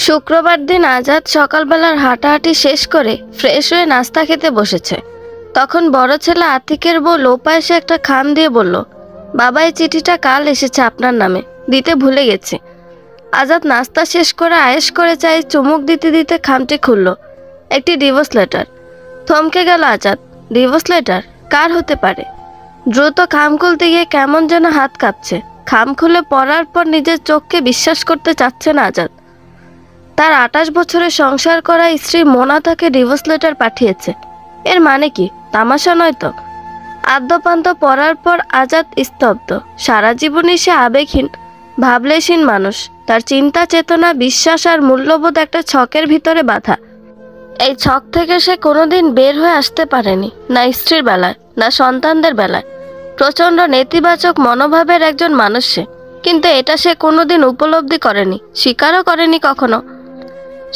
শুক্রবার দিন আজাদ সকালবেলার হাঁটাহাঁটি শেষ করে ফ্রেশ হয়ে নাস্তা খেতে বসেছে। তখন বড় ছেলে আতিকের বউ লোপা এসে একটা খাম দিয়ে বলল, বাবা এই চিঠিটা কাল এসেছে আপনার নামে, দিতে ভুলে গেছি। আজাদ নাস্তা শেষ করে আয়েশ করে চাই চুমুক দিতে দিতে খামটি খুলল। একটি ডিভোর্স লেটার। থমকে গেল আজাদ। ডিভোর্স লেটার কার হতে পারে? দ্রুত খাম খুলতে গিয়ে কেমন যেন হাত কাঁপছে। খাম খুলে পড়ার পর নিজের চোখকে বিশ্বাস করতে চাচ্ছে না আজাদ। তার 28 বছরের সংসার করা স্ত্রী মোনা তাকে ডিভোর্স লেটার পাঠিয়েছে। এর মানে কি? তামাশা নয় তো? আদ্যপান্ত পড়ার পর আজাদ স্তব্ধ। সারা জীবনই সে আবেগহীন, ভাবলেশীন মানুষ। তার চিন্তা চেতনা, বিশ্বাস আর মূল্যবোধ একটা ছকের ভিতরে বাঁধা। এই ছক থেকে সে কোনোদিন বের হয়ে আসতে পারেনি, না স্ত্রীর বেলায়, না সন্তানদের বেলায়। প্রচণ্ড নেতিবাচক মনোভাবের একজন মানুষ সে, কিন্তু এটা সে কোনোদিন উপলব্ধি করেনি, স্বীকারও করেনি কখনো।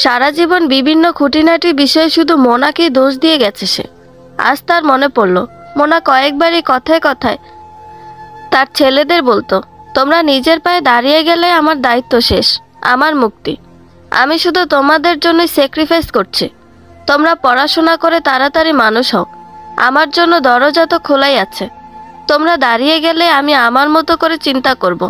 সারা জীবন বিভিন্ন খুঁটিনাটি বিষয়ে শুধু মোনাকেই দোষ দিয়ে গেছে সে। আজ তার মনে পড়ল, মোনা কয়েকবারই কথায় কথায় তার ছেলেদের বলতো, তোমরা নিজের পায়ে দাঁড়িয়ে গেলে আমার দায়িত্ব শেষ, আমার মুক্তি। আমি শুধু তোমাদের জন্যই স্যাক্রিফাইস করছি। তোমরা পড়াশোনা করে তাড়াতাড়ি মানুষ হও, আমার জন্য দরজা তো খোলাই আছে। তোমরা দাঁড়িয়ে গেলে আমি আমার মতো করে চিন্তা করব।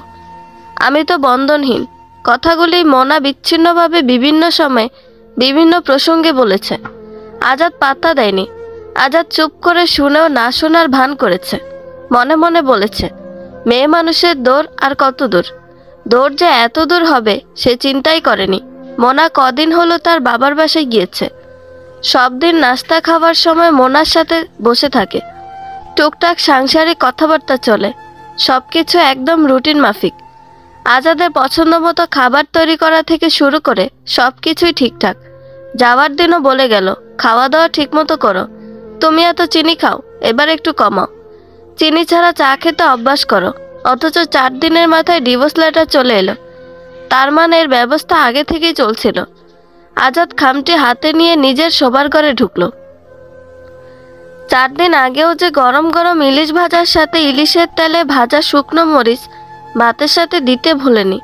আমি তো বন্ধনহীন। কথাগুলি মোনা বিচ্ছিন্নভাবে বিভিন্ন সময় বিভিন্ন প্রসঙ্গে বলেছে। আজাদ পাত্তা দেয়নি। আজাদ চুপ করে শুনেও না শোনার ভান করেছে। মনে মনে বলেছে, মেয়ে মানুষের দৌড় আর কত দূর? দৌড় যে এত দূর হবে সে চিন্তাই করেনি। মোনা কদিন হলো তার বাবার বাসায় গিয়েছে। সব দিন নাস্তা খাওয়ার সময় মোনার সাথে বসে থাকে। টুকটাক সাংসারিক কথাবার্তা চলে। সব কিছু একদম রুটিন মাফিক। আজাদের পছন্দ মতো খাবার তৈরি করা থেকে শুরু করে সব কিছুই ঠিকঠাক। যাওয়ার দিনও বলে গেল, খাওয়া দাওয়া ঠিক মতো করো। তুমি এত চিনি খাও, এবার একটু কমাও। চিনি ছাড়া চা খেতে অভ্যাস করো। অথচ 4 দিনের মাথায় ডিভোর্স লেটার চলে এলো। তার মানে এর ব্যবস্থা আগে থেকেই চলছিল। আজাদ খামটি হাতে নিয়ে নিজের শোবার ঘরে ঢুকলো। 4 দিন আগেও যে গরম গরম ইলিশ ভাজার সাথে ইলিশের তেলে ভাজা শুকনো মরিচ ভাতের সাথে দিতে ভুলেনি।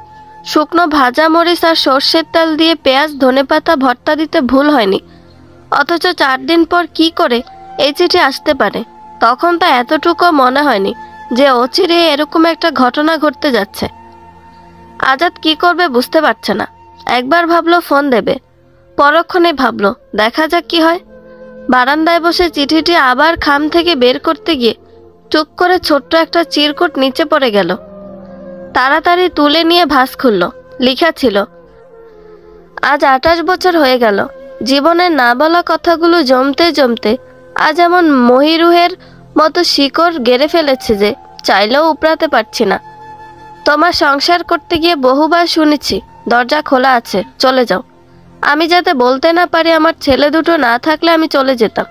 শুকনো ভাজা মরিচ আর সর্ষের তেল দিয়ে পেঁয়াজ ধনেপাতা ভর্তা দিতে ভুল হয়নি। অথচ 4 দিন পর কি করে এই চিঠি আসতে পারে? তখন তা এতটুকু মনে হয়নি যে অচিরে এরকম একটা ঘটনা ঘটতে যাচ্ছে। আজাদ কি করবে বুঝতে পারছে না। একবার ভাবলো ফোন দেবে, পরক্ষণে ভাবলো দেখা যাক কি হয়। বারান্দায় বসে চিঠিটি আবার খাম থেকে বের করতে গিয়ে টুক করে ছোট্ট একটা চিরকুট নিচে পড়ে গেল। তাড়াতাড়ি তুলে নিয়ে ভাঁজ খুলল। লেখা ছিল, আজ 28 বছর হয়ে গেল। জীবনের না বলা কথাগুলো জমতে জমতে আজ এমন মহিরুহের মতো শিকড় গেড়ে ফেলেছে যে চাইলেও উপড়াতে পারছি না। তোমার সংসার করতে গিয়ে বহুবার শুনেছি দরজা খোলা আছে, চলে যাও। আমি যাতে বলতে না পারি আমার ছেলে দুটো না থাকলে আমি চলে যেতাম।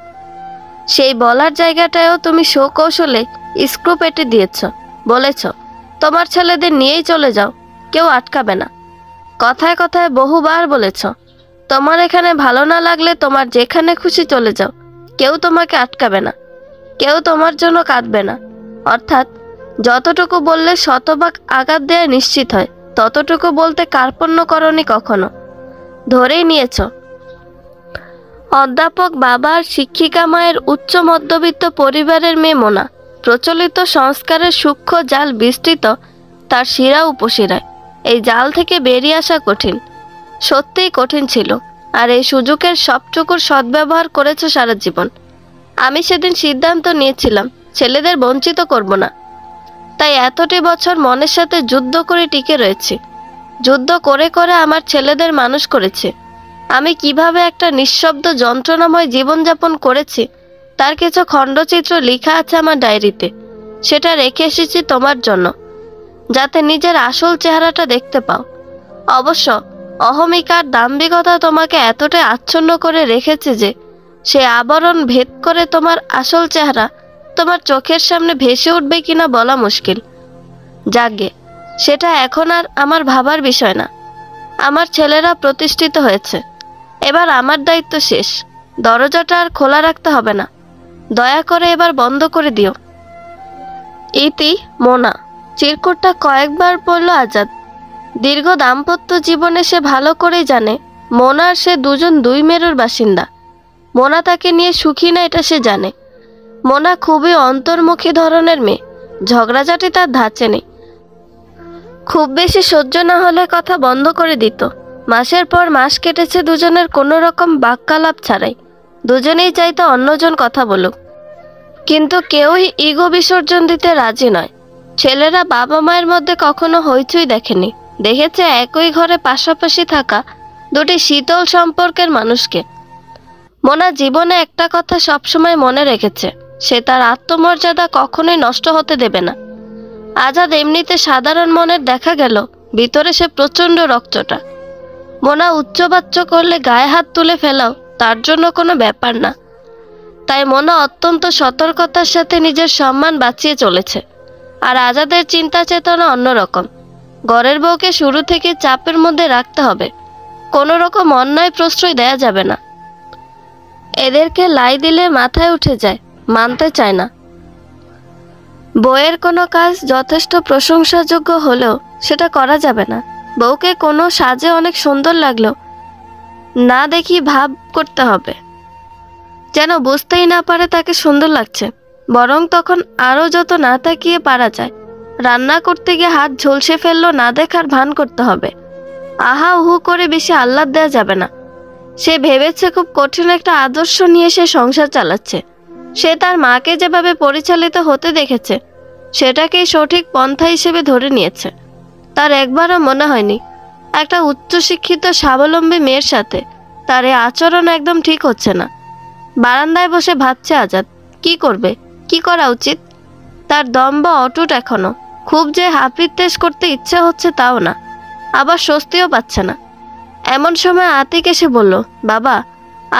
সেই বলার জায়গাটায়ও তুমি কৌশলে স্ক্রু পেটে দিয়েছ। বলেছ তোমার ছেলেদের নিয়েই চলে যাও, কেউ আটকাবে না। কথায় কথায় বহুবার বলেছ তোমার এখানে ভালো না লাগলে তোমার যেখানে খুশি চলে যাও, কেউ তোমাকে আটকাবে না, কেউ তোমার জন্য কাঁদবে না। অর্থাৎ যতটুকু বললে শতভাগ আঘাত দেয়া নিশ্চিত হয়, ততটুকু বলতে কার্পণ্য করনি কখনো। ধরেই নিয়েছ। অধ্যাপক বাবা আর শিক্ষিকা মায়ের উচ্চ মধ্যবিত্ত পরিবারের মেয়ে মোনা। প্রচলিত সংস্কারের সূক্ষ্ম জাল বিস্তৃত তার শিরা উপশিরায়। এই জাল থেকে বেরিয়ে আসা কঠিন, সত্যিই কঠিন ছিল। আর এই সুযোগের সবটুকুর সদ্ব্যবহার করেছ সারা জীবন। আমি সেদিন সিদ্ধান্ত নিয়েছিলাম ছেলেদের বঞ্চিত করব না। তাই এতটি বছর মনের সাথে যুদ্ধ করে টিকে রয়েছি। যুদ্ধ করে করে আমার ছেলেদের মানুষ করেছি। আমি কিভাবে একটা নিঃশব্দ যন্ত্রণাময় জীবনযাপন করেছি তার কিছু খণ্ডচিত্র লেখা আছে আমার ডায়েরিতে। সেটা রেখে এসেছি তোমার জন্য, যাতে নিজের আসল চেহারাটা দেখতে পাও। অবশ্য অহমিকার দাম্ভিকতা তোমাকে এতটাই আচ্ছন্ন করে রেখেছে যে সে আবরণ ভেদ করে তোমার আসল চেহারা তোমার চোখের সামনে ভেসে উঠবে কিনা বলা মুশকিল। যাগে, সেটা এখন আর আমার ভাবার বিষয় না। আমার ছেলেরা প্রতিষ্ঠিত হয়েছে, এবার আমার দায়িত্ব শেষ। দরজাটা আর খোলা রাখতে হবে না, দয়া করে এবার বন্ধ করে দিও। ইতি মোনা। চিরকুটটা কয়েকবার পড়ল আজাদ। দীর্ঘ দাম্পত্য জীবনে সে ভালো করেই জানে মোনা আর সে দুজন দুই মেরুর বাসিন্দা। মোনা তাকে নিয়ে সুখী না এটা সে জানে। মোনা খুবই অন্তর্মুখী ধরনের মেয়ে, ঝগড়াঝাটি তার ধাঁচে নেই। খুব বেশি সহ্য না হলে কথা বন্ধ করে দিত। মাসের পর মাস কেটেছে দুজনের কোনো রকম বাক্যালাপ ছাড়াই। দুজনেই চাইতো অন্যজন কথা বলুক, কিন্তু কেউই ইগো বিসর্জন দিতে রাজি নয়। ছেলেরা বাবা মায়ের মধ্যে কখনো হইচই দেখেনি, দেখেছে একই ঘরে পাশাপাশি থাকা দুটি শীতল সম্পর্কের মানুষকে। মোনা জীবনে একটা কথা সবসময় মনে রেখেছে, সে তার আত্মমর্যাদা কখনোই নষ্ট হতে দেবে না। আজাদ এমনিতে সাধারণ মনের, দেখা গেল ভিতরে সে প্রচণ্ড রক্তটা। মোনা উচ্চবাচ্য করলে গায়ে হাত তুলে ফেলাও তার জন্য কোনো ব্যাপার না। তাই মোনা অত্যন্ত সতর্কতার সাথে নিজের সম্মান বাঁচিয়ে চলেছে। আর আজাদের চিন্তা চেতনা অন্যরকম। ঘরের বউকে শুরু থেকে চাপের মধ্যে রাখতে হবে, কোনো রকম অন্যায় প্রশ্রয় দেয়া যাবে না। এদেরকে লাই দিলে মাথায় উঠে যায়, মানতে চায় না। বউয়ের কোনো কাজ যথেষ্ট প্রশংসাযোগ্য হলেও সেটা করা যাবে না। বউকে কোনো সাজে অনেক সুন্দর লাগলো না দেখি ভাব করতে হবে, যেন বুঝতেই না পারে তাকে সুন্দর লাগছে। বরং তখন আরও যত না তাকিয়ে পারা যায়। রান্না করতে গিয়ে হাত ঝলসে ফেললো না দেখার ভান করতে হবে। আহা উহু করে বেশি আহ্লাদ দেওয়া যাবে না। সে ভেবেছে খুব কঠিন একটা আদর্শ নিয়ে সে সংসার চালাচ্ছে। সে তার মাকে যেভাবে পরিচালিত হতে দেখেছে সেটাকেই সঠিক পন্থা হিসেবে ধরে নিয়েছে। তার একবারও মনে হয়নি একটা উচ্চশিক্ষিত স্বাবলম্বী মেয়ের সাথে তার এই আচরণ একদম ঠিক হচ্ছে না। বারান্দায় বসে ভাবছে আজাদ কি করবে, কি করা উচিত। তার দম্ভ অটুট এখনো। খুব যে হাপিত্তেশ করতে ইচ্ছে হচ্ছে তাও না, আবার স্বস্তিও পাচ্ছে না। এমন সময় আতিক এসে বলল, বাবা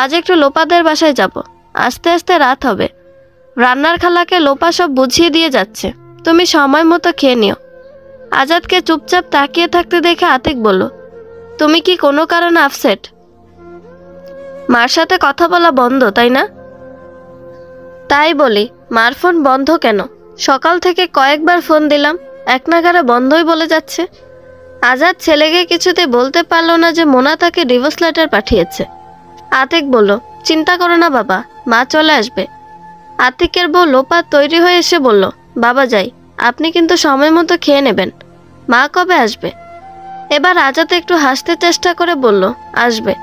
আজ একটু লোপাদের বাসায় যাব, আস্তে আস্তে রাত হবে। রান্নার খালাকে লোপা সব বুঝিয়ে দিয়ে যাচ্ছে, তুমি সময় মতো খেয়ে নিও। আজাদকে চুপচাপ তাকিয়ে থাকতে দেখে আতিক বলল, তুমি কি কোনো কারণে আপসেট? মার সাথে কথা বলা বন্ধ তাই না? তাই বলি, মার ফোন বন্ধ কেন? সকাল থেকে কয়েকবার ফোন দিলাম, এক নাগারে বন্ধই বলে যাচ্ছে। আজাদ ছেলেকে কিছুতে বলতে পারল না যে মোনা তাকে ডিভোর্স লেটার পাঠিয়েছে। আতিক বলল, চিন্তা করো না বাবা, মা চলে আসবে। আতিকের বউ লোপা তৈরি হয়ে এসে বলল, বাবা যাই, আপনি কিন্তু সময় মতো খেয়ে নেবেন। মা কবে আসবে? এবার আজাদ একটু হাসতে চেষ্টা করে বলল, আসবে,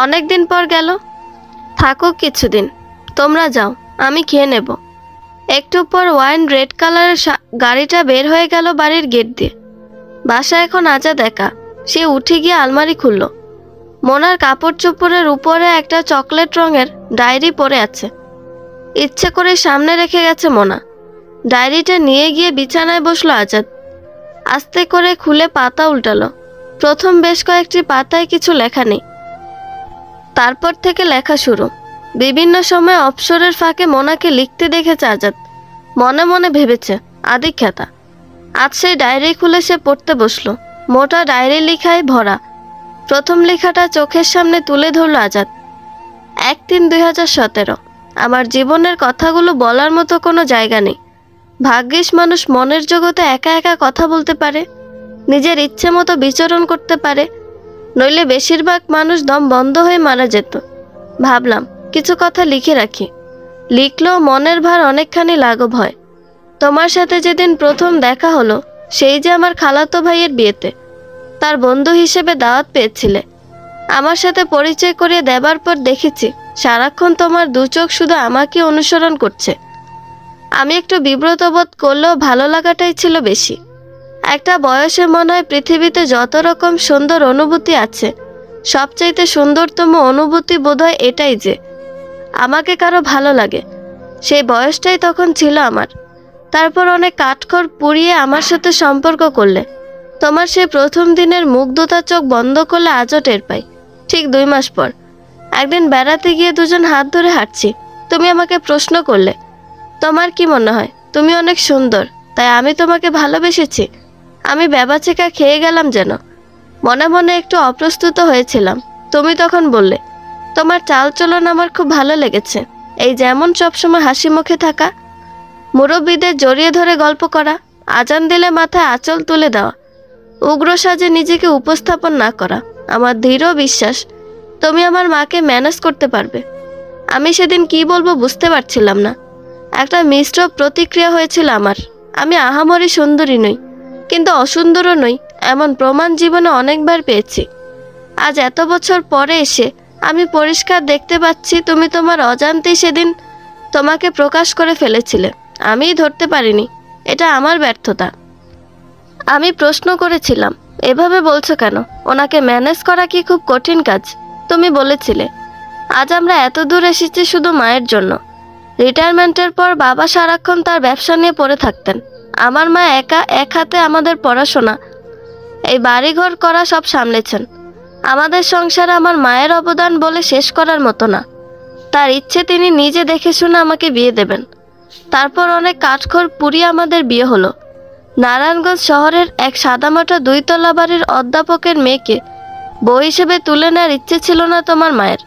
অনেক দিন পর গেল। থাকুক কিছুদিন, তোমরা যাও, আমি খেয়ে নেব। একটু পর ওয়াইন রেড কালারের গাড়িটা বের হয়ে গেল বাড়ির গেট দিয়ে। বাসা এখন আজাদ একা। সে উঠে গিয়ে আলমারি খুলল। মোনার কাপড় চোপড়ের উপরে একটা চকলেট রঙের ডায়েরি পড়ে আছে। ইচ্ছে করে সামনে রেখে গেছে মোনা। ডায়েরিটা নিয়ে গিয়ে বিছানায় বসলো আজাদ। আস্তে করে খুলে পাতা উল্টালো। প্রথম বেশ কয়েকটি পাতায় কিছু লেখা নেই, তারপর থেকে লেখা শুরু। বিভিন্ন সময় অবসরের ফাঁকে মোনাকে লিখতে দেখেছে আজাদ। মনে মনে ভেবেছে আদিখ্যাতা। আজ সেই ডায়েরি খুলে সে পড়তে বসলো। মোটা ডায়েরি লেখায় ভরা। প্রথম লেখাটা চোখের সামনে তুলে ধরল আজাদ। 1-3-2017। আমার জীবনের কথাগুলো বলার মতো কোনো জায়গা নেই। ভাগ্যিস মানুষ মনের জগতে একা একা কথা বলতে পারে, নিজের ইচ্ছে মতো বিচরণ করতে পারে, নইলে বেশিরভাগ মানুষ দম বন্ধ হয়ে মারা যেত। ভাবলাম কিছু কথা লিখে রাখি, লিখলেও মনের ভার অনেকখানি লাঘব হয়। তোমার সাথে যেদিন প্রথম দেখা হলো, সেই যে আমার খালাতো ভাইয়ের বিয়েতে তার বন্ধু হিসেবে দাওয়াত পেয়েছিলে। আমার সাথে পরিচয় করিয়ে দেবার পর দেখেছি সারাক্ষণ তোমার দু চোখ শুধু আমাকে অনুসরণ করছে। আমি একটু বিব্রত বোধ করলেও ভালো লাগাটাই ছিল বেশি। একটা বয়সে মনে হয় পৃথিবীতে যত রকম সুন্দর অনুভূতি আছে, সবচাইতে সুন্দরতম অনুভূতি বোধহয় এটাই যে আমাকে কারো ভালো লাগে। সেই বয়সটাই তখন ছিল আমার। তারপর অনেক কাঠখড় পুড়িয়ে আমার সাথে সম্পর্ক করলে। তোমার সেই প্রথম দিনের মুগ্ধতা চোখ বন্ধ করলে আজও টের পাই। ঠিক 2 মাস পর একদিন বেড়াতে গিয়ে দুজন হাত ধরে হাঁটছি। তুমি আমাকে প্রশ্ন করলে, তোমার কি মনে হয় তুমি অনেক সুন্দর, তাই আমি তোমাকে ভালোবেসেছি? আমি বেবাচিকা খেয়ে গেলাম যেন। মনে মনে একটু অপ্রস্তুত হয়েছিলাম। তুমি তখন বললে, তোমার চালচলন আমার খুব ভালো লেগেছে। এই যেমন সবসময় হাসি মুখে থাকা, মুরব্বীদের জড়িয়ে ধরে গল্প করা, আজান দিলে মাথায় আঁচল তুলে দেওয়া, উগ্র সাজে নিজেকে উপস্থাপন না করা। আমার দৃঢ় বিশ্বাস তুমি আমার মাকে ম্যানেজ করতে পারবে। আমি সেদিন কি বলবো বুঝতে পারছিলাম না। একটা মিশ্র প্রতিক্রিয়া হয়েছিল আমার। আমি আহামরি সুন্দরী নই, কিন্তু অসুন্দরও নই, এমন প্রমাণ জীবনে অনেকবার পেয়েছি। আজ এত বছর পরে এসে আমি পরিষ্কার দেখতে পাচ্ছি তুমি তোমার অজান্তেই সেদিন তোমাকে প্রকাশ করে ফেলেছিলে। আমিই ধরতে পারিনি, এটা আমার ব্যর্থতা। আমি প্রশ্ন করেছিলাম, এভাবে বলছো কেন? ওনাকে ম্যানেজ করা কি খুব কঠিন কাজ? তুমি বলেছিলে আজ আমরা এত দূর এসেছি শুধু মায়ের জন্য। রিটায়ারমেন্টের পর বাবা সারাক্ষণ তার ব্যবসা নিয়ে পড়ে থাকতেন। আমার মা একা এক হাতে আমাদের পড়াশোনা, এই বাড়িঘর করা সব সামলেছেন। আমাদের সংসারে আমার মায়ের অবদান বলে শেষ করার মতো না। তার ইচ্ছে তিনি নিজে দেখে শুনে আমাকে বিয়ে দেবেন। তারপর অনেক কাঠখড় পুড়িয়ে আমাদের বিয়ে হলো। নারায়ণগঞ্জ শহরের এক সাদামাটা 2 তলা বাড়ির অধ্যাপকের মেয়েকে বউ হিসেবে তুলে নেওয়ার ইচ্ছে ছিল না তোমার মায়ের।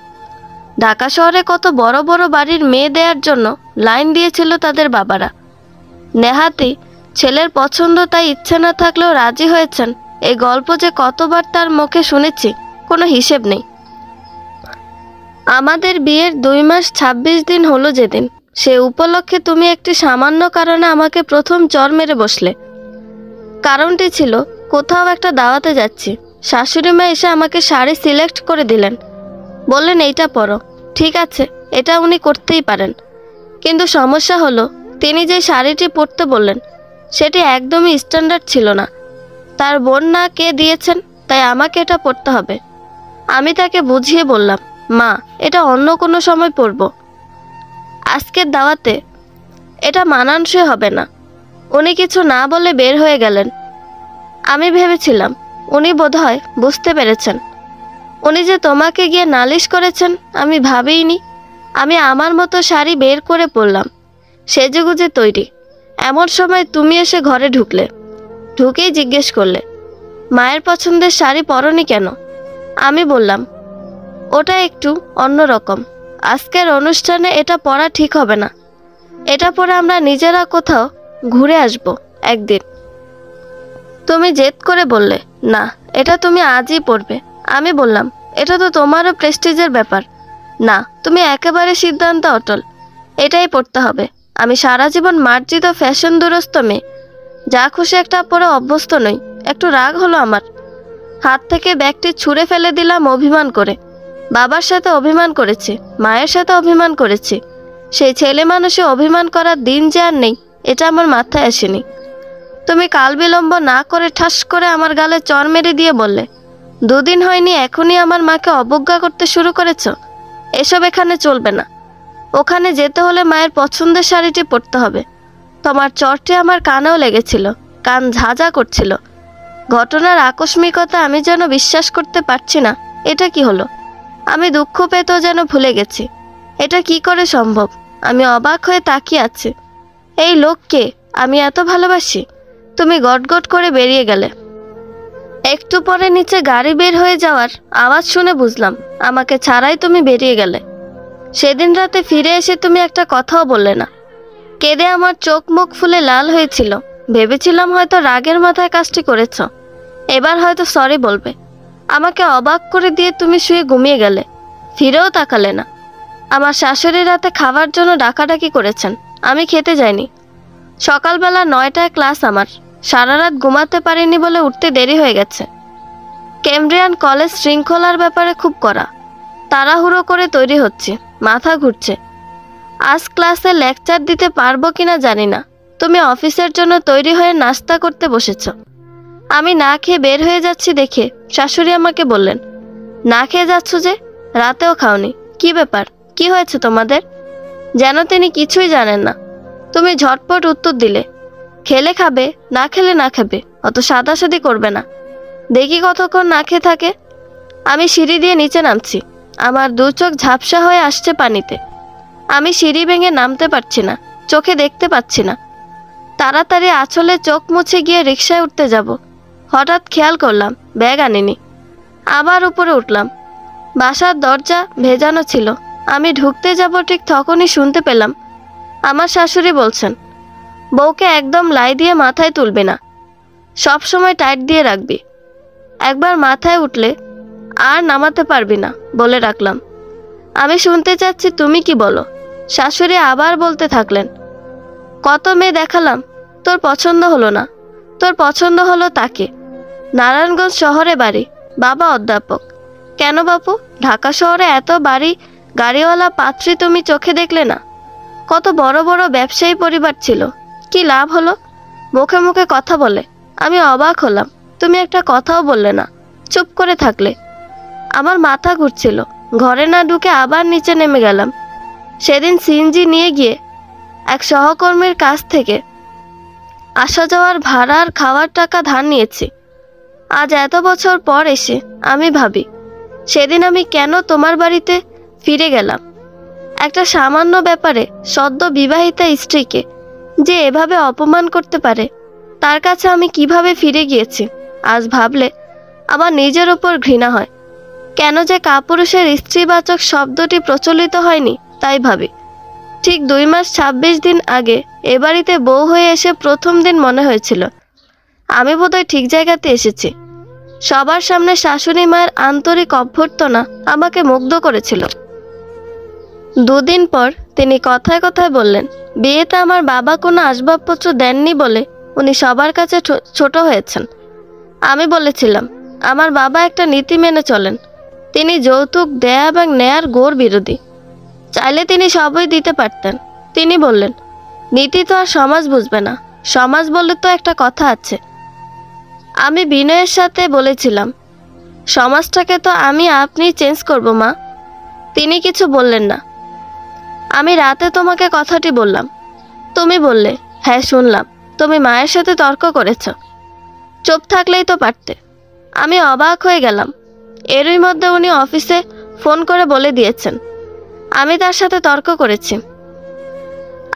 ঢাকা শহরে কত বড় বড় বাড়ির মেয়ে দেওয়ার জন্য লাইন দিয়েছিল তাদের বাবারা। নেহাতি ছেলের পছন্দ, তাই ইচ্ছে না থাকলেও রাজি হয়েছেন। এই গল্প যে কতবার তার মুখে শুনেছি কোনো হিসেব নেই। আমাদের বিয়ের 2 মাস 26 দিন হলো যেদিন, সে উপলক্ষে তুমি একটি সামান্য কারণে আমাকে প্রথম চর মেরে বসলে। কারণটি ছিল কোথাও একটা দাওয়াতে যাচ্ছি। শাশুড়ি মা এসে আমাকে শাড়ি সিলেক্ট করে দিলেন, বললেন এইটা পরো। ঠিক আছে, এটা উনি করতেই পারেন, কিন্তু সমস্যা হলো তিনি যে শাড়িটি পরতে বললেন সেটি একদমই স্ট্যান্ডার্ড ছিল না। তার বোন না কে দিয়েছেন, তাই আমাকে এটা পরতে হবে। আমি তাকে বুঝিয়ে বললাম, মা এটা অন্য কোনো সময় পরব, আজকের দাওয়াতে এটা মানানসই হবে না। উনি কিছু না বলে বের হয়ে গেলেন। আমি ভেবেছিলাম উনি বোধহয় বুঝতে পেরেছেন। উনি যে তোমাকে গিয়ে নালিশ করেছেন আমি ভাবিনি। আমি আমার মতো শাড়ি বের করে পরলাম, সেজেগুজে তৈরি। এমন সময় তুমি এসে ঘরে ঢুকলে। ঢুকেই জিজ্ঞেস করলে, মায়ের পছন্দের শাড়ি পরনি কেন? আমি বললাম, ওটা একটু অন্যরকম, আজকের অনুষ্ঠানে এটা পরা ঠিক হবে না। এটা পরে আমরা নিজেরা কোথাও ঘুরে আসব একদিন। তুমি জেদ করে বললে, না এটা তুমি আজই পরবে। আমি বললাম, এটা তো তোমারও প্রেস্টিজের ব্যাপার। না, তুমি একেবারে সিদ্ধান্ত অটল, এটাই পরতে হবে। আমি সারা জীবন মার্জিত ফ্যাশন দুরস্ত মেয়ে, যা খুশি একটা পরে অভ্যস্ত নই। একটু রাগ হলো আমার। হাত থেকে ব্যাগটি ছুঁড়ে ফেলে দিলাম অভিমান করে। বাবার সাথে অভিমান করেছি, মায়ের সাথে অভিমান করেছি। সেই ছেলে মানুষে অভিমান করার দিন যে আর নেই, এটা আমার মাথায় আসেনি। তুমি কাল বিলম্ব না করে ঠাস করে আমার গালে চর মেরে দিয়ে বললে, 2 দিন হয়নি এখনই আমার মাকে অবজ্ঞা করতে শুরু করেছ। এসব এখানে চলবে না। ওখানে যেতে হলে মায়ের পছন্দের শাড়িটি পরতে হবে। তোমার চরটি আমার কানেও লেগেছিল, কান ঝাঁঝা করছিল। ঘটনার আকস্মিকতা আমি যেন বিশ্বাস করতে পারছি না। এটা কি হলো? আমি দুঃখ পেতেও যেন ভুলে গেছি। এটা কি করে সম্ভব? আমি অবাক হয়ে তাকিয়ে আছি। এই লোককে আমি এত ভালোবাসি? তুমি গটগট করে বেরিয়ে গেলে। একটু পরে নিচে গাড়ি বের হয়ে যাওয়ার আওয়াজ শুনে বুঝলাম আমাকে ছাড়াই তুমি বেরিয়ে গেলে। সেদিন রাতে ফিরে এসে তুমি একটা কথাও বললে না। কেঁদে আমার চোখ মুখ ফুলে লাল হয়েছিল। ভেবেছিলাম হয়তো রাগের মাথায় কাজটি করেছ, এবার হয়তো সরি বলবে। আমাকে অবাক করে দিয়ে তুমি শুয়ে ঘুমিয়ে গেলে, ফিরেও তাকালে না। আমার শাশুড়ি রাতে খাবার জন্য ডাকাডাকি করেছেন, আমি খেতে যাইনি। সকালবেলা 9টায় ক্লাস আমার। সারা রাত ঘুমাতে পারিনি বলে উঠতে দেরি হয়ে গেছে। কেমব্রিয়ান কলেজ শৃঙ্খলার ব্যাপারে খুব কড়া। তাড়াহুড়ো করে তৈরি হচ্ছে, মাথা ঘুরছে। আজ ক্লাসে লেকচার দিতে পারবো কিনা জানি না। তুমি অফিসের জন্য তৈরি হয়ে নাস্তা করতে বসেছ। আমি না খেয়ে বের হয়ে যাচ্ছি দেখে শাশুড়ি আমাকে বললেন, না খেয়ে যাচ্ছ যে? রাতেও খাওনি, কি ব্যাপার? কি হয়েছে তোমাদের? যেন তিনি কিছুই জানেন না। তুমি ঝটপট উত্তর দিলে, খেলে খাবে, না খেলে না খাবে, অত সাদাসাদি করবে না। দেখি কতক্ষণ না খেয়ে থাকে। আমি সিঁড়ি দিয়ে নিচে নামছি, আমার 2 চোখ ঝাপসা হয়ে আসছে পানিতে। আমি সিঁড়ি ভেঙে নামতে পারছি না, চোখে দেখতে পাচ্ছি না। তাড়াতাড়ি আঁচলে চোখ মুছে গিয়ে রিকশায় উঠতে যাব। হঠাৎ খেয়াল করলাম ব্যাগ আনিনি। আবার উপরে উঠলাম। বাসার দরজা ভেজানো ছিল। আমি ঢুকতে যাব ঠিক তখনই শুনতে পেলাম আমার শাশুড়ি বলছেন, বউকে একদম লাই দিয়ে মাথায় তুলবি না, সব সময় টাইট দিয়ে রাখবি। একবার মাথায় উঠলে আর নামাতে পারবি না বলে রাখলাম। আমি শুনতে চাচ্ছি তুমি কি বলো। শাশুড়ি আবার বলতে থাকলেন, কত মেয়ে দেখালাম, তোর পছন্দ হলো না। তোর পছন্দ হলো তাকে। নারায়ণগঞ্জ শহরে বাড়ি, বাবা অধ্যাপক। কেন বাপু, ঢাকা শহরে এত বাড়ি গাড়িওয়ালা পাত্রী তুমি চোখে দেখলে না? কত বড় বড় ব্যবসায়ী পরিবার ছিল, কি লাভ হলো? মুখে মুখে কথা বলে। আমি অবাক হলাম, তুমি একটা কথাও বললে না, চুপ করে থাকলে। আমার মাথা ঘুরছিল, ঘরে না ঢুকে আবার নিচে নেমে গেলাম। সেদিন সিএনজি নিয়ে গিয়ে এক সহকর্মীর কাছ থেকে আসা যাওয়ার ভাড়া আর খাওয়ার টাকা ধার নিয়েছি। আজ এত বছর পর এসে আমি ভাবি, সেদিন আমি কেন তোমার বাড়িতে ফিরে গেলাম। একটা সামান্য ব্যাপারে সদ্য বিবাহিতা স্ত্রীকে যে এভাবে অপমান করতে পারে, তার কাছে আমি কিভাবে ফিরে গিয়েছি আজ ভাবলে আমার নিজের উপর ঘৃণা হয়। কেন যে কাপুরুষের স্ত্রীবাচক শব্দটি প্রচলিত হয়নি তাই ভাবি। ঠিক 2 মাস 26 দিন আগে এ বাড়িতে বউ হয়ে এসে প্রথম দিন মনে হয়েছিল আমি বোধহয় ঠিক জায়গাতে এসেছি। সবার সামনে শাশুড়ি মায়ের আন্তরিক অভ্যর্থনা আমাকে মুগ্ধ করেছিল। 2 দিন পর তিনি কথায় কথায় বললেন, বিয়েতে আমার বাবা কোনো আসবাবপত্র দেননি বলে উনি সবার কাছে ছোট হয়েছেন। আমি বলেছিলাম, আমার বাবা একটা নীতি মেনে চলেন। তিনি যৌতুক দেয়া এবং নেয়ার ঘোর বিরোধী। চাইলে তিনি সবই দিতে পারতেন। তিনি বললেন, নীতি তো আর সমাজ বুঝবে না, সমাজ বলে তো একটা কথা আছে। আমি বিনয়ের সাথে বলেছিলাম, সমাজটাকে তো আপনি চেঞ্জ করব মা। তিনি কিছু বললেন না। আমি রাতে তোমাকে কথাটি বললাম, তুমি বললে, হ্যাঁ শুনলাম তুমি মায়ের সাথে তর্ক করেছ। চুপ থাকলেই তো পারতে। আমি অবাক হয়ে গেলাম। এরই মধ্যে উনি অফিসে ফোন করে বলে দিয়েছেন আমি তার সাথে তর্ক করেছি।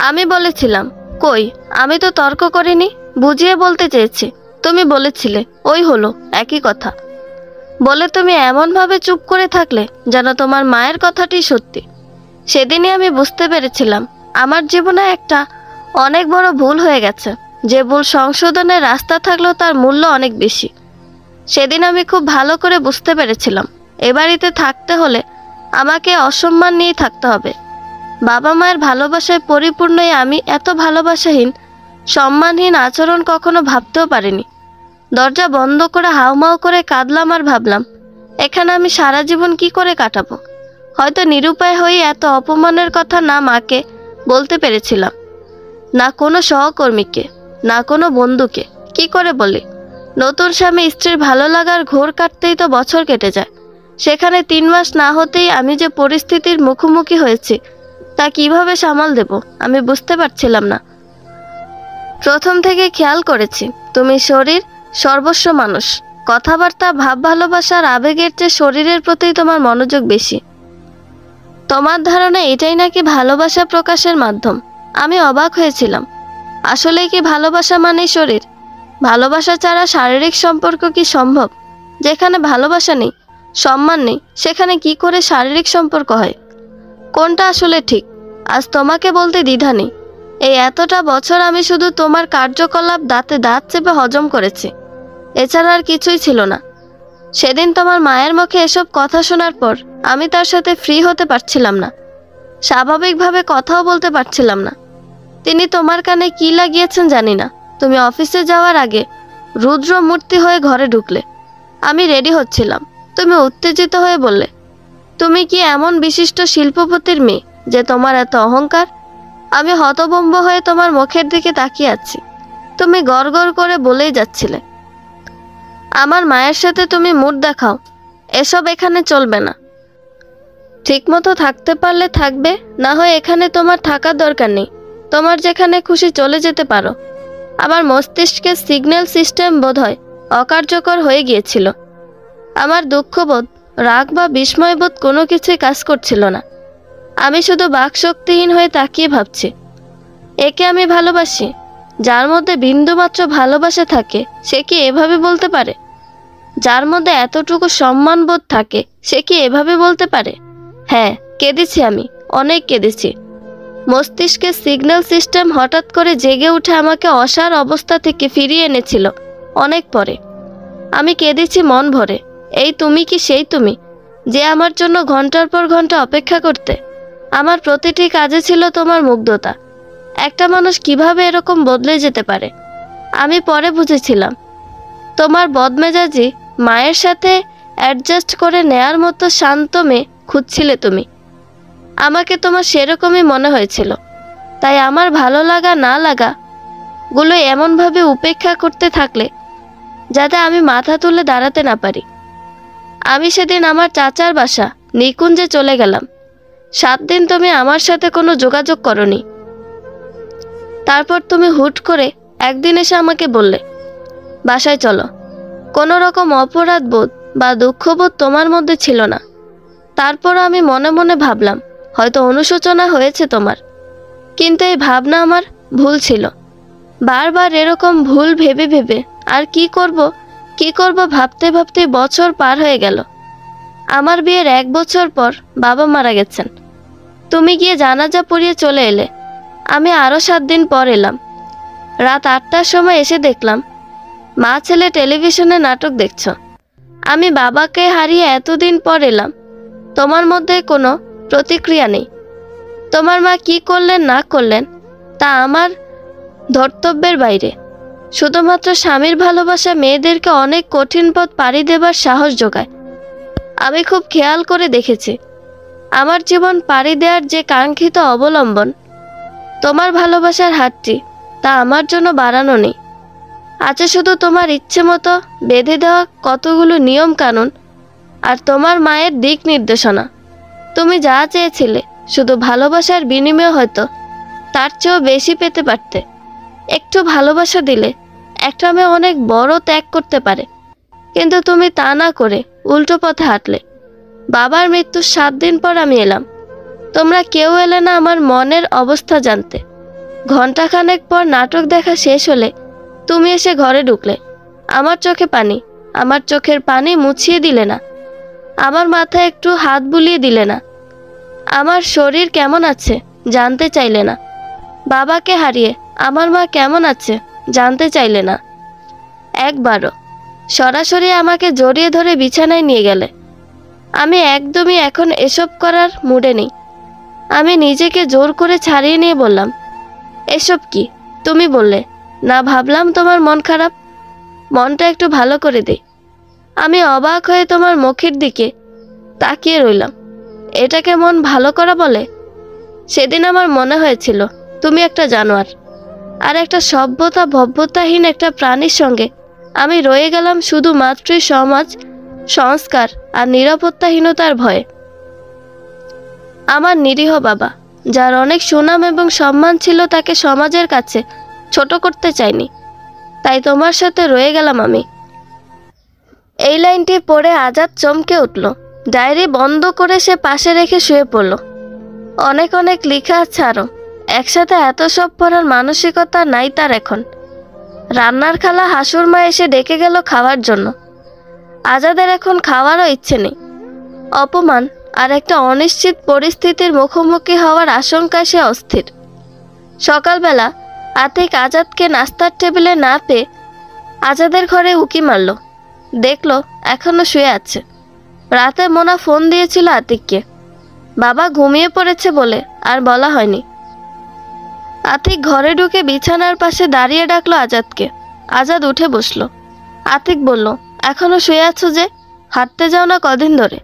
আমি বলেছিলাম, কই, আমি তো তর্ক করিনি, বুঝিয়ে বলতে চেয়েছি। তুমি বলেছিলে, ওই হলো একই কথা বলে তুমি এমনভাবে চুপ করে থাকলে যেন তোমার মায়ের কথাটি সত্যি। সেদিনই আমি বুঝতে পেরেছিলাম আমার জীবনে একটা অনেক বড় ভুল হয়ে গেছে, যে ভুল সংশোধনের রাস্তা থাকলেও তার মূল্য অনেক বেশি। সেদিন আমি খুব ভালো করে বুঝতে পেরেছিলাম এ বাড়িতে থাকতে হলে আমাকে অসম্মান নিয়ে থাকতে হবে। বাবা মায়ের ভালোবাসায় পরিপূর্ণই আমি এত ভালোবাসাহীন সম্মানহীন আচরণ কখনো ভাবতেও পারিনি। দরজা বন্ধ করে হাউমাউ করে কাঁদলাম আর ভাবলাম, এখানে আমি সারা জীবন কি করে কাটাবো। হয়তো নিরুপায় হয়ে এত অপমানের কথা না মাকে বলতে পেরেছিলাম, না কোনো সহকর্মীকে, না কোনো বন্ধুকে। কি করে বলি? নতুন স্বামী স্ত্রীর ভালো লাগার ঘোর কাটতেই তো বছর কেটে যায়। সেখানে 3 মাস না হতেই আমি যে পরিস্থিতির মুখোমুখি হয়েছি তা কিভাবে সামাল দেব আমি বুঝতে পারছিলাম না। প্রথম থেকে খেয়াল করেছি তুমি শরীর সর্বস্ব মানুষ। কথাবার্তা, ভাব, ভালোবাসার আবেগের চেয়ে শরীরের প্রতি তোমার মনোযোগ বেশি। তোমার ধারণা এটাই নাকি ভালোবাসা প্রকাশের মাধ্যম। আমি অবাক হয়েছিলাম। আসলে কি ভালোবাসা মানেই শরীর? ভালোবাসা ছাড়া শারীরিক সম্পর্ক কি সম্ভব? যেখানে ভালোবাসা নেই, সম্মান নেই, সেখানে কি করে শারীরিক সম্পর্ক হয়? কোনটা আসলে ঠিক আজ তোমাকে বলতে দ্বিধা নেই। এই এতটা বছর আমি শুধু তোমার কার্যকলাপ দাঁতে দাঁত চেপে হজম করেছি, এছাড়া আর কিছুই ছিল না। সেদিন তোমার মায়ের মুখে এসব কথা শোনার পর আমি তার সাথে ফ্রি হতে পারছিলাম না, স্বাভাবিকভাবে কথাও বলতে পারছিলাম না। তিনি তোমার কানে কি লাগিয়েছেন জানি না। তুমি অফিসে যাওয়ার আগে রুদ্র মূর্তি হয়ে ঘরে ঢুকলে। আমি রেডি হচ্ছিলাম, তুমি উত্তেজিত হয়ে বললে, তুমি কি এমন বিশিষ্ট শিল্পপতির মেয়ে যে তোমার এত অহংকার? আমি হতভম্ব হয়ে তোমার মুখের দিকে তাকিয়ে আছি। তুমি গড়গড় করে বলেই যাচ্ছিলে, আমার মায়ের সাথে তুমি মুড দেখাও, এসব এখানে চলবে না। ঠিকমতো থাকতে পারলে থাকবে, না হয় এখানে তোমার থাকার দরকার নেই। তোমার যেখানে খুশি চলে যেতে পারো। আমার মস্তিষ্কের সিগন্যাল সিস্টেম বোধহয় অকার্যকর হয়ে গিয়েছিল। আমার দুঃখবোধ, রাগ বা বিস্ময়বোধ কোনো কিছুই কাজ করছিল না। আমি শুধু বাকশক্তিহীন হয়ে তাকিয়ে ভাবছি, একে আমি ভালোবাসি? যার মধ্যে বিন্দুমাত্র ভালোবাসা থাকে সে কি এভাবে বলতে পারে? যার মধ্যে এতটুকু সম্মানবোধ থাকে সে কি এভাবে বলতে পারে? হ্যাঁ, কেঁদেছি আমি, অনেক কেঁদেছি। মস্তিষ্কের সিগন্যাল সিস্টেম হঠাৎ করে জেগে উঠে আমাকে অসাড় অবস্থা থেকে ফিরিয়ে এনেছিল অনেক পরে। আমি কেঁদেছি মন ভরে, এই তুমি কি সেই তুমি যে আমার জন্য ঘন্টার পর ঘন্টা অপেক্ষা করতে? আমার প্রতিটি কাজে ছিল তোমার মুগ্ধতা। একটা মানুষ কিভাবে এরকম বদলে যেতে পারে? আমি পরে বুঝেছিলাম তোমার বদমেজাজি মায়ের সাথে অ্যাডজাস্ট করে নেয়ার মতো শান্ত মেয়ে খুঁজছিলে তুমি। আমাকে তোমার সেরকমই মনে হয়েছিল, তাই আমার ভালো লাগা না লাগা গুলো এমনভাবে উপেক্ষা করতে থাকলে যাতে আমি মাথা তুলে দাঁড়াতে না পারি। আমি সেদিন আমার চাচার বাসা নিকুঞ্জে চলে গেলাম। 7 দিন তুমি আমার সাথে কোনো যোগাযোগ করনি। তারপর তুমি হুট করে একদিন এসে আমাকে বললে, বাসায় চলো। কোনো রকম অপরাধ বোধ বা দুঃখবোধ তোমার মধ্যে ছিল না। তারপর আমি মনে মনে ভাবলাম হয়তো অনুশোচনা হয়েছে তোমার, কিন্তু এই ভাবনা আমার ভুল ছিল। বারবার এরকম ভুল ভেবে ভেবে আর কি করব ভাবতে ভাবতে বছর পার হয়ে গেল। আমার বিয়ের 1 বছর পর বাবা মারা গেছেন। তুমি গিয়ে জানাজা পড়িয়ে চলে এলে। আমি আরও 7 দিন পর এলাম। রাত 8টার সময় এসে দেখলাম মা ছেলে টেলিভিশনে নাটক দেখছ। আমি বাবাকে হারিয়ে এতদিন পর এলাম, তোমার মধ্যে কোনো প্রতিক্রিয়া নেই। তোমার মা কি করলেন না করলেন তা আমার ধর্তব্যের বাইরে। শুধুমাত্র স্বামীর ভালোবাসা মেয়েদেরকে অনেক কঠিন পথ পাড়ি দেবার সাহস যোগায়। আমি খুব খেয়াল করে দেখেছি আমার জীবন পাড়ি দেওয়ার যে কাঙ্ক্ষিত অবলম্বন তোমার ভালোবাসার হাতটি, তা আমার জন্য বাড়ানো নেই। আছে শুধু তোমার ইচ্ছে মতো বেঁধে দেওয়া কতগুলো নিয়ম কানুন আর তোমার মায়ের দিক নির্দেশনা। তুমি যা চেয়েছিলে শুধু ভালোবাসার বিনিময়ে হয়তো তার চেয়েও বেশি পেতে পারতে। একটু ভালোবাসা দিলে একটা মেয়ে অনেক বড় ত্যাগ করতে পারে, কিন্তু তুমি তা না করে উল্টো পথে হাঁটলে। বাবার মৃত্যুর 7 দিন পর আমি এলাম। তোমরা কেউ এলে না আমার মনের অবস্থা জানতে। ঘণ্টাখানেক পর নাটক দেখা শেষ হলে তুমি এসে ঘরে ঢুকলে। আমার চোখে পানি, আমার চোখের পানি মুছিয়ে দিলে না। আমার মাথায় একটু হাত বুলিয়ে দিলে না। আমার শরীর কেমন আছে জানতে চাইলে না। বাবাকে হারিয়ে আমার মা কেমন আছে জানতে চাইলে না একবারও। সরাসরি আমাকে জড়িয়ে ধরে বিছানায় নিয়ে গেলে। আমি একদমই এখন এসব করার মুডে নেই। আমি নিজেকে জোর করে ছাড়িয়ে নিয়ে বললাম, এসব কি? তুমি বললে না, ভাবলাম তোমার মন খারাপ, মনটা একটু ভালো করে দে। আমি অবাক হয়ে তোমার মুখের দিকে তাকিয়ে রইলাম। এটাকে মন ভালো করা বলে? সেদিন আমার মনে হয়েছিল তুমি একটা জানোয়ার, আর একটা ভব্যতাহীন একটা প্রাণীর সঙ্গে আমি রয়ে গেলাম শুধুমাত্রই সমাজ সংস্কার আর নিরাপত্তাহীনতার ভয়ে। আমার নিরীহ বাবা, যার অনেক সুনাম এবং সম্মান ছিল, তাকে সমাজের কাছে ছোট করতে চাইনি, তাই তোমার সাথে রয়ে গেলাম আমি। এই লাইনটি পড়ে আজাদ চমকে উঠল। ডায়েরি বন্ধ করে সে পাশে রেখে শুয়ে পড়ল। অনেক অনেক লেখা আছে আরও, একসাথে এত সব পড়ার মানসিকতা নাই তার এখন। রান্নার খালা হাসুর মা এসে ডেকে গেল খাওয়ার জন্য। আজাদের এখন খাওয়ারও ইচ্ছে নেই। অপমান আর একটা অনিশ্চিত পরিস্থিতির মুখোমুখি হওয়ার আশঙ্কায় সে অস্থির। সকালবেলা আতিক আজাদকে নাস্তার টেবিলে না পেয়ে আজাদের ঘরে উকি মারল। দেখল এখনো শুয়ে আছে। রাতে মোনা ফোন দিয়েছিল আতিককে, বাবা ঘুমিয়ে পড়েছে বলে আর বলা হয়নি। আতিক ঘরে ঢুকে বিছানার পাশে দাঁড়িয়ে ডাকলো আজাদকে। আজাদ উঠে বসল। আতিক বলল, এখনো শুয়ে আছো যে? হাঁটতে যাও না কদিন ধরে?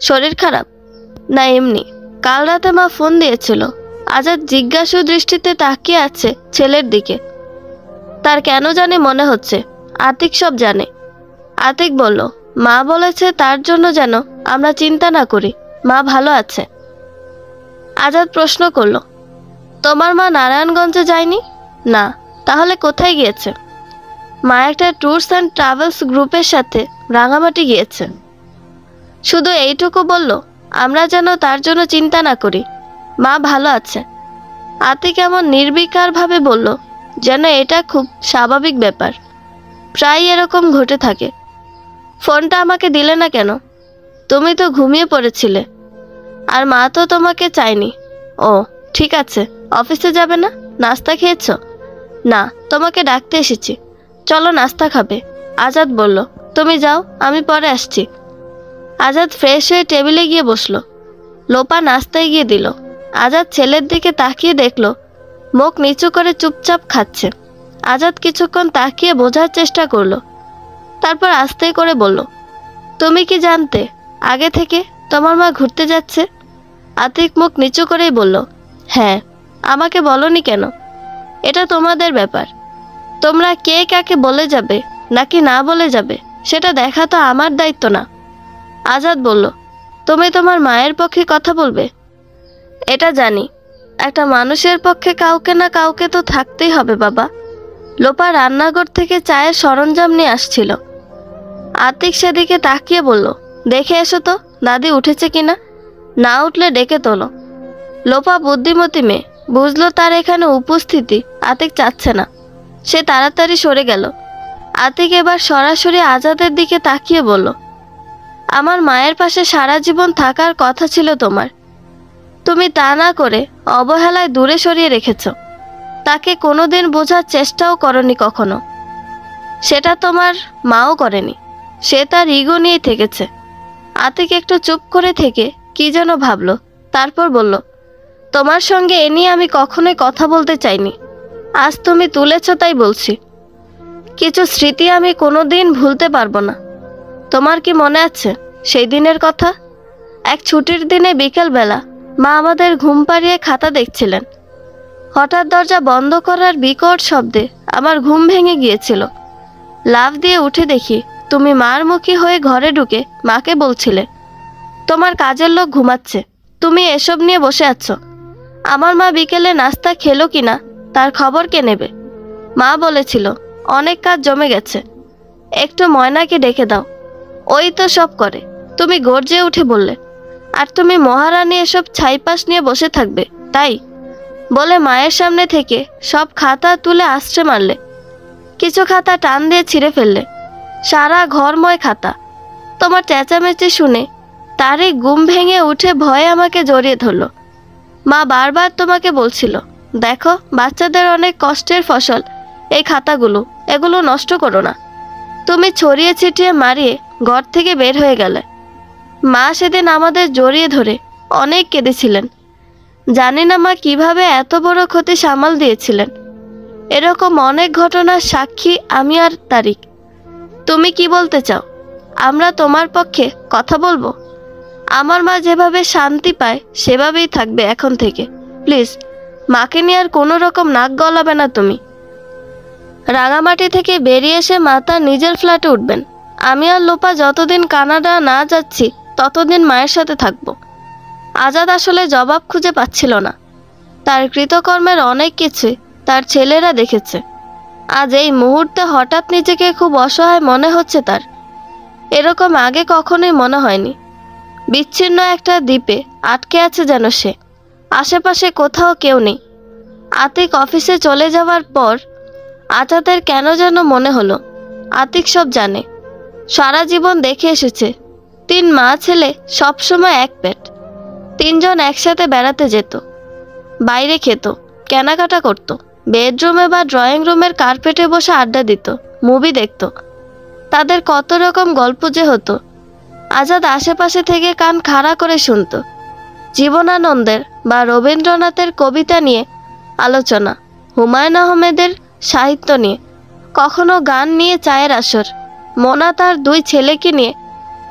শরীর খারাপ? না এমনি। কাল রাতে মা ফোন দিয়েছিল। আজাদ জিজ্ঞাসু দৃষ্টিতে তাকিয়ে আছে ছেলের দিকে। তার কেন জানি মনে হচ্ছে আতিক সব জানে। আতিক বলল, মা বলেছে তার জন্য যেন আমরা চিন্তা না করি, মা ভালো আছে। আজাদ প্রশ্ন করল, তোমার মা নারায়ণগঞ্জে যায়নি? না। তাহলে কোথায় গিয়েছে? মা একটা ট্যুরস অ্যান্ড ট্রাভেলস গ্রুপের সাথে রাঙামাটি গিয়েছে। শুধু এইটুকু বলল, আমরা যেন তার জন্য চিন্তা না করি, মা ভালো আছে। আতিক এমন নির্বিকারভাবে বলল যেন এটা খুব স্বাভাবিক ব্যাপার, প্রায় এরকম ঘটে থাকে। ফোনটা আমাকে দিলে না কেন? তুমি তো ঘুমিয়ে পড়েছিলে, আর মা তো তোমাকে চায়নি। ও ঠিক আছে, অফিসে যাবে না? নাস্তা খেয়েছো? না, তোমাকে ডাকতে এসেছি, চলো নাস্তা খাবে। আজাদ বলল, তুমি যাও, আমি পরে আসছি। আজাদ ফ্রেশ হয়ে টেবিলে গিয়ে বসলো। লোপা নাস্তায় গিয়ে দিল। আজাদ ছেলের দিকে তাকিয়ে দেখল মুখ নিচু করে চুপচাপ খাচ্ছে। আজাদ কিছুক্ষণ তাকিয়ে বোঝার চেষ্টা করলো, তারপর আস্তে করে বলল, তুমি কি জানতে আগে থেকে তোমার মা ঘুরতে যাচ্ছে? আতিক মুখ নিচু করেই বলল, হ্যাঁ। আমাকে বলনি কেন? এটা তোমাদের ব্যাপার। তোমরা কে কাকে বলে যাবে নাকি না বলে যাবে সেটা দেখা তো আমার দায়িত্ব না। আজাদ বলল, তুমি তোমার মায়ের পক্ষে কথা বলবে? এটা জানি, একটা মানুষের পক্ষে কাউকে না কাউকে তো থাকতেই হবে বাবা। লোপা রান্নাঘর থেকে চায়ের সরঞ্জাম নিয়ে আসছিল। আতিক সেদিকে তাকিয়ে বলল, দেখে এসো তো দাদি উঠেছে কিনা, না উঠলে ডেকে তোলো। লোপা বুদ্ধিমতী মেয়ে, বুঝলো তার এখানে উপস্থিতি আতিক চাচ্ছে না। সে তাড়াতাড়ি সরে গেল। আতিক এবার সরাসরি আজাদের দিকে তাকিয়ে বলল, আমার মায়ের পাশে সারা জীবন থাকার কথা ছিল তোমার, তুমি তা না করে অবহেলায় দূরে সরিয়ে রেখেছ। তাকে কোনোদিন বোঝার চেষ্টাও করনি কখনো। সেটা তোমার মাও করেনি, সে তার ইগো নিয়েই থেকেছে। আতিক একটু চুপ করে থেকে কি যেন ভাবলো, তারপর বলল, তোমার সঙ্গে এ নিয়ে আমি কখনোই কথা বলতে চাইনি। আজ তুমি তুলেছ তাই বলছি। কিছু স্মৃতি আমি কোনোদিন ভুলতে পারবো না। তোমার কি মনে আছে সেই দিনের কথা? এক ছুটির দিনে বিকেলবেলা মা আমাদের ঘুম পাড়িয়ে খাতা দেখছিলেন। হঠাৎ দরজা বন্ধ করার বিকট শব্দে আমার ঘুম ভেঙে গিয়েছিল। লাফ দিয়ে উঠে দেখি তুমি মার মুখী হয়ে ঘরে ঢুকে মাকে বলছিলে, তোমার কাজের লোক ঘুমাচ্ছে, তুমি এসব নিয়ে বসে আছো। আমার মা বিকেলে নাস্তা খেলো কিনা তার খবর কে নেবে? মা বলেছিল অনেক কাজ জমে গেছে, একটু ময়নাকে ডেকে দাও, ওই তো সব করে। তুমি গর্জে উঠে বললে, আর তুমি মহারানী এসব ছাইপাশ নিয়ে বসে থাকবে তাই বলে মায়ের সামনে থেকে সব খাতা তুলে আছড়ে মারলে। কিছু খাতা টান দিয়ে ছিঁড়ে ফেললে। সারা ঘরময় খাতা। তোমার চেঁচামেচি শুনে তারই ঘুম ভেঙে উঠে ভয়ে আমাকে জড়িয়ে ধরল। মা বারবার তোমাকে বলছিল, দেখো বাচ্চাদের অনেক কষ্টের ফসল এই খাতাগুলো, এগুলো নষ্ট করো না। তুমি ছড়িয়ে ছিটিয়ে মারিয়ে ঘর থেকে বের হয়ে গেলে। মা সেদিন আমাদের জড়িয়ে ধরে অনেক কেঁদেছিলেন। জানি না মা কিভাবে এত বড় ক্ষতি সামাল দিয়েছিলেন। এরকম অনেক ঘটনার সাক্ষী আমি আর তারিক। তুমি কি বলতে চাও? আমরা তোমার পক্ষে কথা বলবো? আমার মা যেভাবে শান্তি পায় সেভাবেই থাকবে এখন থেকে। প্লিজ মাকে নিয়ে আর কোনো রকম নাক গলাবে না তুমি। রাঙামাটি থেকে বেরিয়ে এসে মা তার নিজের ফ্ল্যাটে উঠবেন। আমি আর লোপা যতদিন কানাডা না যাচ্ছি ততদিন মায়ের সাথে থাকবো। আজাদ আসলে জবাব খুঁজে পাচ্ছিল না। তার কৃতকর্মের অনেক কিছু তার ছেলেরা দেখেছে। আজ এই মুহূর্তে হঠাৎ নিজেকে খুব অসহায় মনে হচ্ছে তার। এরকম আগে কখনোই মনে হয়নি। বিচ্ছিন্ন একটা দ্বীপে আটকে আছে যেন সে। আশেপাশে কোথাও কেউ নেই। আতিক অফিসে চলে যাওয়ার পর আজাদের কেন যেন মনে হলো আতিক সব জানে। সারা জীবন দেখে এসেছে 3 মা ছেলে সবসময় এক পেট। 3 জন একসাথে বেড়াতে যেত, বাইরে খেত, কেনাকাটা করত, বেডরুমে বা ড্রয়িং রুমের কার্পেটে বসে আড্ডা দিত, মুভি দেখত। তাদের কত রকম গল্প যে হতো। আজাদ আশেপাশে থেকে কান খাড়া করে শুনত। জীবনানন্দের বা রবীন্দ্রনাথের কবিতা নিয়ে আলোচনা, হুমায়ুন আহমেদের সাহিত্য নিয়ে, কখনো গান নিয়ে চায়ের আসর। মোনা তার 2 ছেলেকে নিয়ে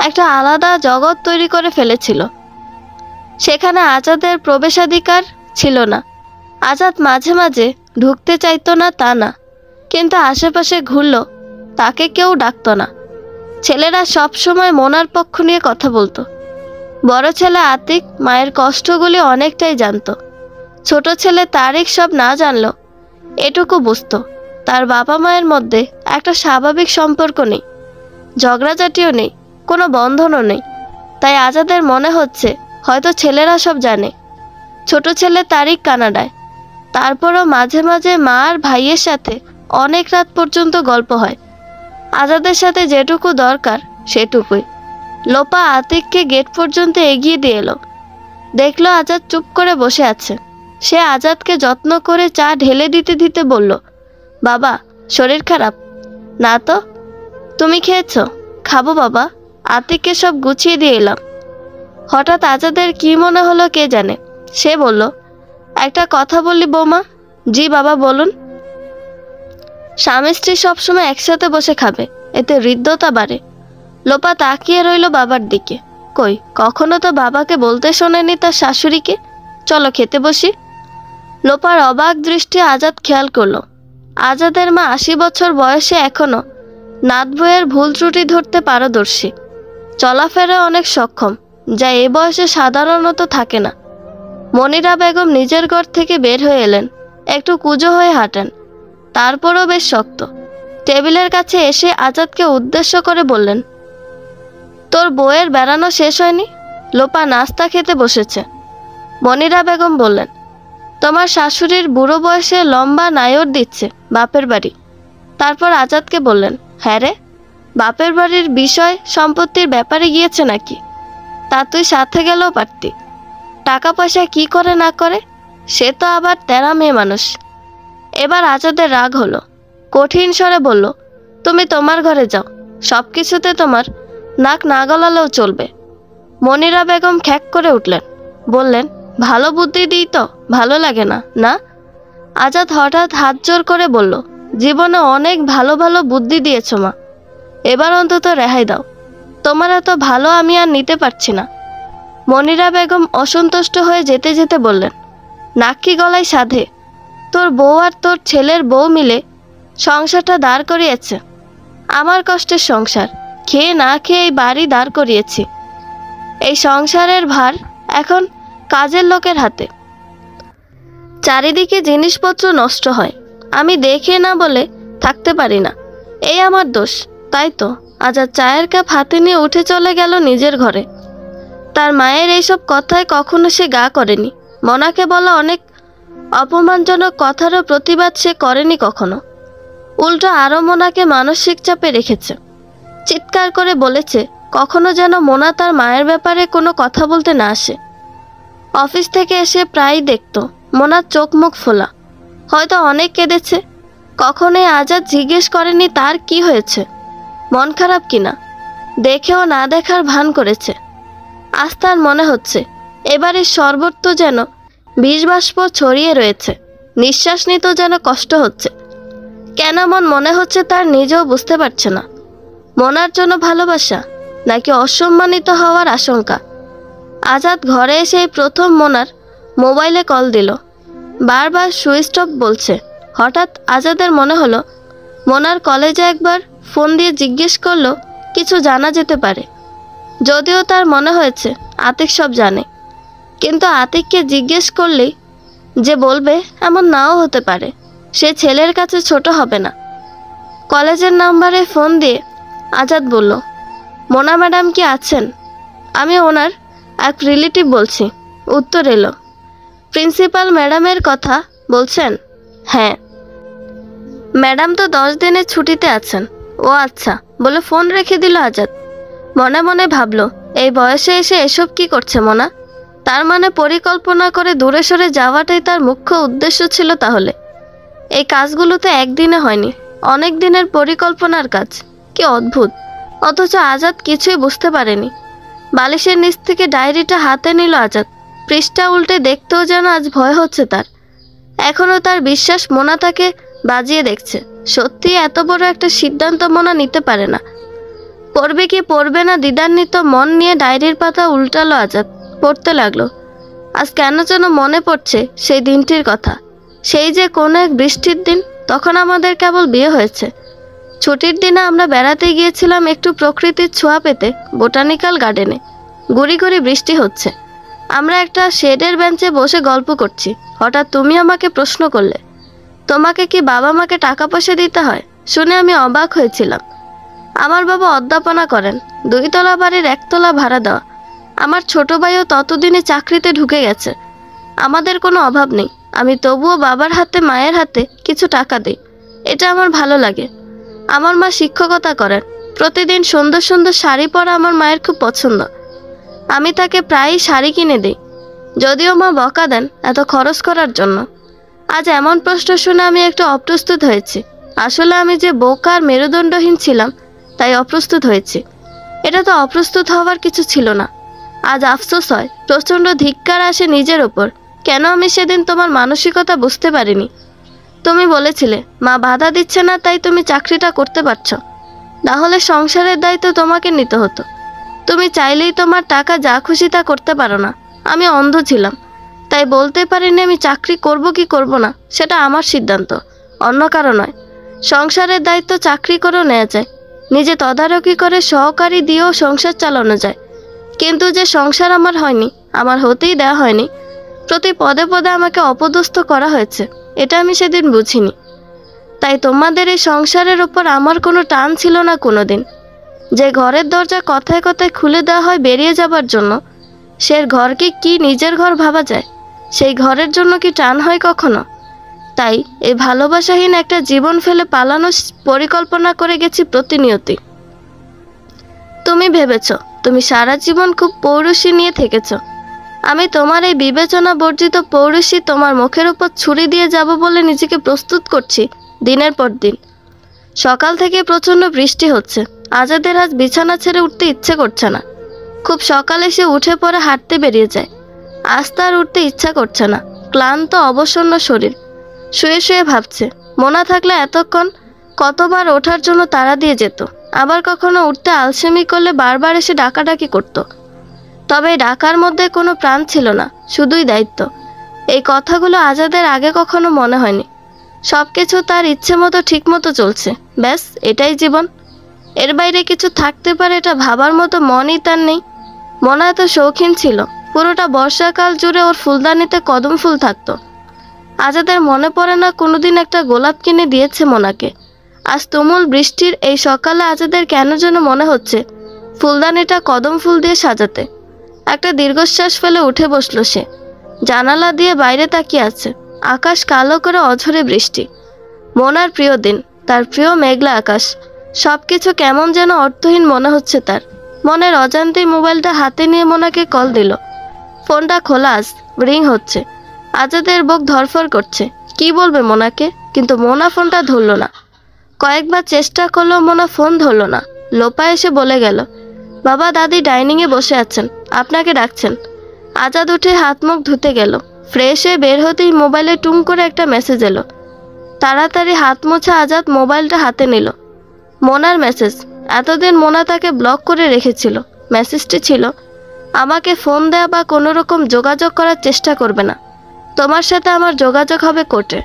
একটা আলাদা জগৎ তৈরি করে ফেলেছিল। সেখানে আজাদের প্রবেশাধিকার ছিল না। আজাদ মাঝে মাঝে ঢুকতে চাইতো না তা না, কিন্তু আশেপাশে ঘুরল তাকে কেউ ডাকত না। ছেলেরা সব সময় মোনার পক্ষ নিয়ে কথা বলতো। বড় ছেলে আতিক মায়ের কষ্টগুলি অনেকটাই জানতো। ছোট ছেলে তারিক সব না জানলো এটুকু বুঝতো, তার বাবা মায়ের মধ্যে একটা স্বাভাবিক সম্পর্ক নেই, ঝগড়াঝাটিও নেই, কোনো বন্ধনও নেই। তাই আজাদের মনে হচ্ছে হয়তো ছেলেরা সব জানে। ছোট ছেলে তারিক কানাডায়। তারপরও মাঝে মাঝে মা আর ভাইয়ের সাথে অনেক রাত পর্যন্ত গল্প হয়। আজাদের সাথে যেটুকু দরকার সেটুকুই। লোপা আতিককে গেট পর্যন্ত এগিয়ে দিয়ে এলো। দেখলো আজাদ চুপ করে বসে আছে। সে আজাদকে যত্ন করে চা ঢেলে দিতে দিতে বলল, বাবা শরীর খারাপ? না তো। তুমি খেয়েছো? খাবো বাবা, আতিককে সব গুছিয়ে দিয়ে এলাম। হঠাৎ আজাদের কি মনে হলো কে জানে, সে বলল, একটা কথা বললি বৌমা। জি বাবা বলুন। স্বামী স্ত্রী সবসময় একসাথে বসে খাবে, এতে হৃদ্যতা বাড়ে। লোপা তাকিয়ে রইল বাবার দিকে। কই, কখনো তো বাবাকে বলতে শোনেনি তার শাশুড়িকে, চলো খেতে বসি। লোপার অবাক দৃষ্টি আজাদ খেয়াল করলো। আজাদের মা 80 বছর বয়সে এখনো নাত বইয়ের ভুল ত্রুটি ধরতে পারদর্শী, চলাফেরায় অনেক সক্ষম, যা এ বয়সে সাধারণত থাকে না। মনিরা বেগম নিজের ঘর থেকে বের হয়ে এলেন, একটু কুঁজো হয়ে হাঁটেন, তারপরও বেশ শক্ত। টেবিলের কাছে এসে আজাদকে উদ্দেশ্য করে বললেন, তোর বউয়ের বেড়ানো শেষ হয়নি? লোপা নাস্তা খেতে বসেছে। মনিরা বেগম বললেন, তোমার শাশুড়ির বুড়ো বয়সে লম্বা নায়র দিচ্ছে বাপের বাড়ি। তারপর আজাদকে বললেন, হ্যাঁ রে, বাপের বাড়ির বিষয় সম্পত্তির ব্যাপারে গিয়েছে নাকি? তা তুই সাথে গেলেও পারতি। টাকা পয়সা কি করে না করে, সে তো আবার তেরা মেয়ে মানুষ। এবার আজাদের রাগ হলো, কঠিন স্বরে বলল, তুমি তোমার ঘরে যাও, সব কিছুতে তোমার নাক না গলালেও চলবে। মনিরা বেগম খ্যাক করে উঠলেন, বললেন, ভালো বুদ্ধি দিই তো ভালো লাগে না না? আজাদ হঠাৎ হাত জোর করে বলল, জীবনে অনেক ভালো ভালো বুদ্ধি দিয়েছ মা, এবার অন্তত রেহাই দাও, তোমার এত ভালো আমি আর নিতে পারছি না। মনিরা বেগম অসন্তুষ্ট হয়ে যেতে যেতে বললেন, নাক কি গলায় সাধে? তোর বউ আর তোর ছেলের বউ মিলে সংসারটা দাঁড় করিয়েছে, আমার কষ্টের সংসার, খেয়ে না খেয়ে এই বাড়ি দাঁড় করিয়েছি। এই সংসারের ভার এখন কাজের লোকের হাতে। চারিদিকে জিনিসপত্র নষ্ট হয়, আমি দেখে না বলে থাকতে পারি না, এই আমার দোষ। তাই তো আজাদ চায়ের কাপ হাতে নিয়ে উঠে চলে গেল নিজের ঘরে। তার মায়ের এইসব কথায় কখনো সে গা করেনি। মনাকে বলা অনেক অপমানজনক কথারও প্রতিবাদ সে করেনি কখনো। উল্টো আরও মনাকে মানসিক চাপে রেখেছে। চিৎকার করে বলেছে কখনো যেন মোনা তার মায়ের ব্যাপারে কোনো কথা বলতে না আসে। অফিস থেকে এসে প্রায়ই দেখত মোনার চোখ মুখ ফোলা, হয়তো অনেক কেঁদেছে। কখনোই আজাদ জিজ্ঞেস করেনি তার কি হয়েছে, মন খারাপ কিনা, দেখেও না দেখার ভান করেছে। আজ তার মনে হচ্ছে এবারে সর্বত্র যেন বিষবাষ্প ছড়িয়ে রয়েছে, নিঃশ্বাস নিতেও যেন কষ্ট হচ্ছে। কেন এমন মনে হচ্ছে তার নিজেও বুঝতে পারছে না। মোনার জন্য ভালোবাসা নাকি অসম্মানিত হওয়ার আশঙ্কা? আজাদ ঘরে এসে প্রথম মোনার মোবাইলে কল দিল, বারবার সুইচ অফ বলছে। হঠাৎ আজাদের মনে হলো মোনার কলেজে একবার ফোন দিয়ে জিজ্ঞেস করলো কিছু জানা যেতে পারে। যদিও তার মনে হয়েছে আতিক সব জানে, কিন্তু আতিককে জিজ্ঞেস করলেই যে বলবে এমন নাও হতে পারে, সে ছেলের কাছে ছোট হবে না। কলেজের নাম্বারে ফোন দিয়ে আজাদ বলল, মোনা ম্যাডাম কি আছেন? আমি ওনার এক রিলেটিভ বলছি। উত্তর এলো, প্রিন্সিপাল ম্যাডামের কথা বলছেন? হ্যাঁ। ম্যাডাম তো 10 দিনের ছুটিতে আছেন। ও আচ্ছা বলে ফোন রেখে দিল আজাদ। মনে মনে ভাবলো, এই বয়সে এসে এসব কি করছে মোনা? তার মানে পরিকল্পনা করে দূরে সরে যাওয়াটাই তার মুখ্য উদ্দেশ্য ছিল তাহলে। এই কাজগুলো তো একদিনে হয়নি, অনেক দিনের পরিকল্পনার কাজ। কি অদ্ভুত! অথচ আজাদ কিছুই বুঝতে পারেনি। বালিশের নিচ থেকে ডায়েরিটা হাতে নিল আজাদ। পৃষ্ঠা উল্টে দেখতেও যেন আজ ভয় হচ্ছে তার। এখনও তার বিশ্বাস মোনা তাকে বাজিয়ে দেখছে। সত্যি এত বড় একটা সিদ্ধান্ত মোনা নিতে পারে না। পড়বে কি পড়বে না দ্বিধান্বিত মন নিয়ে ডায়েরির পাতা উল্টালো আজাদ। পড়তে লাগলো। আজ কেন যেন মনে পড়ছে সেই দিনটির কথা। সেই যে কোনো এক বৃষ্টির দিন, তখন আমাদের কেবল বিয়ে হয়েছে। ছুটির দিনে আমরা বেড়াতে গিয়েছিলাম একটু প্রকৃতির ছোঁয়া পেতে বোটানিক্যাল গার্ডেনে। গুড়ি গুড়ি বৃষ্টি হচ্ছে। আমরা একটা শেডের বেঞ্চে বসে গল্প করছি। হঠাৎ তুমি আমাকে প্রশ্ন করলে, তোমাকে কি বাবা মাকে টাকা পয়সা দিতে হয়? শুনে আমি অবাক হয়েছিলাম। আমার বাবা অধ্যাপনা করেন, 2 তলা বাড়ির 1 তলা ভাড়া দেওয়া। আমার ছোট ভাইও ততদিনে চাকরিতে ঢুকে গেছে। আমাদের কোনো অভাব নেই। আমি তবুও বাবার হাতে মায়ের হাতে কিছু টাকা দিই, এটা আমার ভালো লাগে। আমার মা শিক্ষকতা করেন। প্রতিদিন সুন্দর সুন্দর শাড়ি পরা আমার মায়ের খুব পছন্দ। আমি তাকে প্রায়ই শাড়ি কিনে দিই, যদিও মা বকা দেন এত খরচ করার জন্য। আজ এমন প্রশ্ন শুনে আমি একটু অপ্রস্তুত হয়েছি। আসলে আমি যে বোকা আর মেরুদণ্ডহীন ছিলাম তাই অপ্রস্তুত হয়েছি। এটা তো অপ্রস্তুত হওয়ার কিছু ছিল না। আজ আফসোস হয়, প্রচণ্ড ধিক্কার আসে নিজের ওপর। কেন আমি সেদিন তোমার মানসিকতা বুঝতে পারিনি। তুমি বলেছিলে মা বাধা দিচ্ছে না তাই তুমি চাকরিটা করতে পারছো, না হলে সংসারের দায়িত্ব তোমাকে নিতে হতো। তুমি চাইলেই তোমার টাকা যা খুশি তা করতে পারো না। আমি অন্ধ ছিলাম, তাই বলতে পারিনি আমি চাকরি করব কি করব না, সেটা আমার সিদ্ধান্ত, অন্য কারো নয়। সংসারের দায়িত্ব চাকরি করেও নেওয়া যায়, নিজে তদারকি করে সহকারী দিয়েও সংসার চালানো যায়। কিন্তু যে সংসার আমার হয়নি, আমার হতেই দেওয়া হয়নি, প্রতি পদে পদে আমাকে অপদস্থ করা হয়েছে, এটা আমি সেদিন বুঝিনি। তাই তোমাদের এই সংসারের ওপর আমার কোনো টান ছিল না কোনো দিন। যে ঘরের দরজা কথায় কথায় খুলে দেওয়া হয় বেরিয়ে যাবার জন্য, সে ঘরকে কি নিজের ঘর ভাবা যায়? সেই ঘরের জন্য কি টান হয় কখনো? তাই এই ভালোবাসাহীন একটা জীবন ফেলে পালানোর পরিকল্পনা করে গেছি প্রতিনিয়তি। তুমি ভেবেছ তুমি সারা জীবন খুব পৌরুষী নিয়ে থেকেছ। আমি তোমার এই বিবেচনা বর্জিত পৌরুষী তোমার মুখের উপর ছুরি দিয়ে যাব বলে নিজেকে প্রস্তুত করছি দিনের পর দিন। সকাল থেকে প্রচণ্ড বৃষ্টি হচ্ছে। আজাদের আজ বিছানা ছেড়ে উঠতে ইচ্ছে করছে না। খুব সকালে সে উঠে পড়ে হাঁটতে বেরিয়ে যায়। আজ তার উঠতে ইচ্ছা করছে না। ক্লান্ত অবসন্ন শরীর, শুয়ে শুয়ে ভাবছে মোনা থাকলে এতক্ষণ কতবার ওঠার জন্য তাড়া দিয়ে যেত, আবার কখনো উঠতে আলসেমি করলে বারবার এসে ডাকাডাকি করত। তবে ডাকার মধ্যে কোনো প্রাণ ছিল না, শুধুই দায়িত্ব। এই কথাগুলো আজাদের আগে কখনো মনে হয়নি। সব কিছু তার ইচ্ছে মতো ঠিক মতো চলছে, ব্যাস এটাই জীবন। এর বাইরে কিছু থাকতে পারে এটা ভাবার মতো মনই তার নেই। মোনা এত শৌখিন ছিল, পুরোটা বর্ষাকাল জুড়ে ওর ফুলদানিতে কদম ফুল থাকতো। আজাদের মনে পড়ে না কোনোদিন একটা গোলাপ কিনে দিয়েছে মোনাকে। আজ তুমুল বৃষ্টির এই সকালে আজাদের কেন যেন মনে হচ্ছে ফুলদানিটা কদম ফুল দিয়ে সাজাতে। একটা দীর্ঘশ্বাস ফেলে উঠে বসলো সে। জানালা দিয়ে বাইরে তাকিয়ে আছে। আকাশ কালো করে অঝরে বৃষ্টি। মোনার প্রিয় দিন, তার প্রিয় মেঘলা আকাশ, সব কিছু কেমন যেন অর্থহীন মনে হচ্ছে তার। মনের অজান্তেই মোবাইলটা হাতে নিয়ে মোনাকে কল দিল। ফোনটা খোলা, আজ রিং হচ্ছে। আজাদের বুক ধরফর করছে, কি বলবে মোনাকে, কিন্তু মোনা ফোনটা ধরল না। কয়েকবার চেষ্টা করলো, মোনা ফোন ধরল না। লোপা এসে বলে গেল, বাবা দাদি ডাইনিংয়ে বসে আছেন, আপনাকে ডাকছেন। আজাদ উঠে হাত মুখ ধুতে গেল। ফ্রেশ হয়ে বের হতেই মোবাইলে টুং করে একটা মেসেজ এলো। তাড়াতাড়ি হাত মোছা আজাদ মোবাইলটা হাতে নিল। মোনার মেসেজ। এতদিন মোনা তাকে ব্লক করে রেখেছিল। মেসেজটি ছিল, আমাকে ফোন দেওয়া বা কোনো রকম যোগাযোগ করার চেষ্টা করবে না। তোমার সাথে আমার যোগাযোগ হবে কোর্টে।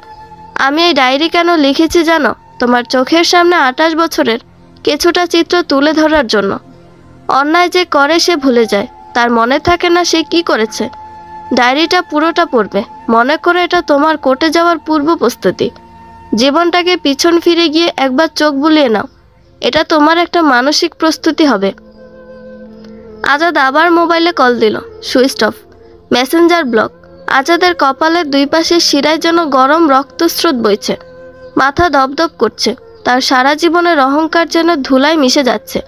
আমি এই ডায়েরি কেন লিখেছি জানো? তোমার চোখের সামনে 28 বছরের কিছুটা চিত্র তুলে ধরার জন্য। অন্যায় যে করে সে ভুলে যায়, তার মনে থাকে না সে কি করেছে। ডায়েরিটা পুরোটা পড়বে, মনে করে এটা তোমার কোর্টে যাওয়ার পূর্ব প্রস্তুতি। জীবনটাকে পিছন ফিরে গিয়ে একবার চোখ বুলিয়ে নাও, এটা তোমার একটা মানসিক প্রস্তুতি হবে। আজাদ আবার মোবাইলে কল দিল, সুইচ অফ, মেসেঞ্জার ব্লক। আজাদের কপালের দুই পাশের শিরায় যেন গরম রক্তস্রোত বইছে। মাথা দপদপ করছে, তার সারা জীবনের অহংকার যেন ধুলায় মিশে যাচ্ছে।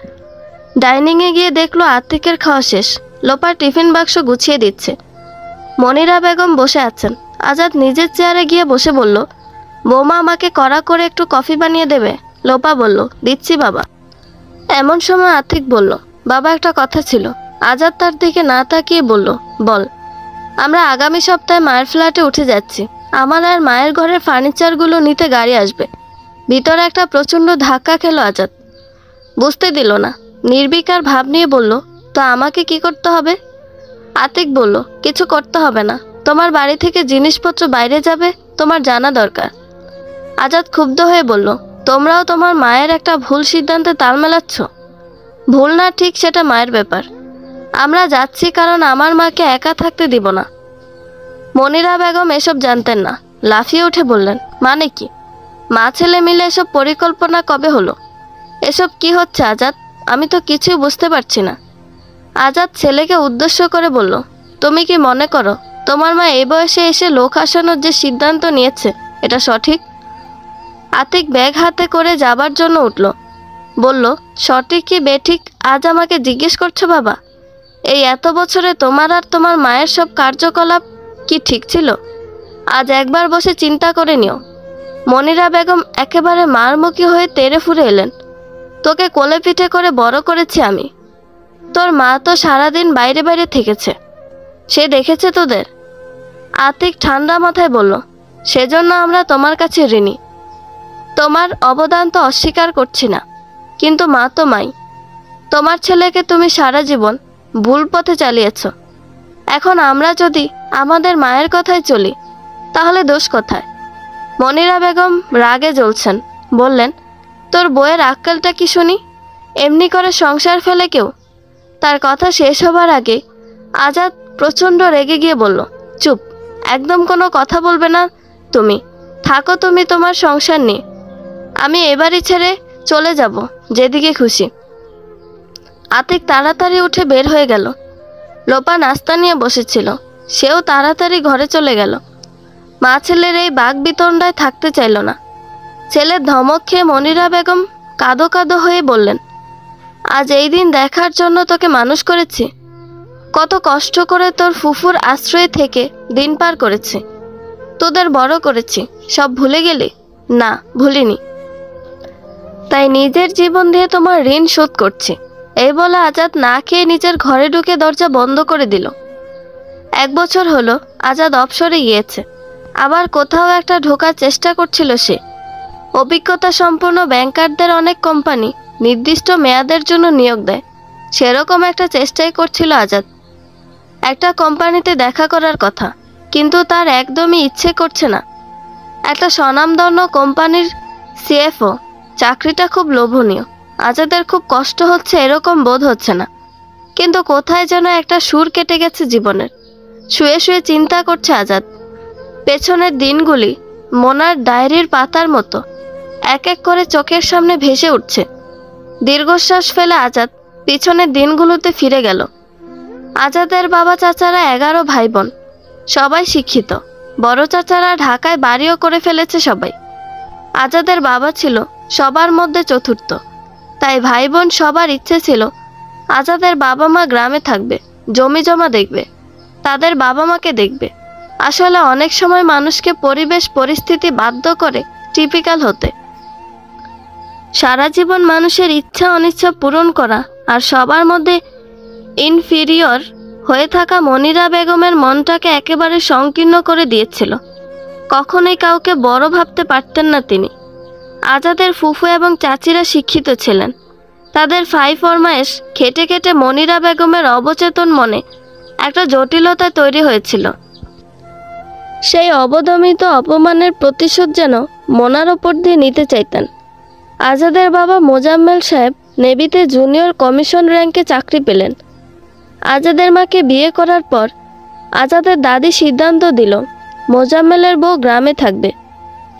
ডাইনিংয়ে গিয়ে দেখলো আতিকের খাওয়া শেষ। লোপার টিফিন বাক্স গুছিয়ে দিচ্ছে। মনিরা বেগম বসে আছেন। আজাদ নিজের চেয়ারে গিয়ে বসে বলল, বৌমা আমাকে কড়া করে একটু কফি বানিয়ে দেবে? লোপা বলল, দিচ্ছি বাবা। এমন সময় আতিক বলল, বাবা একটা কথা ছিল। আজাদ তার দিকে না তাকিয়ে বলল, বল। আমরা আগামী সপ্তাহে মায়ের ফ্ল্যাটে উঠে যাচ্ছি। আমার আর মায়ের ঘরের ফার্নিচারগুলো নিতে গাড়ি আসবে। ভিতরে একটা প্রচণ্ড ধাক্কা খেলো আজাদ। বুঝতে দিল না, নির্বিকার ভাব নিয়ে বলল, তো আমাকে কি করতে হবে? আতিক বলল, কিছু করতে হবে না। তোমার বাড়ি থেকে জিনিসপত্র বাইরে যাবে, তোমার জানা দরকার। আজাদ ক্ষুব্ধ হয়ে বলল, তোমরাও তোমার মায়ের একটা ভুল সিদ্ধান্তে তাল মেলাচ্ছ। ভুল না ঠিক সেটা মায়ের ব্যাপার। আমরা যাচ্ছি কারণ আমার মাকে একা থাকতে দিব না। মনিরা বেগম এসব জানতেন না। লাফিয়ে উঠে বললেন, মানে কি? মা ছেলে মিলে এসব পরিকল্পনা কবে হলো? এসব কি হচ্ছে আজাদ? আমি তো কিছুই বুঝতে পারছি না। আজাদ ছেলেকে উদ্দেশ্য করে বলল, তুমি কি মনে করো তোমার মা এই বয়সে এসে লোক হাসানোর যে সিদ্ধান্ত নিয়েছে এটা সঠিক? আতিক ব্যাগ হাতে করে যাবার জন্য উঠল। বলল, সঠিক কি বেঠিক আজ আমাকে জিজ্ঞেস করছো বাবা? এই এত বছরে তোমার আর তোমার মায়ের সব কার্যকলাপ কি ঠিক ছিল? আজ একবার বসে চিন্তা করে নিও। মনিরা বেগম একেবারে মারমুখী হয়ে তেড়ে ফুরে এলেন। তোকে কোলে পিঠে করে বড় করেছি আমি। তোর মা তো সারাদিন বাইরে বাইরে থেকেছে, সে দেখেছে তোদের। আতিক ঠান্ডা মাথায় বলল, সেজন্য আমরা তোমার কাছে ঋণী। তোমার অবদান তো অস্বীকার করছি না, কিন্তু মা তো মাই। তোমার ছেলেকে তুমি সারা জীবন ভুল পথে চালিয়েছ। এখন আমরা যদি আমাদের মায়ের কথায় চলি, তাহলে দোষ কোথায়? মনিরা বেগম রাগে জ্বলছেন, বললেন, তোর বইয়ের আক্কেলটা কি শুনি? এমনি করে সংসার ফেলে কেউ? তার কথা শেষ হবার আগে আজাদ প্রচণ্ড রেগে গিয়ে বলল, চুপ, একদম কোনো কথা বলবে না তুমি। থাকো তুমি তোমার সংসার নিয়ে, আমি এবারই ছেড়ে চলে যাব যেদিকে খুশি। আতিক তাড়াতাড়ি উঠে বের হয়ে গেল। লোপা নাস্তা নিয়ে বসেছিল, সেও তাড়াতাড়ি ঘরে চলে গেল। মা ছেলের এই বাক বিতণ্ডায় থাকতে চাইল না। ছেলের ধমক খেয়ে মনিরা বেগম কাঁদো কাঁদো হয়ে বললেন, আজ এই দিন দেখার জন্য তোকে মানুষ করেছি। কত কষ্ট করে তোর ফুফুর আশ্রয়ে থেকে দিন পার করেছি, তোদের বড় করেছি, সব ভুলে গেলি? না, ভুলিনি। তাই নিজের জীবন দিয়ে তোমার ঋণ শোধ করছি। এই বলে আজাদ না খেয়ে নিজের ঘরে ঢুকে দরজা বন্ধ করে দিল। 1 বছর হলো আজাদ অবসরে গিয়েছে, আবার কোথাও একটা ঢোকার চেষ্টা করছিল সে। অভিজ্ঞতা সম্পন্ন ব্যাংকারদের অনেক কোম্পানি নির্দিষ্ট মেয়াদের জন্য নিয়োগ দেয়, সেরকম একটা চেষ্টাই করছিল আজাদ। একটা কোম্পানিতে দেখা করার কথা, কিন্তু তার একদমই ইচ্ছে করছে না। একটা স্বনামধন্য কোম্পানির সিএফও চাকরিটা খুব লোভনীয়। আজাদের খুব কষ্ট হচ্ছে এরকম বোধ হচ্ছে না, কিন্তু কোথায় যেন একটা সুর কেটে গেছে জীবনের। শুয়ে শুয়ে চিন্তা করছে আজাদ। পেছনের দিনগুলি মোনার ডায়েরির পাতার মতো এক এক করে চোখের সামনে ভেসে উঠছে। দীর্ঘশ্বাস ফেলে আজাদ পিছনের দিনগুলোতে ফিরে গেল। আজাদের বাবা চাচারা 11 ভাই বোন, সবাই শিক্ষিত। বড় চাচারা ঢাকায় বাড়িও করে ফেলেছে সবাই। আজাদের বাবা ছিল সবার মধ্যে চতুর্থ, তাই ভাই বোন সবার ইচ্ছে ছিল আজাদের বাবা মা গ্রামে থাকবে, জমি জমা দেখবে, তাদের বাবা মাকে দেখবে। আসলে অনেক সময় মানুষকে পরিবেশ পরিস্থিতি বাধ্য করে টিপিক্যাল হতে। সারা জীবন মানুষের ইচ্ছা অনিচ্ছা পূরণ করা আর সবার মধ্যে ইনফিরিয়র হয়ে থাকা মনিরা বেগমের মনটাকে একেবারে সংকীর্ণ করে দিয়েছিল। কখনোই কাউকে বড় ভাবতে পারতেন না তিনি। আজাদের ফুফু এবং চাচিরা শিক্ষিত ছিলেন। তাদের ফরমায়েশ খেটে খেটে মনিরা বেগমের অবচেতন মনে একটা জটিলতা তৈরি হয়েছিল। সেই অবদমিত অপমানের প্রতিশোধ যেন মোনার ওপর দিয়ে নিতে চাইতেন। আজাদের বাবা মোজাম্মেল সাহেব নেভিতে জুনিয়র কমিশন র্যাঙ্কে চাকরি পেলেন। আজাদের মাকে বিয়ে করার পর আজাদের দাদি সিদ্ধান্ত দিল মোজাম্মেলের বউ গ্রামে থাকবে,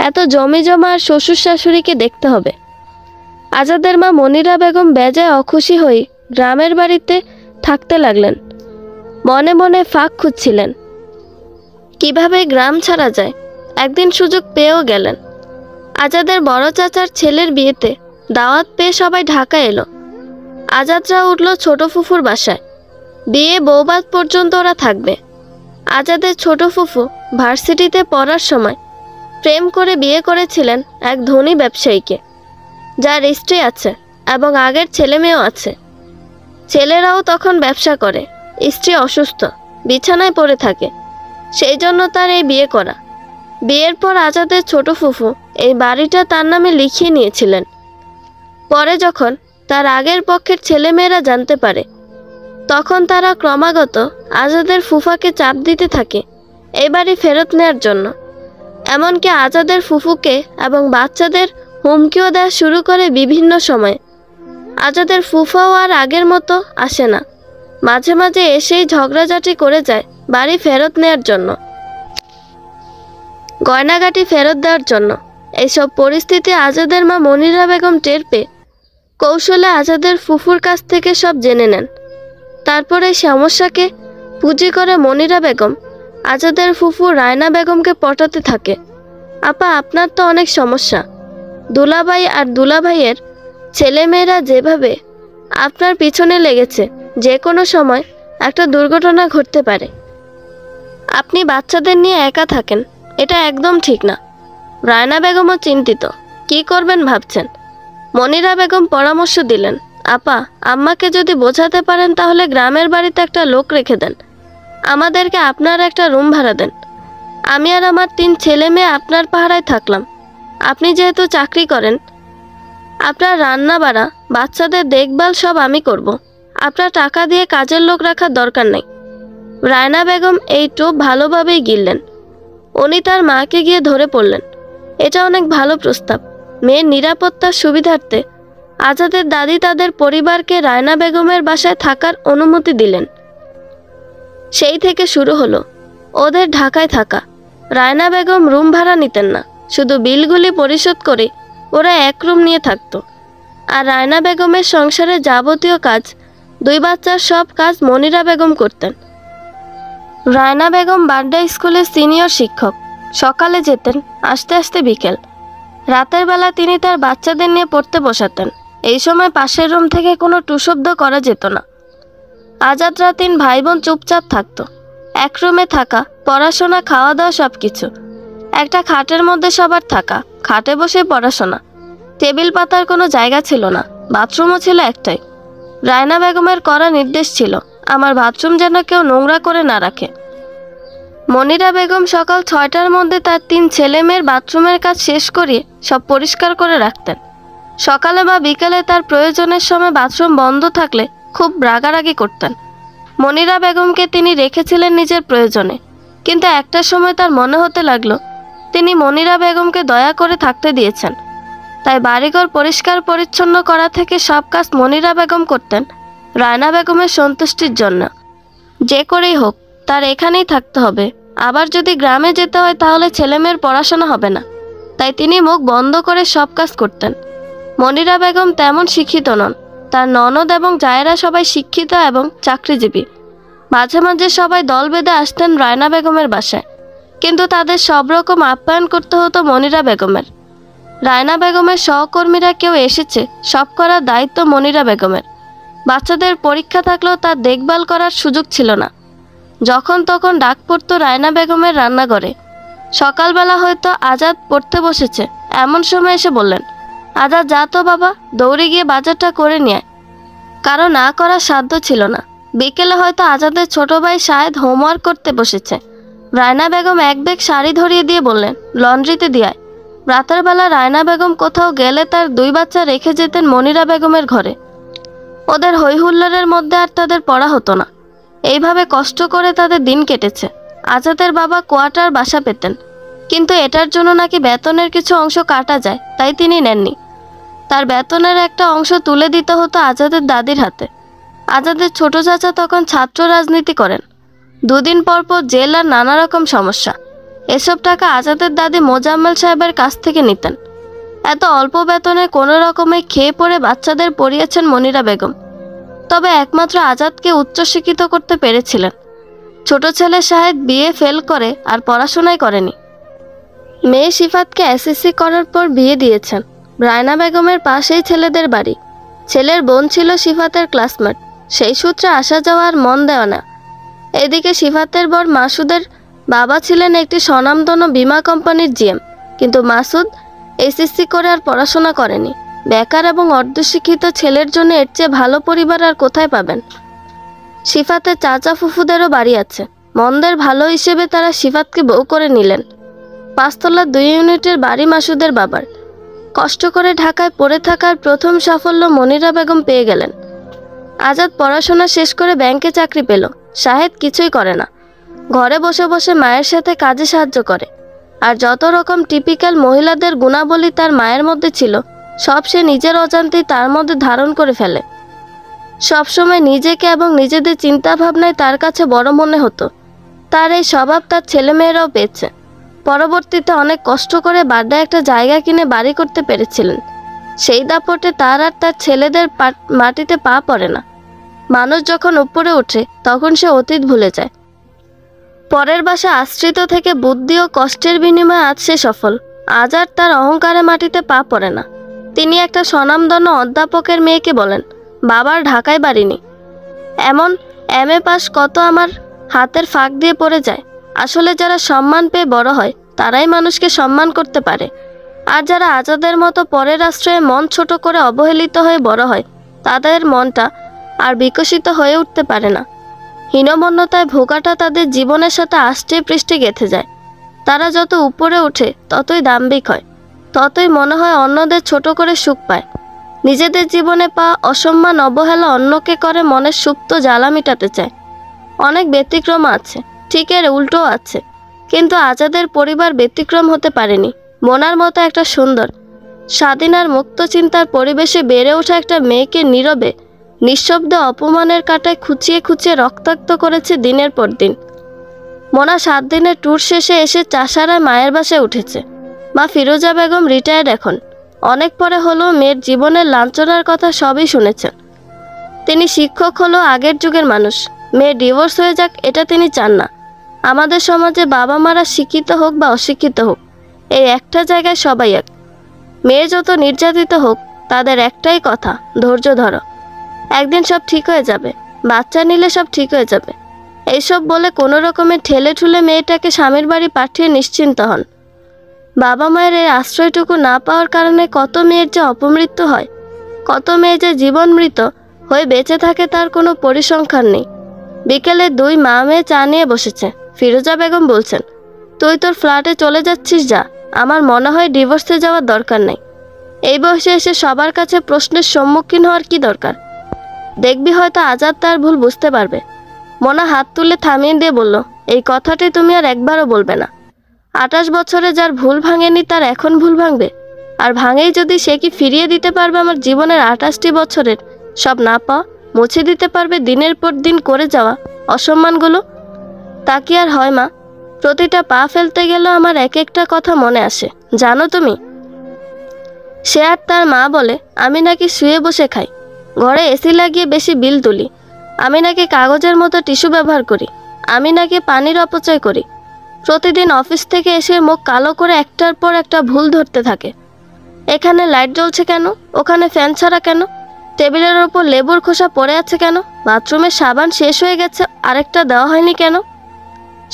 এত জমি জমা আর শ্বশুর শাশুড়িকে দেখতে হবে। আজাদের মা মনিরা বেগম বেজায় অখুশি হয়ে গ্রামের বাড়িতে থাকতে লাগলেন। মনে মনে ফাঁক খুঁজছিলেন কিভাবে গ্রাম ছাড়া যায়। একদিন সুযোগ পেয়েও গেলেন। আজাদের বড় চাচার ছেলের বিয়েতে দাওয়াত পেয়ে সবাই ঢাকা এলো। আজাদরা উঠল ছোট ফুফুর বাসায়। বিয়ে বৌবাদ পর্যন্ত ওরা থাকবে। আজাদের ছোট ফুফু ভার্সিটিতে পড়ার সময় প্রেম করে বিয়ে করেছিলেন এক ধনী ব্যবসায়ীকে, যার স্ত্রী আছে এবং আগের ছেলে মেয়েও আছে। ছেলেরাও তখন ব্যবসা করে, স্ত্রী অসুস্থ, বিছানায় পড়ে থাকে, সেই জন্য তার এই বিয়ে করা। বিয়ের পর আজাদের ছোট ফুফু এই বাড়িটা তার নামে লিখিয়ে নিয়েছিলেন। পরে যখন তার আগের পক্ষের ছেলেমেয়েরা জানতে পারে, তখন তারা ক্রমাগত আজাদের ফুফাকে চাপ দিতে থাকে এই বাড়ি ফেরত নেওয়ার জন্য। এমনকি আজাদের ফুফুকে এবং বাচ্চাদের হুমকিও দেওয়া শুরু করে বিভিন্ন সময়ে। আজাদের ফুফাও আর আগের মতো আসে না, মাঝে মাঝে এসেই ঝগড়াঝাটি করে যায় বাড়ি ফেরত নেওয়ার জন্য, গয়নাগাটি ফেরত দেওয়ার জন্য। এইসব পরিস্থিতি আজাদের মা মনিরা বেগম টের পেয়ে কৌশলে আজাদের ফুফুর কাছ থেকে সব জেনে নেন। তারপরে এই সমস্যাকে পুঁজি করে মনিরা বেগম আজাদের ফুফু রায়না বেগমকে পটাতে থাকে। আপা, আপনার তো অনেক সমস্যা। দুলাভাই আর দুলাভাইয়ের ছেলেমেয়েরা যেভাবে আপনার পিছনে লেগেছে, যে কোনো সময় একটা দুর্ঘটনা ঘটতে পারে। আপনি বাচ্চাদের নিয়ে একা থাকেন, এটা একদম ঠিক না। রায়না বেগমও চিন্তিত, কি করবেন ভাবছেন। মনিরা বেগম পরামর্শ দিলেন, আপা, আম্মাকে যদি বোঝাতে পারেন তাহলে গ্রামের বাড়িতে একটা লোক রেখে দেন, আমাদেরকে আপনার একটা রুম ভাড়া দেন। আমি আর আমার 3 ছেলে মেয়ে আপনার পাহারায় থাকলাম। আপনি যেহেতু চাকরি করেন, আপনার রান্না বাড়া, বাচ্চাদের দেখভাল সব আমি করব। আপনার টাকা দিয়ে কাজের লোক রাখার দরকার নেই। রায়না বেগম এই টোপ ভালোভাবেই গিললেন। উনি তার মাকে গিয়ে ধরে পড়লেন। এটা অনেক ভালো প্রস্তাব। মেয়ের নিরাপত্তার সুবিধার্থে আজাদের দাদি তাদের পরিবারকে রায়না বেগমের বাসায় থাকার অনুমতি দিলেন। সেই থেকে শুরু হলো ওদের ঢাকায় থাকা। রায়না বেগম রুম ভাড়া নিতেন না, শুধু বিলগুলি পরিশোধ করে ওরা এক রুম নিয়ে থাকতো। আর রায়না বেগমের সংসারের যাবতীয় কাজ, 2 বাচ্চার সব কাজ মনিরা বেগম করতেন। রায়না বেগম বাড্ডা স্কুলের সিনিয়র শিক্ষক। সকালে যেতেন, আসতে আসতে বিকেল। রাতের বেলা তিনি তার বাচ্চাদের নিয়ে পড়তে বসাতেন। এই সময় পাশের রুম থেকে কোনো টুশব্দ করা যেত না। আজাদরা 3 ভাই বোন চুপচাপ থাকতো। এক রুমে থাকা, পড়াশোনা, খাওয়া দাওয়া সব কিছু। একটা খাটের মধ্যে সবার থাকা, খাটে বসে পড়াশোনা। টেবিল পাতার কোনো জায়গা ছিল না। বাথরুমও ছিল একটাই। রায়না বেগমের করা নির্দেশ ছিল, আমার বাথরুম যেন কেউ নোংরা করে না রাখে। মনিরা বেগম সকাল 6টার মধ্যে তার 3 ছেলে মেয়ের বাথরুমের কাজ শেষ করিয়ে সব পরিষ্কার করে রাখতেন। সকালে বা বিকেলে তার প্রয়োজনের সময় বাথরুম বন্ধ থাকলে খুব রাগারাগি করতেন। মনিরা বেগমকে তিনি রেখেছিলেন নিজের প্রয়োজনে, কিন্তু একটা সময় তার মনে হতে লাগলো তিনি মনিরা বেগমকে দয়া করে থাকতে দিয়েছেন। তাই বাড়িঘর পরিষ্কার পরিচ্ছন্ন করা থেকে সব কাজ মনিরা বেগম করতেন রায়না বেগমের সন্তুষ্টির জন্য। যে করেই হোক তার এখানেই থাকতে হবে। আবার যদি গ্রামে যেতে হয় তাহলে ছেলেমেয়ের পড়াশোনা হবে না। তাই তিনি মুখ বন্ধ করে সব কাজ করতেন। মনিরা বেগম তেমন শিক্ষিত নন। তার ননদ এবং জায়েরা সবাই শিক্ষিত এবং চাকরিজীবী। মাঝে মাঝে সবাই দল বেঁধে আসতেন রায়না বেগমের বাসায়, কিন্তু তাদের সব রকম আপ্যায়ন করতে হতো মনিরা বেগমের। রায়না বেগমের সহকর্মীরা কেউ এসেছে, সব করার দায়িত্ব মনিরা বেগমের। বাচ্চাদের পরীক্ষা থাকলেও তার দেখভাল করার সুযোগ ছিল না। যখন তখন ডাক পড়তো রায়না বেগমের রান্নাঘরে। সকালবেলা হয়তো আজাদ পড়তে বসেছে, এমন সময় এসে বললেন, আজাদ যা তো বাবা, দৌড়ে গিয়ে বাজারটা করে নিয়ে আয়। কারো না করার সাধ্য ছিল না। বিকেলে হয়তো আজাদের ছোট ভাই শাহেদ হোমওয়ার্ক করতে বসেছে। রায়না বেগম এক ব্যাগ শাড়ি ধরিয়ে দিয়ে বললেন, লন্ড্রিতে দিয়ে আয়। রাতের বেলা রায়না বেগম কোথাও গেলে তার 2 বাচ্চা রেখে যেতেন মনিরা বেগমের ঘরে। ওদের হৈহুল্লোড়ের মধ্যে আর তাদের পড়া হতো না। এইভাবে কষ্ট করে তাদের দিন কেটেছে। আজাদের বাবা কোয়ার্টার বাসা পেতেন, কিন্তু এটার জন্য নাকি বেতনের কিছু অংশ কাটা যায়, তাই তিনি নেননি। তার বেতনের একটা অংশ তুলে দিতে হতো আজাদের দাদির হাতে। আজাদের ছোট চাচা তখন ছাত্র রাজনীতি করেন। 2 দিন পর পর জেল আর নানা রকম সমস্যা। এসব টাকা আজাদের দাদি মোজাম্মেল সাহেবের কাছ থেকে নিতেন। এত অল্প বেতনে কোনো রকমে খেয়ে পড়ে বাচ্চাদের পড়িয়েছেন মনিরা বেগম। তবে একমাত্র আজাদকে উচ্চশিক্ষিত করতে পেরেছিলেন। ছোট ছেলে শাহেদ বিএ ফেল করে আর পড়াশোনাই করেনি। মেয়ে সিফাতকে এসএসসি করার পর বিয়ে দিয়েছেন। রায়না বেগমের পাশেই ছেলেদের বাড়ি। ছেলের বোন ছিল সিফাতের ক্লাসমেট। সেই সূত্রে আসা যাওয়ার মন দেওয়া না। এদিকে সিফাতের বর মাসুদের বাবা ছিলেন একটি স্বনামধন্য বীমা কোম্পানির জিএম, কিন্তু মাসুদ এসএসসি করে আর পড়াশোনা করেনি। বেকার এবং অর্ধশিক্ষিত ছেলের জন্য এর চেয়ে ভালো পরিবার আর কোথায় পাবেন। সিফাতের চাচা ফুফুদেরও বাড়ি আছে। মন্দের ভালো হিসেবে তারা সিফাতকে বউ করে নিলেন। 5 তলা 2 ইউনিটের বাড়ি মাসুদের বাবার। কষ্ট করে ঢাকায় পড়ে থাকার প্রথম সাফল্য মনিরা বেগম পেয়ে গেলেন। আজাদ পড়াশোনা শেষ করে ব্যাংকে চাকরি পেল। শাহেদ কিছুই করে না, ঘরে বসে বসে মায়ের সাথে কাজে সাহায্য করে। আর যত রকম টিপিক্যাল মহিলাদের গুণাবলী তার মায়ের মধ্যে ছিল, সব সে নিজের অজান্তেই তার মধ্যে ধারণ করে ফেলে। সবসময় নিজেকে এবং নিজেদের চিন্তা ভাবনায় তার কাছে বড় মনে হতো। তার এই স্বভাব তার ছেলেমেয়েরাও পেয়েছে। পরবর্তীতে অনেক কষ্ট করে বাড্ডায় একটা জায়গা কিনে বাড়ি করতে পেরেছিলেন। সেই দাপটে তার আর তার ছেলেদের মাটিতে পা পড়ে না। মানুষ যখন উপরে ওঠে তখন সে অতীত ভুলে যায়। পরের বাসা আশ্রিত থেকে বুদ্ধি ও কষ্টের বিনিময়ে আজ সে সফল। আজ আর তার অহংকারে মাটিতে পা পড়ে না। তিনি একটা স্বনামধন্য অধ্যাপকের মেয়েকে বলেন, বাবার ঢাকায় বাড়ি নেই। এমন এমএ পাস কত আমার হাতের ফাঁক দিয়ে পড়ে যায়। আসলে যারা সম্মান পেয়ে বড় হয় তারাই মানুষকে সম্মান করতে পারে। আর যারা আজাদের মতো পরের আশ্রয়ে মন ছোট করে অবহেলিত হয়ে বড় হয় তাদের মনটা আর বিকশিত হয়ে উঠতে পারে না। হীনমন্যতায় ভোগাটা তাদের জীবনের সাথে আষ্টে পৃষ্ঠে গেঁথে যায়। তারা যত উপরে ওঠে ততই দাম্ভিক হয়, ততই মনে হয় অন্যদের ছোট করে সুখ পায়। নিজেদের জীবনে পাওয়া অসম্মান অবহেলা অন্যকে করে মনের সুপ্ত জ্বালা মেটাতে চায়। অনেক ব্যতিক্রম আছে, ঠিক এর উল্টো আছে, কিন্তু আজাদের পরিবার ব্যতিক্রম হতে পারেনি। মোনার মতো একটা সুন্দর, স্বাধীন আর মুক্ত চিন্তার পরিবেশে বেড়ে ওঠা একটা মেয়েকে নীরবে নিঃশব্দে অপমানের কাঁটায় খুঁচিয়ে খুঁচিয়ে রক্তাক্ত করেছে দিনের পর দিন। মোনা 7 দিনের ট্যুর শেষে এসে চাষারায় মায়ের বাসায় উঠেছে। মা ফিরোজা বেগম রিটায়ার্ড এখন। অনেক পরে হলেও মেয়ের জীবনের লাঞ্ছনার কথা সবই শুনেছেন। তিনি শিক্ষক হলেও আগের যুগের মানুষ। মেয়ে ডিভোর্স হয়ে যাক এটা তিনি চান না। আমাদের সমাজে বাবা মারা শিক্ষিত হোক বা অশিক্ষিত হোক, এই একটা জায়গায় সবাই এক। মেয়ে যত নির্যাতিত হোক, তাদের একটাই কথা, ধৈর্য ধরো, একদিন সব ঠিক হয়ে যাবে, বাচ্চা নিলে সব ঠিক হয়ে যাবে। এইসব বলে কোনো রকমে ঠেলে ঠুলে মেয়েটাকে স্বামীর বাড়ি পাঠিয়ে নিশ্চিন্ত হন। বাবা মায়ের এই আশ্রয়টুকু না পাওয়ার কারণে কত মেয়ের যে অপমৃত্যু হয়, কত মেয়ে যে জীবন মৃত হয়ে বেঁচে থাকে তার কোনো পরিসংখ্যান নেই। বিকেলে 2 মা মেয়ে চা নিয়ে বসেছে। ফিরোজা বেগম বলছেন, তুই তোর ফ্ল্যাটে চলে যাচ্ছিস যা, আমার মনে হয় ডিভোর্সে যাওয়ার দরকার নেই। এই বয়সে এসে সবার কাছে প্রশ্নের সম্মুখীন হওয়ার কি দরকার? দেখবি হয়তো আজাদ তার ভুল বুঝতে পারবে। মোনা হাত তুলে থামিয়ে দিয়ে বলল, এই কথাটি তুমি আর একবারও বলবে না। 28 বছরে যার ভুল ভাঙেনি তার এখন ভুল ভাঙবে? আর ভাঙেই যদি, সে কি ফিরিয়ে দিতে পারবে আমার জীবনের 28টি বছরের সব না পাওয়া, মুছে দিতে পারবে দিনের পর দিন করে যাওয়া অসম্মানগুলো? তা কি আর হয় মা? প্রতিটা পা ফেলতে গেলেও আমার এক একটা কথা মনে আসে, জানো তুমি? সে আর তার মা বলে, আমি নাকি শুয়ে বসে খাই, ঘরে এসি লাগিয়ে বেশি বিল তুলি, আমি নাকি কাগজের মতো টিস্যু ব্যবহার করি, আমি নাকি পানির অপচয় করি। প্রতিদিন অফিস থেকে এসে মুখ কালো করে একটার পর একটা ভুল ধরতে থাকে। এখানে লাইট জ্বলছে কেন, ওখানে ফ্যান ছাড়া কেন, টেবিলের ওপর লেবুর খোসা পড়ে আছে কেন, বাথরুমে সাবান শেষ হয়ে গেছে আরেকটা দেওয়া হয়নি কেন,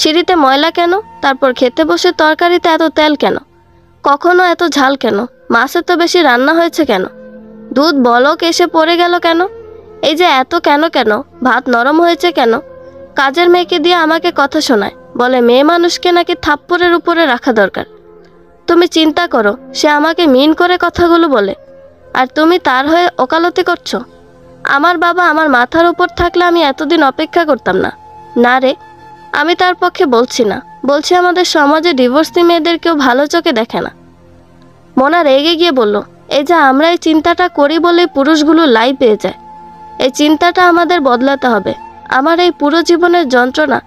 সিঁড়িতে ময়লা কেন, তারপর খেতে বসে তরকারিতে এত তেল কেন, কখনো এত ঝাল কেন, মাছে তো বেশি রান্না হয়েছে কেন, দুধ বলক এসে পড়ে গেল কেন, এই যে এত কেন কেন, ভাত নরম হয়েছে কেন। কাজের মেয়েকে দিয়ে আমাকে কথা শোনায়, বলে মেয়ে মানুষকে নাকি থাপ্পড়ের উপরে রাখা দরকার। তুমি চিন্তা করো, সে আমাকে মিন করে কথাগুলো বলে, আর তুমি তার হয়ে ওকালতি করছো। আমার বাবা আমার মাথার উপর থাকলে আমি এতদিন অপেক্ষা করতাম না। না রে, আমি তার পক্ষে বলছি না, বলছি আমাদের সমাজে ডিভোর্সি মেয়েদের কেউ ভালো চোখে দেখে না। মোনা রেগে গিয়ে বলল, এই যে আমরা এই চিন্তাটা করি বলেই পুরুষগুলো লাই পেয়ে যায়। এই চিন্তাটা আমাদের বদলাতে হবে। আমার এই পুরো জীবনের যন্ত্রণা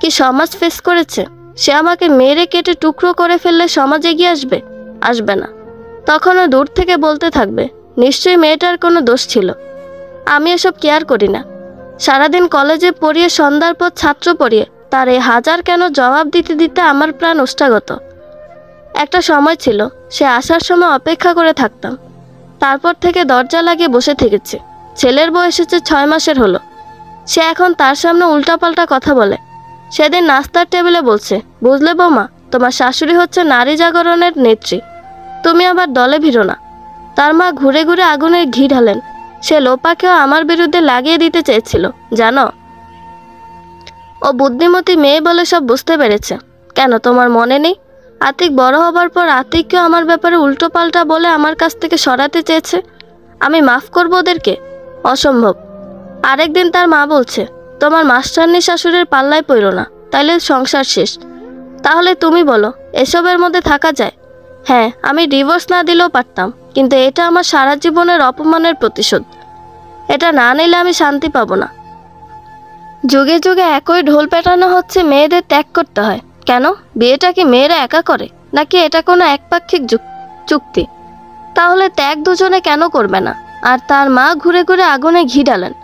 কি সমাজ ফেস করেছে? সে আমাকে মেরে কেটে টুকরো করে ফেললে সমাজ এগিয়ে আসবে? আসবে না। তখনও দূর থেকে বলতে থাকবে, নিশ্চয়ই মেয়েটার কোনো দোষ ছিল। আমি এসব কেয়ার করি না। সারাদিন কলেজে পড়িয়ে সন্ধ্যার পর ছাত্র পড়িয়ে তার এই হাজার কেন জবাব দিতে দিতে আমার প্রাণ ওষ্ঠাগত। একটা সময় ছিল সে আসার সময় অপেক্ষা করে থাকতাম, তারপর থেকে দরজা লাগিয়ে বসে থেকেছে। ছেলের বয়স এসেছে 6 মাসের হলো, সে এখন তার সামনে উল্টাপাল্টা কথা বলে। সেদিন নাস্তার টেবিলে বলছে, বুঝলে বৌমা, তোমার শাশুড়ি হচ্ছে নারী জাগরণের নেত্রী, তুমি আবার দলে ভিড়ো না। তার মা ঘুরে ঘুরে আগুনে ঘি ঢালেন। সে লোপাকেও আমার বিরুদ্ধে লাগিয়ে দিতে চেয়েছিল, জানো? ও বুদ্ধিমতী মেয়ে বলে সব বুঝতে পেরেছে। কেন তোমার মনে নেই? আতিক বড় হবার পর আতিককেও আমার ব্যাপারে উল্টোপাল্টা বলে আমার কাছ থেকে সরাতে চেয়েছে। আমি মাফ করব ওদেরকে? অসম্ভব। আরেকদিন তার মা বলছে, তোমার মাস্টারনি শাশুড়ির পাল্লায় পড়ো না, তাইলে সংসার শেষ। তাহলে তুমি বলো, এসবের মধ্যে থাকা যায়? হ্যাঁ, আমি ডিভোর্স না দিলেও পারতাম, কিন্তু এটা আমার সারা জীবনের অপমানের প্রতিশোধ। এটা না নিলে আমি শান্তি পাবো না। যুগে যুগে একই ঢোল পেটানো হচ্ছে, মেয়েদের ত্যাগ করতে হয়। কেন? বিয়েটা কি মেয়েরা একা করে, নাকি এটা কোনো একপাক্ষিক চুক্তি? তাহলে ত্যাগ দুজনে কেন করবে না? আর তার মা ঘুরে ঘুরে আগুনে ঘি ঢালেন।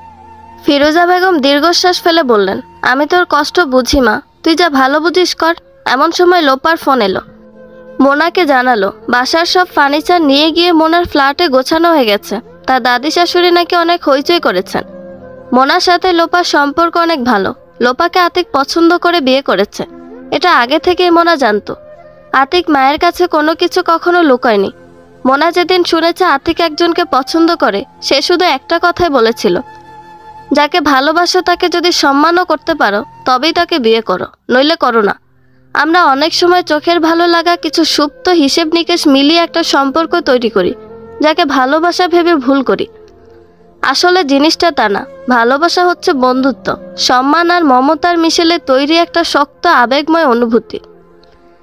ফিরোজা বেগম দীর্ঘশ্বাস ফেলে বললেন, আমি তোর কষ্ট বুঝি মা, তুই যা ভালো বুঝিস কর। এমন সময় লোপার ফোন এলো। মোনাকে জানালো বাসার সব ফার্নিচার নিয়ে গিয়ে মোনার ফ্ল্যাটে গোছানো হয়ে গেছে। তার দাদি শাশুড়ি নাকি অনেক হইচই করেছেন। মোনার সাথে লোপার সম্পর্ক অনেক ভালো। লোপাকে আতিক পছন্দ করে বিয়ে করেছে, এটা আগে থেকেই মোনা জানতো। আতিক মায়ের কাছে কোনো কিছু কখনো লুকায়নি। মোনা যেদিন শুনেছে আতিক একজনকে পছন্দ করে, সে শুধু একটা কথাই বলেছিল, যাকে ভালোবাসো তাকে যদি সম্মানও করতে পারো তবেই তাকে বিয়ে করো, নইলে করো না। আমরা অনেক সময় চোখের ভালো লাগা কিছু সুপ্ত হিসেব নিকেশ মিলিয়ে একটা সম্পর্ক তৈরি করি, যাকে ভালোবাসা ভেবে ভুল করি। আসলে জিনিসটা তা না। ভালোবাসা হচ্ছে বন্ধুত্ব, সম্মান আর মমতার মিশেলে তৈরি একটা শক্ত আবেগময় অনুভূতি।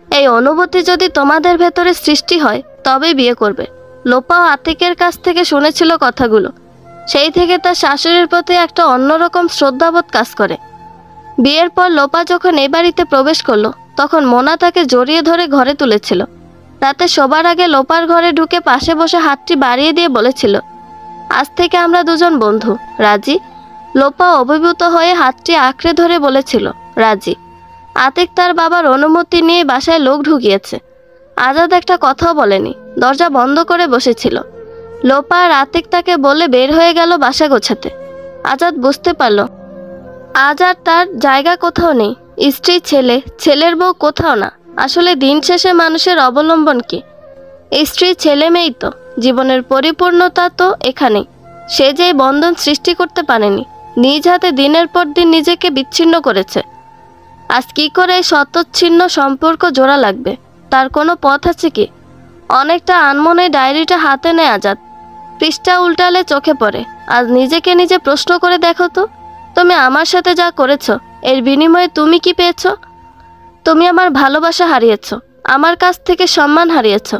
এই অনুভূতি যদি তোমাদের ভেতরে সৃষ্টি হয় তবেই বিয়ে করবে। লোপাও আতিকের কাছ থেকে শুনেছিল কথাগুলো। সেই থেকে তার শাশুড়ির প্রতি একটা অন্যরকম শ্রদ্ধাবোধ কাজ করে। বিয়ের পর লোপা যখন এই বাড়িতে প্রবেশ করলো তখন মোনা তাকে জড়িয়ে ধরে ঘরে তুলেছিল। রাতে শোবার আগে লোপার ঘরে ঢুকে পাশে বসে হাতটি বাড়িয়ে দিয়ে বলেছিল, আজ থেকে আমরা দুজন বন্ধু, রাজি? লোপা অভিভূত হয়ে হাতটি আঁকড়ে ধরে বলেছিল, রাজি। আতিক তার বাবার অনুমতি নিয়ে বাসায় লোক ঢুকিয়েছে। আজাদ একটা কথাও বলেনি, দরজা বন্ধ করে বসেছিল। লোপা আর আতিক তাকে বলে বের হয়ে গেল বাসা গোছাতে। আজাদ বুঝতে পারল আজ আর তার জায়গা কোথাও নেই। স্ত্রী, ছেলে, ছেলের বউ কোথাও না। আসলে দিন শেষে মানুষের অবলম্বন কি? স্ত্রী, ছেলে মেয়েই তো। জীবনের পরিপূর্ণতা তো এখানেই। সে যে বন্ধন সৃষ্টি করতে পারেনি, নিজ হাতে দিনের পর দিন নিজেকে বিচ্ছিন্ন করেছে। আজ কি করে এই শতচ্ছিন্ন সম্পর্ক জোড়া লাগবে? তার কোনো পথ আছে কি? অনেকটা আনমনে ডায়েরিটা হাতে নেয় আজাদ। পৃষ্ঠা উল্টালে চোখে পড়ে। আজ নিজেকে নিজে প্রশ্ন করে দেখো তো, তুমি আমার সাথে যা করেছো এর বিনিময়ে তুমি কি পেয়েছো? তুমি আমার ভালোবাসা হারিয়েছো, আমার কাছ থেকে সম্মান হারিয়েছো,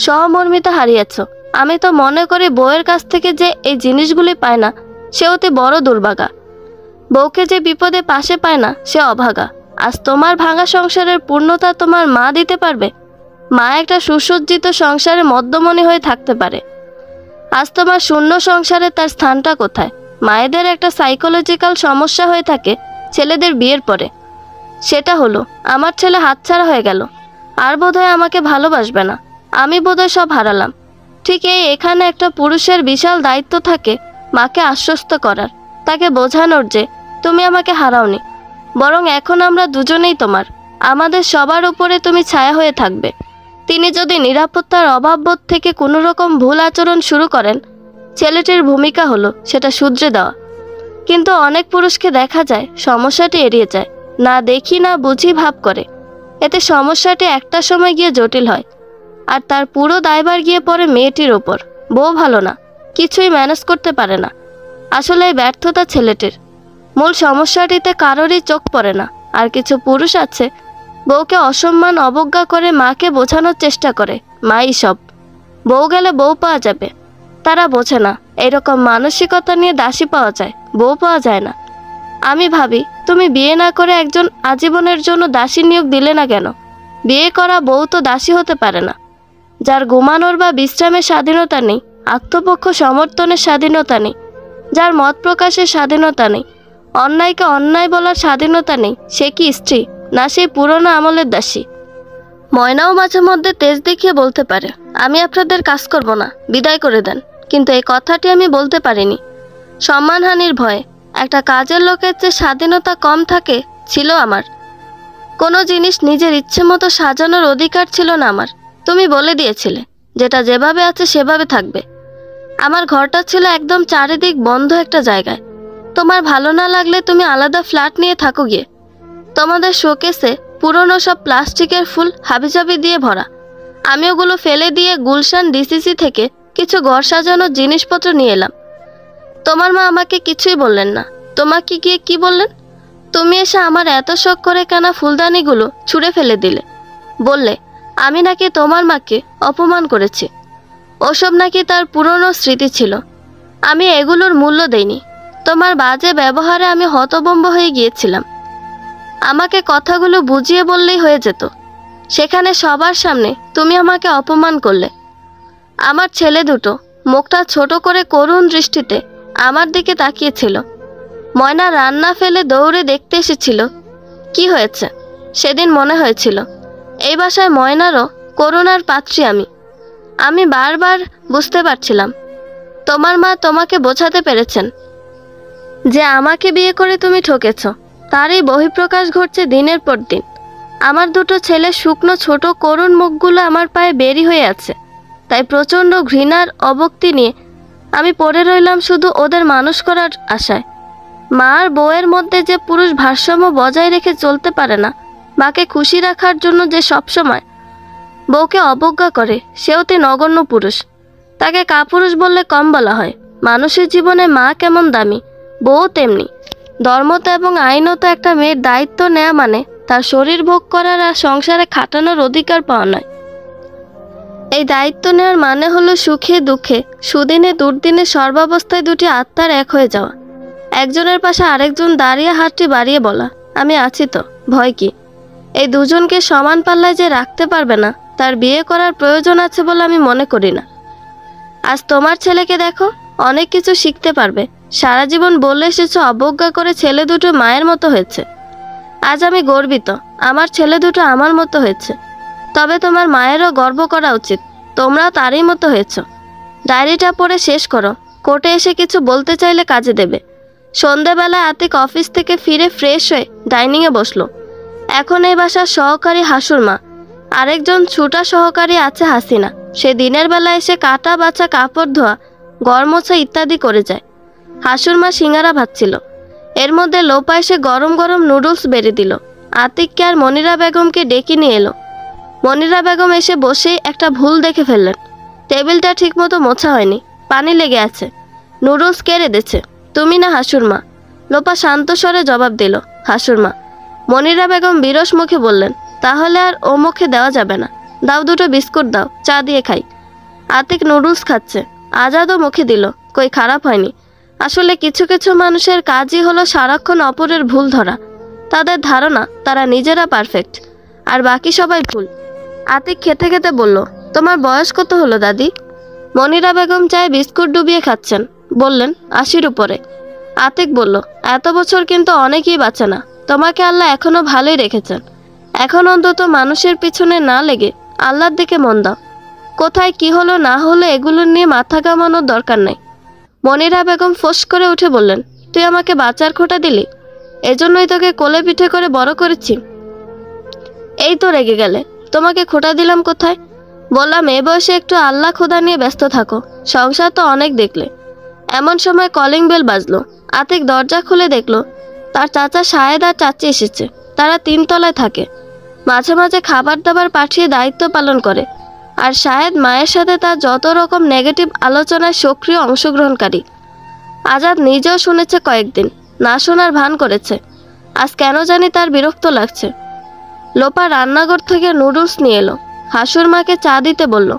সহমর্মিতা হারিয়েছো। আমি তো মনে করি বউয়ের কাছ থেকে যে এই জিনিসগুলি পায় না সে অতি বড় দুর্ভাগা। বউকে যে বিপদে পাশে পায় না সে অভাগা। আজ তোমার ভাঙা সংসারের পূর্ণতা তোমার মা দিতে পারবে? মা একটা সুসজ্জিত সংসারে মধ্যমণি হয়ে থাকতে পারে। আজ তোমার শূন্য সংসারে তার স্থানটা কোথায়? মায়েদের একটা সাইকোলজিক্যাল সমস্যা হয়ে থাকে ছেলেদের বিয়ের পরে। সেটা হলো, আমার ছেলে হাতছাড়া হয়ে গেল, আর বোধহয় আমাকে ভালোবাসবে না, আমি বোধহয় সব হারালাম। ঠিক এখানে একটা পুরুষের বিশাল দায়িত্ব থাকে মাকে আশ্বস্ত করার, তাকে বোঝানোর যে তুমি আমাকে হারাওনি, বরং এখন আমরা দুজনেই তোমার। আমাদের সবার উপরে তুমি ছায়া হয়ে থাকবে। তিনি যদি নিরাপত্তার অভাববোধ থেকে কোনো রকম ভুল আচরণ শুরু করেন, ছেলেটির ভূমিকা হলো সেটা শুধরে দেওয়া। কিন্তু অনেক পুরুষকে দেখা যায় সমস্যাটি এড়িয়ে যায়, না দেখি না বুঝি ভাব করে। এতে সমস্যাটি একটা সময় গিয়ে জটিল হয়, আর তার পুরো দায়ভার গিয়ে পড়ে মেয়েটির ওপর। বউ ভালো না, কিছুই ম্যানেজ করতে পারে না। আসলে এই ব্যর্থতা ছেলেটির। মূল সমস্যাটিতে কারোরই চোখ পড়ে না। আর কিছু পুরুষ আছে বউকে অসম্মান অবজ্ঞা করে মাকে বোঝানোর চেষ্টা করে মাই সব, বউ গেলে বউ পাওয়া যাবে। তারা বোঝে না এরকম মানসিকতা নিয়ে দাসী পাওয়া যায়, বউ পাওয়া যায় না। আমি ভাবি, তুমি বিয়ে না করে একজন আজীবনের জন্য দাসী নিয়োগ দিলে না কেন? বিয়ে করা বউ তো দাসী হতে পারে না। যার ঘুমানোর বা বিশ্রামের স্বাধীনতা নেই, আত্মপক্ষ সমর্থনের স্বাধীনতা নেই, যার মত প্রকাশের স্বাধীনতা নেই, অন্যায়কে অন্যায় বলার স্বাধীনতা নেই, সে কি স্ত্রী না সেই পুরনো আমলের দাসী? ময়নাও মাঝে মধ্যে তেজ দেখিয়ে বলতে পারে, আমি আপনাদের কাজ করব না, বিদায় করে দেন। কিন্তু এই কথাটি আমি বলতে পারিনি। সম্মানহানির ভয়ে। একটা কাজের লোকের যে স্বাধীনতা কম থাকে ছিল আমার। কোনো জিনিস নিজের ইচ্ছে মতো সাজানোর অধিকার ছিল না আমার। তুমি বলে দিয়েছিলে যেটা যেভাবে আছে সেভাবে থাকবে। আমার ঘরটা ছিল একদম চারিদিক বন্ধ একটা জায়গায়। তোমার ভালো না লাগলে তুমি আলাদা ফ্ল্যাট নিয়ে থাকো গিয়ে। তোমাদের শোকেসে পুরনো সব প্লাস্টিকের ফুল হাবিজাবি দিয়ে ভরা। আমি ওগুলো ফেলে দিয়ে গুলশান ডিসিসি থেকে কিছু ঘর সাজানোর জিনিসপত্র নিয়ে এলাম। তোমার মা আমাকে কিছুই বললেন না। তোমাকে গিয়ে কি বললেন? তুমি এসে আমার এত শখ করে কেনা ফুলদানিগুলো ছুঁড়ে ফেলে দিলে। বললে আমি নাকি তোমার মাকে অপমান করেছি। ওসব নাকি তার পুরনো স্মৃতি ছিল। আমি এগুলোর মূল্য দেইনি। তোমার বাজে ব্যবহারে আমি হতভম্ব হয়ে গিয়েছিলাম। আমাকে কথাগুলো বুঝিয়ে বললেই হয়ে যেত। সেখানে সবার সামনে তুমি আমাকে অপমান করলে। আমার ছেলে দুটো মুখটা ছোট করে করুণ দৃষ্টিতে আমার দিকে তাকিয়েছিল। ময়না রান্না ফেলে দৌড়ে দেখতে এসেছিল কি হয়েছে। সেদিন মনে হয়েছিল এই বাসায় ময়নারও করুণার পাত্রী আমি। আমি বারবার বুঝতে পারছিলাম তোমার মা তোমাকে বোঝাতে পেরেছেন যে আমাকে বিয়ে করে তুমি ঠকেছ। তারই বহিঃপ্রকাশ ঘটছে দিনের পর দিন। আমার দুটো ছেলে শুকনো ছোট করুণ মুখগুলো আমার পায়ে বেরি হয়ে আছে। তাই প্রচণ্ড ঘৃণার অবক্তি নিয়ে আমি পড়ে রইলাম শুধু ওদের মানুষ করার আশায়। মা আর বউয়ের মধ্যে যে পুরুষ ভারসাম্য বজায় রেখে চলতে পারে না, মাকে খুশি রাখার জন্য যে সবসময় বউকে অবজ্ঞা করে, সে অতি নগণ্য পুরুষ। তাকে কাপুরুষ বললে কম বলা হয়। মানুষের জীবনে মা কেমন দামি, বউ তেমনি। ধর্মত এবং আইনত একটা মেয়ের দায়িত্ব নেওয়া মানে তার শরীর ভোগ করার আর সংসারে খাটানোর অধিকার পাওয়া নয়। এই দায়িত্ব নেওয়ার মানে হলো সুখে দুঃখে, সুদিনে দুর্দিনে সর্বাবস্থায় দুটি আত্মার এক হয়ে যাওয়া। একজনের পাশে আরেকজন দাঁড়িয়ে হাতটি বাড়িয়ে বলা, আমি আছি তো, ভয় কি। এই দুজনকে সমান পাল্লায় যে রাখতে পারবে না, তার বিয়ে করার প্রয়োজন আছে বলে আমি মনে করি না। আজ তোমার ছেলেকে দেখো, অনেক কিছু শিখতে পারবে। সারা জীবন বলে এসেছো অবজ্ঞা করে ছেলে দুটো মায়ের মতো হয়েছে। আজ আমি গর্বিত, আমার ছেলে দুটো আমার মতো হয়েছে। তবে তোমার মায়েরও গর্ব করা উচিত, তোমরাও তারই মতো হয়েছ। ডায়েরিটা পড়ে শেষ করো, কোর্টে এসে কিছু বলতে চাইলে কাজে দেবে। সন্ধেবেলায় আতিক অফিস থেকে ফিরে ফ্রেশ হয়ে ডাইনিংয়ে বসলো। এখন এই বাসার সহকারী হাসুর মা, আরেকজন ছুটা সহকারী আছে হাসিনা। সে দিনের বেলা এসে কাটা বাছা, কাপড় ধোয়া, ঘর মোছা ইত্যাদি করে যায়। হাসুর মা সিঙ্গারা ভাজছিল, এর মধ্যে লোপা এসে গরম গরম নুডলস বেড়ে দিল। আতিককে আর মনিরা বেগমকে ডেকে নিয়ে এলো। মনিরা বেগম এসে বসেই একটা ভুল দেখে ফেললেন। টেবিলটা ঠিকমতো মোছা হয়নি, পানি লেগে আছে। নুডলস কে রেঁধেছে, তুমি না হাসুর মা? লোপা শান্ত স্বরে জবাব দিল, হাসুর মা। মনিরা বেগম বিরস মুখে বললেন, তাহলে আর ও মুখে দেওয়া যাবে না, দাও দুটো বিস্কুট দাও, চা দিয়ে খাই। আতিক নুডলস খাচ্ছে, আজাদও মুখে দিল, কই খারাপ হয়নি। আসলে কিছু কিছু মানুষের কাজই হলো সারাক্ষণ অপরের ভুল ধরা। তাদের ধারণা তারা নিজেরা পারফেক্ট, আর বাকি সবাই ভুল। আতিক খেতে খেতে বলল, তোমার বয়স কত হলো দাদি? মনিরা বেগম চায়ে বিস্কুট ডুবিয়ে খাচ্ছেন, বললেন 80-র উপরে। আতিক বলল, এত বছর কিন্তু অনেকেই বাঁচে না, তোমাকে আল্লাহ এখনো ভালোই রেখেছেন। এখন অন্তত মানুষের পিছনে না লেগে আল্লাহর দিকে মন দাও। কোথায় কি হলো না হলো এগুলো নিয়ে মাথা ঘামানোর দরকার নেই। মনিরা বেগম ফোঁস করে উঠে বললেন, তুই আমাকে বাঁচার খোঁটা দিলি, এজন্যই তোকে কোলে পিঠে করে বড় করেছি। এই তো রেগে গেলে, তোমাকে খোঁটা দিলাম কোথায়? বললাম এ বয়সে একটু আল্লাহ খোদা নিয়ে ব্যস্ত থাকো, সংসার তো অনেক দেখলে। এমন সময় কলিং বেল বাজলো। আতিক দরজা খুলে দেখলো তার চাচা শাহেদ আর চাচি এসেছে। তারা 3 তলায় থাকে, মাঝে মাঝে খাবার দাবার পাঠিয়ে দায়িত্ব পালন করে। আর শাহেদ মায়ের সাথে তার যত রকম নেগেটিভ আলোচনায় সক্রিয় অংশগ্রহণকারী। আজাদ নিজেও শুনেছে কয়েকদিন, না শোনার ভান করেছে। আজ কেন জানি তার বিরক্ত লাগছে। লোপা রান্নাঘর থেকে নুডলস নিয়ে এলো, হাসুর মাকে চা দিতে বলল।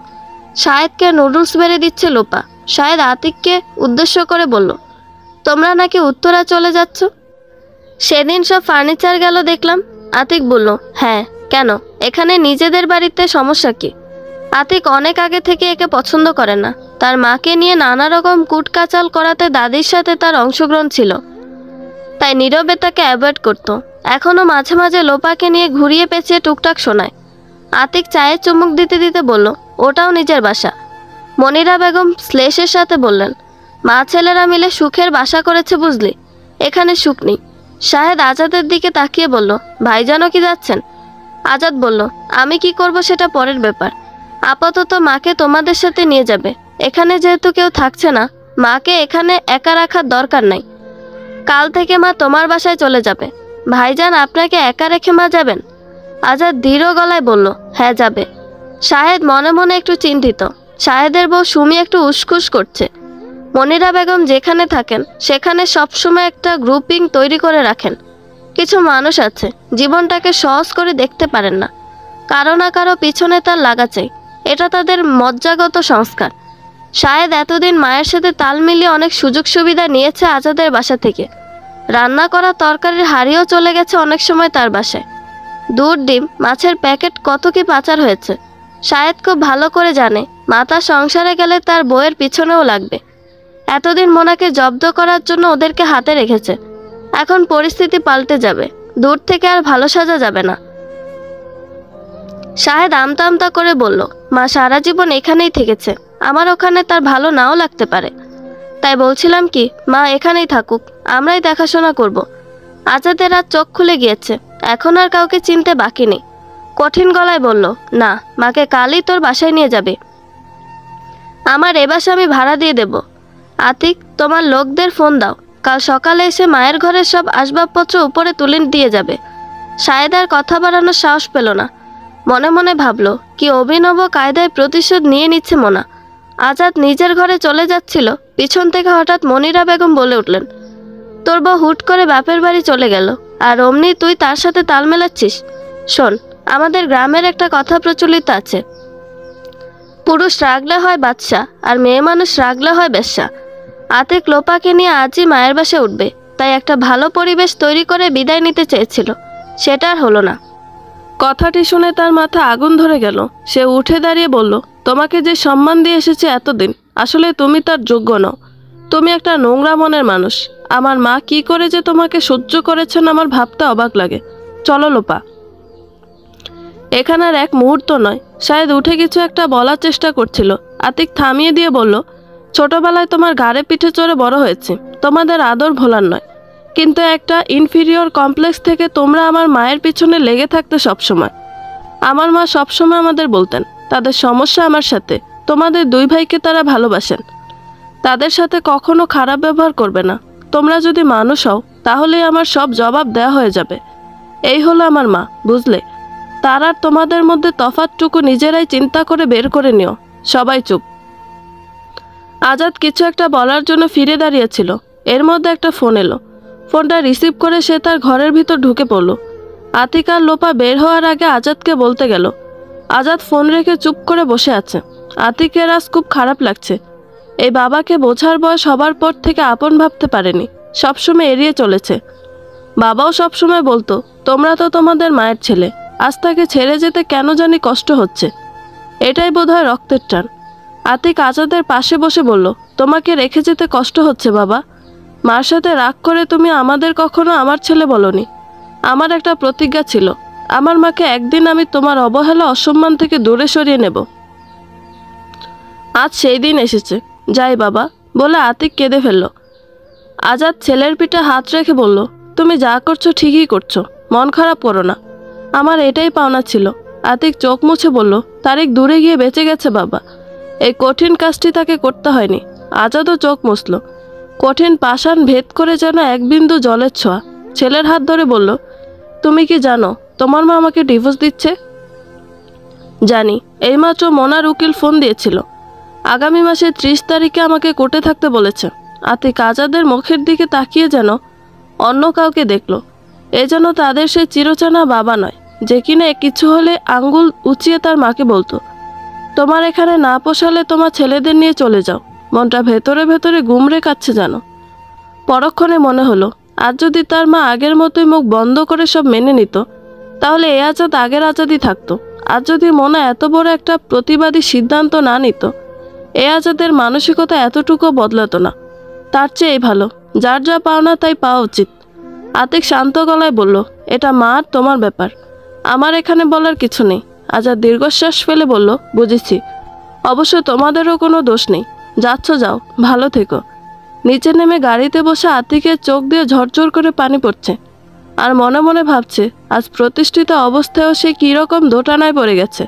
শাহেদকে নুডলস বেড়ে দিচ্ছে লোপা। শাহেদ আতিককে উদ্দেশ্য করে বলল, তোমরা নাকি উত্তরা চলে যাচ্ছ? সেদিন সব ফার্নিচার গেল দেখলাম। আতিক বলল, হ্যাঁ, কেন, এখানে নিজেদের বাড়িতে সমস্যা কি? আতিক অনেক আগে থেকে একে পছন্দ করে না। তার মাকে নিয়ে নানা রকম কুটকাচাল করাতে দাদির সাথে তার অংশগ্রহণ ছিল, তাই নীরবে তাকে অ্যাভয়েড করত। এখনও মাঝে মাঝে লোপাকে নিয়ে ঘুরিয়ে পেঁচিয়ে টুকটাক শোনায়। আতিক চায়ে চুমুক দিতে দিতে বলল, ওটাও নিজের বাসা। মনিরা বেগম শ্লেষের সাথে বললেন, মা ছেলেরা মিলে সুখের বাসা করেছে বুঝলি, এখানে সুখ নেই। শাহেদ আজাদের দিকে তাকিয়ে বলল, ভাইজানও কি যাচ্ছেন? আজাদ বলল, আমি কি করব সেটা পরের ব্যাপার। আপাতত মাকে তোমাদের সাথে নিয়ে যাবে। এখানে যেহেতু কেউ থাকছে না, মাকে এখানে একা রাখার দরকার নাই। কাল থেকে মা তোমার বাসায় চলে যাবে। ভাইজান আপনাকে একা রেখে মা যাবেন? আজাদ দৃঢ় গলায় বলল, হ্যাঁ যাবে। শাহেদ মনে মনে একটু চিন্তিত। শাহেদের বউ সুমি একটু উসখুস করছে। মনিরা বেগম যেখানে থাকেন সেখানে সবসময় একটা গ্রুপিং তৈরি করে রাখেন। কিছু মানুষ আছে জীবনটাকে সহজ করে দেখতে পারেন না, কারো না কারো পিছনে তার লাগা চাই। এটা তাদের মজ্জাগত সংস্কার। শাহেদ এতদিন মায়ের সাথে তাল মিলিয়ে অনেক সুযোগ সুবিধা নিয়েছে আজাদের বাসা থেকে। রান্না করা তরকারির হাড়িও চলে গেছে অনেক সময় তার বাসায়। দুধ, ডিম, মাছের প্যাকেট কত কি পাচার হয়েছে। শাহেদ খুব ভালো করে জানে মাতা সংসারে গেলে তার বউয়ের পিছনেও লাগবে। এতদিন মোনাকে জব্দ করার জন্য ওদেরকে হাতে রেখেছে। এখন পরিস্থিতি পাল্টে যাবে, দূর থেকে আর ভালো সাজা যাবে না। শাহেদ আমতা আমতা করে বলল, মা সারা জীবন এখানেই থেকেছে, আমার ওখানে তার ভালো নাও লাগতে পারে। তাই বলছিলাম কি, মা এখানেই থাকুক, আমরাই দেখাশোনা করব। আজাদের আর চোখ খুলে গিয়েছে, এখন আর কাউকে চিনতে বাকি নেই। কঠিন গলায় বলল, না, মাকে কালই তোর বাসায় নিয়ে যাবে। আমার এ বাসা আমি ভাড়া দিয়ে দেব। আতিক, তোমার লোকদের ফোন দাও, কাল সকালে এসে মায়ের ঘরের সব আসবাবপত্র উপরে তুলে দিয়ে যাবে। শাহেদ আর কথা বাড়ানোর সাহস পেল না। মনে মনে ভাবল, কি অভিনব কায়দায় প্রতিশোধ নিয়ে নিচ্ছে মোনা। আজাদ নিজের ঘরে চলে যাচ্ছিল, পিছন থেকে হঠাৎ মনিরা বেগম বলে উঠলেন, তোর বউ হুট করে বাপের বাড়ি চলে গেল, আর অমনি তুই তার সাথে তাল মেলাচ্ছিস। শোন, আমাদের গ্রামের একটা কথা প্রচলিত আছে, পুরুষ রাগলে হয় বাদশা, আর মেয়ে মানুষ রাগলে হয় বেশ্যা। আতিক লোপাকে নিয়ে আজই মায়ের বাসে উঠবে, তাই একটা ভালো পরিবেশ তৈরি করে বিদায় নিতে চেয়েছিল, সেটা আর হলো না। কথাটি শুনে তার মাথা আগুন ধরে গেল। সে উঠে দাঁড়িয়ে বলল, তোমাকে যে সম্মান দিয়ে এসেছে এতদিন, আসলে তুমি তার যোগ্য নও। তুমি একটা নোংরা মনের মানুষ। আমার মা কি করে যে তোমাকে সহ্য করেছেন আমার ভাবতে অবাক লাগে। চলো লোপা। এখানে আর এক মুহূর্ত নয়। শায়দ উঠে কিছু একটা বলার চেষ্টা করছিল। আতিক থামিয়ে দিয়ে বলল, ছোটবেলায় তোমার ঘাড়ে পিঠে চড়ে বড় হয়েছে, তোমাদের আদর ভোলার নয়, কিন্তু একটা ইনফিরিয়র কমপ্লেক্স থেকে তোমরা আমার মায়ের পিছনে লেগে থাকতে সবসময়। আমার মা সবসময় আমাদের বলতেন, তাদের সমস্যা আমার সাথে, তোমাদের দুই ভাইকে তারা ভালোবাসেন, তাদের সাথে কখনো খারাপ ব্যবহার করবে না। তোমরা যদি মানুষ হও তাহলেই আমার সব জবাব দেওয়া হয়ে যাবে। এই হলো আমার মা, বুঝলে? তার আর তোমাদের মধ্যে তফাৎটুকু নিজেরাই চিন্তা করে বের করে নিও। সবাই চুপ। আজাদ কিছু একটা বলার জন্য ফিরে দাঁড়িয়েছিল, এর মধ্যে একটা ফোন এলো। ফোনটা রিসিভ করে সে তার ঘরের ভিতর ঢুকে পড়ল। আতিক আর লোপা বের হওয়ার আগে আজাদকে বলতে গেল। আজাদ ফোন রেখে চুপ করে বসে আছে। আতিকের আজ খুব খারাপ লাগছে। এই বাবাকে বোঝার বয়স হবার পর থেকে আপন ভাবতে পারেনি, সবসময় এড়িয়ে চলেছে। বাবাও সবসময় বলতো, তোমরা তো তোমাদের মায়ের ছেলে, আজ তাকে ছেড়ে যেতে কেন জানি কষ্ট হচ্ছে। এটাই বোধহয় রক্তের টান। আতিক আজাদের পাশে বসে বলল, তোমাকে রেখে যেতে কষ্ট হচ্ছে বাবা। মার সাথে রাগ করে তুমি আমাদের কখনো আমার ছেলে বলনি। আমার একটা প্রতিজ্ঞা ছিল, আমার মাকে একদিন আমি তোমার অবহেলা অসম্মান থেকে দূরে সরিয়ে নেব। আজ সেই দিন এসেছে, যাই বাবা বলে আতিক কেঁদে ফেলল। আজাদ ছেলের পিঠে হাত রেখে বলল, তুমি যা করছো ঠিকই করছো, মন খারাপ করো না, আমার এটাই পাওনা ছিল। আতিক চোখ মুছে বলল, তারিক দূরে গিয়ে বেঁচে গেছে বাবা, এই কঠিন কাজটি তাকে করতে হয়নি। আজাদও চোখ মুছল। কঠিন পাষাণ ভেদ করে যেন এক বিন্দু জলের ছোঁয়া। ছেলের হাত ধরে বলল, তুমি কি জানো তোমার মা আমাকে ডিভোর্স দিচ্ছে? জানি, এইমাত্র মোনার উকিল ফোন দিয়েছিল, আগামী মাসের 30 তারিখে আমাকে কোর্টে থাকতে বলেছে। আতিক আজাদের মুখের দিকে তাকিয়ে যেন অন্য কাউকে দেখল। এ যেন তাদের সে চিরচেনা বাবা নয়, যে কিনা কিছু হলে আঙ্গুল উঁচিয়ে তার মাকে বলতো, তোমার এখানে না পোষালে তোমার ছেলেদের নিয়ে চলে যাও। মনটা ভেতরে ভেতরে গুমড়ে কাচ্ছে যেন। পরক্ষণে মনে হলো, আজ যদি তার মা আগের মতোই মুখ বন্ধ করে সব মেনে নিত, তাহলে এ আজাদ আগের আজাদই থাকতো। আর যদি মোনা এত বড় একটা প্রতিবাদী সিদ্ধান্ত না নিত, এ আজাদের মানসিকতা এতটুকু বদলাতো না। তার চেয়ে ভালো, যার যা পাওনা তাই পাওয়া উচিত। আতিক শান্ত গলায় বলল, এটা মা আর তোমার ব্যাপার, আমার এখানে বলার কিছু নেই। আজাদ দীর্ঘশ্বাস ফেলে বলল, বুঝেছি, অবশ্য তোমাদেরও কোনো দোষ নেই, যাচ্ছ যাও, ভালো থেকো। নিচে নেমে গাড়িতে বসে আতিকের চোখ দিয়ে ঝরঝর করে পানি পড়ছে, আর মনে মনে ভাবছে আজ প্রতিষ্ঠিত অবস্থায়ও সে কীরকম দোটানায় পড়ে গেছে।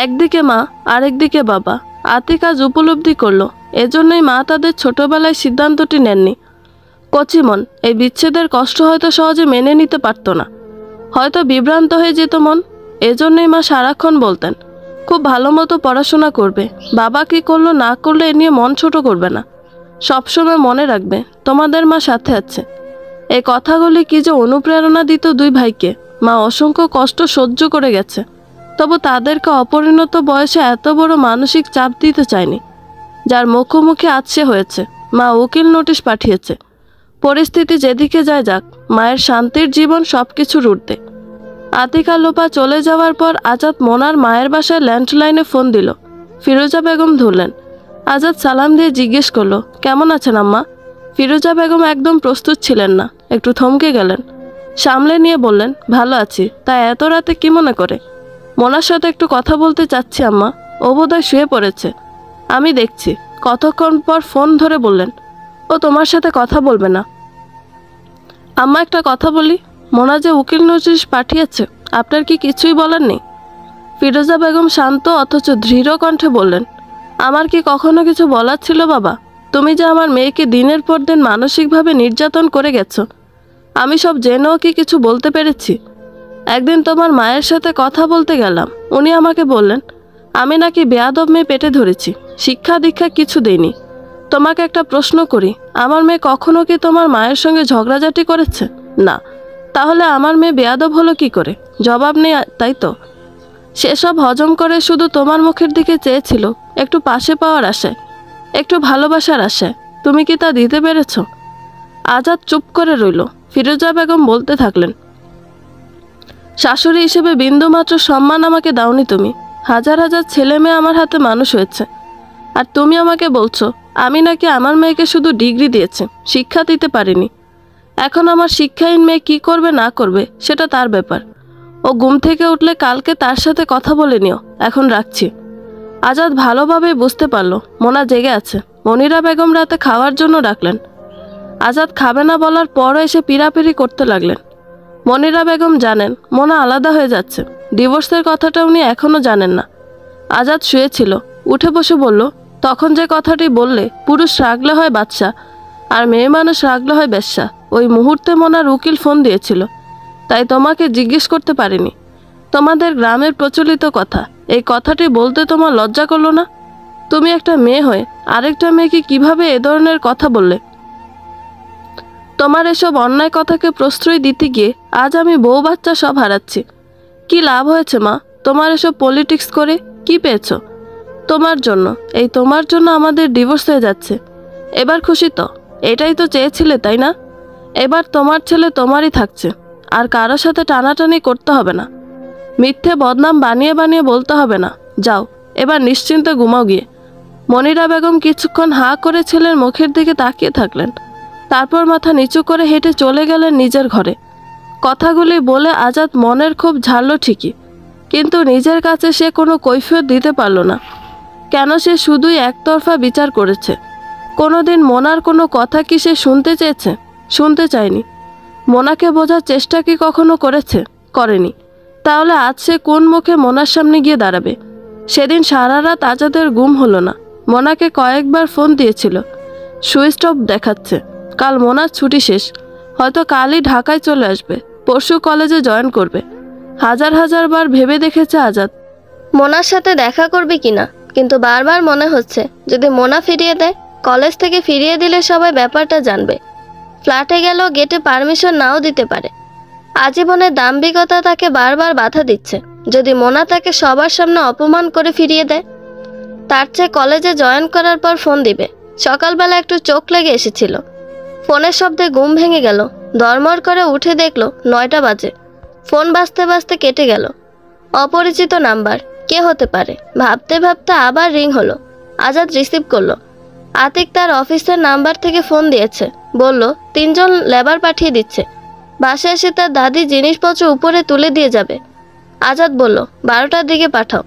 একদিকে মা, আরেকদিকে বাবা। আতিক আজ উপলব্ধি করলো, এজন্যই মা তাদের ছোটবেলায় সিদ্ধান্তটি নেননি। কচিমন, এই বিচ্ছেদের কষ্ট হয়তো সহজে মেনে নিতে পারত না, হয়তো বিভ্রান্ত হয়ে যেত মন। এজন্যই মা সারাক্ষণ বলতেন, খুব ভালো মতো পড়াশোনা করবে, বাবা কি করলো না করলো এ নিয়ে মন ছোট করবে না, সবসময় মনে রাখবে তোমাদের মা সাথে আছে। এই কথাগুলি কি যে অনুপ্রেরণা দিত দুই ভাইকে। মা অসংখ্য কষ্ট সহ্য করে গেছে, তবু তাদেরকে অপরিণত বয়সে এত বড় মানসিক চাপ দিতে চায়নি। যার মুখোমুখি আজ সে হয়েছে। মা উকিল নোটিশ পাঠিয়েছে, পরিস্থিতি যেদিকে যায় যাক, মায়ের শান্তির জীবন সব কিছুর ঊর্ধ্বে। আতিক আর লোপা চলে যাওয়ার পর আজাদ মোনার মায়ের বাসায় ল্যান্ডলাইনে ফোন দিল। ফিরোজা বেগম ধরলেন। আজাদ সালাম দিয়ে জিজ্ঞেস করলো, কেমন আছেন আম্মা? ফিরোজা বেগম একদম প্রস্তুত ছিলেন না, একটু থমকে গেলেন। সামলে নিয়ে বললেন, ভালো আছি, তাই এত রাতে কি মনে করে? মোনার সাথে একটু কথা বলতে চাচ্ছি আম্মা, ও বোধহয় শুয়ে পড়েছে। আমি দেখছি। কতক্ষণ পর ফোন ধরে বললেন, ও তোমার সাথে কথা বলবে না। আম্মা একটা কথা বলি, মোনা যে উকিল নোটিশ পাঠিয়েছে, আপনার কি কিছুই বলার নেই? ফিরোজা বেগম শান্ত অথচ দৃঢ় কণ্ঠে বললেন, আমার কি কখনো কিছু বলার ছিল বাবা? তুমি যে আমার মেয়েকে দিনের পর দিন মানসিকভাবে নির্যাতন করে গেছো, আমি সব জেনেও কি কিছু বলতে পেরেছি? একদিন তোমার মায়ের সাথে কথা বলতে গেলাম, উনি আমাকে বললেন আমি নাকি বেয়াদব মেয়ে পেটে ধরেছি, শিক্ষা দীক্ষা কিছু দেইনি। তোমাকে একটা প্রশ্ন করি, আমার মেয়ে কখনো কি তোমার মায়ের সঙ্গে ঝগড়াঝাটি করেছে? না। তাহলে আমার মেয়ে বেয়াদব হলো কি করে? জবাব নেই, তাই তো? সেসব হজম করে শুধু তোমার মুখের দিকে চেয়েছিল, একটু পাশে পাওয়ার আশায়, একটু ভালোবাসার আশায়। তুমি কি তা দিতে পেরেছ? আজাদ চুপ করে রইল। ফিরোজা বেগম বলতে থাকলেন, শাশুড়ি হিসেবে বিন্দুমাত্র সম্মান আমাকে দাওনি তুমি। হাজার হাজার ছেলে মেয়ে আমার হাতে মানুষ হয়েছে, আর তুমি আমাকে বলছো আমি নাকি আমার মেয়েকে শুধু ডিগ্রি দিয়েছি, শিক্ষা দিতে পারিনি। এখন আমার শিক্ষাহীন মেয়ে কী করবে না করবে সেটা তার ব্যাপার। ও ঘুম থেকে উঠলে কালকে তার সাথে কথা বলে নিও। এখন রাখছি। আজাদ ভালোভাবে বুঝতে পারলো মোনা জেগে আছে। মনিরা বেগম রাতে খাওয়ার জন্য ডাকলেন। আজাদ খাবে না বলার পরও এসে পিড়াপিড়ি করতে লাগলেন। মনিরা বেগম জানেন মোনা আলাদা হয়ে যাচ্ছে, ডিভোর্সের কথাটা উনি এখনও জানেন না। আজাদ শুয়েছিল, উঠে বসে বলল, তখন যে কথাটি বললে, পুরুষ রাগলে হয় বাদশা আর মেয়ে মানুষ রাগলে হয় বেশ্যা, ওই মুহূর্তে মোনার উকিল ফোন দিয়েছিল, তাই তোমাকে জিজ্ঞেস করতে পারিনি। তোমাদের গ্রামের প্রচলিত কথা, এই কথাটি বলতে তোমার লজ্জা করলো না? তুমি একটা মেয়ে হয়ে আরেকটা মেয়েকে কিভাবে এ ধরনের কথা বললে? তোমার এসব অন্যায় কথাকে প্রশ্রয় দিতে গিয়ে আজ আমি বউ বাচ্চা সব হারাচ্ছি। কি লাভ হয়েছে মা তোমার এসব পলিটিক্স করে? কি পেয়েছ? তোমার জন্য, এই তোমার জন্য আমাদের ডিভোর্স হয়ে যাচ্ছে। এবার খুশি তো? এটাই তো চেয়েছিলে, তাই না? এবার তোমার ছেলে তোমারই থাকছে, আর কারোর সাথে টানাটানি করতে হবে না, মিথ্যে বদনাম বানিয়ে বানিয়ে বলতে হবে না। যাও, এবার নিশ্চিন্তে ঘুমাও গিয়ে। মনিরা বেগম কিছুক্ষণ হাঁ করে ছেলের মুখের দিকে তাকিয়ে থাকলেন, তারপর মাথা নিচু করে হেঁটে চলে গেলেন নিজের ঘরে। কথাগুলি বলে আজাদ মনের খুব ঝাড়ল ঠিকই, কিন্তু নিজের কাছে সে কোনো কৈফিয়ত দিতে পারল না। কেন সে শুধুই একতরফা বিচার করেছে? কোনোদিন মোনার কোনো কথা কি সে শুনতে চেয়েছে? শুনতে চায়নি। মোনাকে বোঝার চেষ্টা কি কখনো করেছে? করেনি। তাহলে আজ সে কোন মুখে মোনার সামনে গিয়ে দাঁড়াবে? সেদিন সারা রাত আজাদের ঘুম হলো না। মোনাকে কয়েকবার ফোন দিয়েছিল, সুইচ অফ দেখাচ্ছে। কাল মোনার ছুটি শেষ, হয়তো কালই ঢাকায় চলে আসবে, পরশু কলেজে জয়েন করবে। হাজার হাজার বার ভেবে দেখেছে আজাদ মোনার সাথে দেখা করবে কিনা, কিন্তু বারবার মনে হচ্ছে যদি মোনা ফিরিয়ে দেয়, কলেজ থেকে ফিরিয়ে দিলে সবাই ব্যাপারটা জানবে। ফ্ল্যাটে গেলেও গেটে পারমিশন নাও দিতে পারে। আজীবনের দাম্ভিকতা তাকে বারবার বাধা দিচ্ছে। যদি মোনা তাকে সবার সামনে অপমান করে ফিরিয়ে দেয়, তার চেয়ে কলেজে জয়েন করার পর ফোন দিবে। সকালবেলা একটু চোখ লেগে এসেছিল, ফোনের শব্দে ঘুম ভেঙে গেল। দরমর করে উঠে দেখলো 9টা বাজে। ফোন বাজতে বাজতে কেটে গেল। অপরিচিত নাম্বার, কে হতে পারে ভাবতে ভাবতে আবার রিং হলো। আজাদ রিসিভ করলো। আতিক তার অফিসের নাম্বার থেকে ফোন দিয়েছে, বলল 3 জন লেবার পাঠিয়ে দিচ্ছে, বাসায় এসে তার দাদি জিনিসপত্র উপরে তুলে দিয়ে যাবে। আজাদ বলল 12টার দিকে পাঠাও।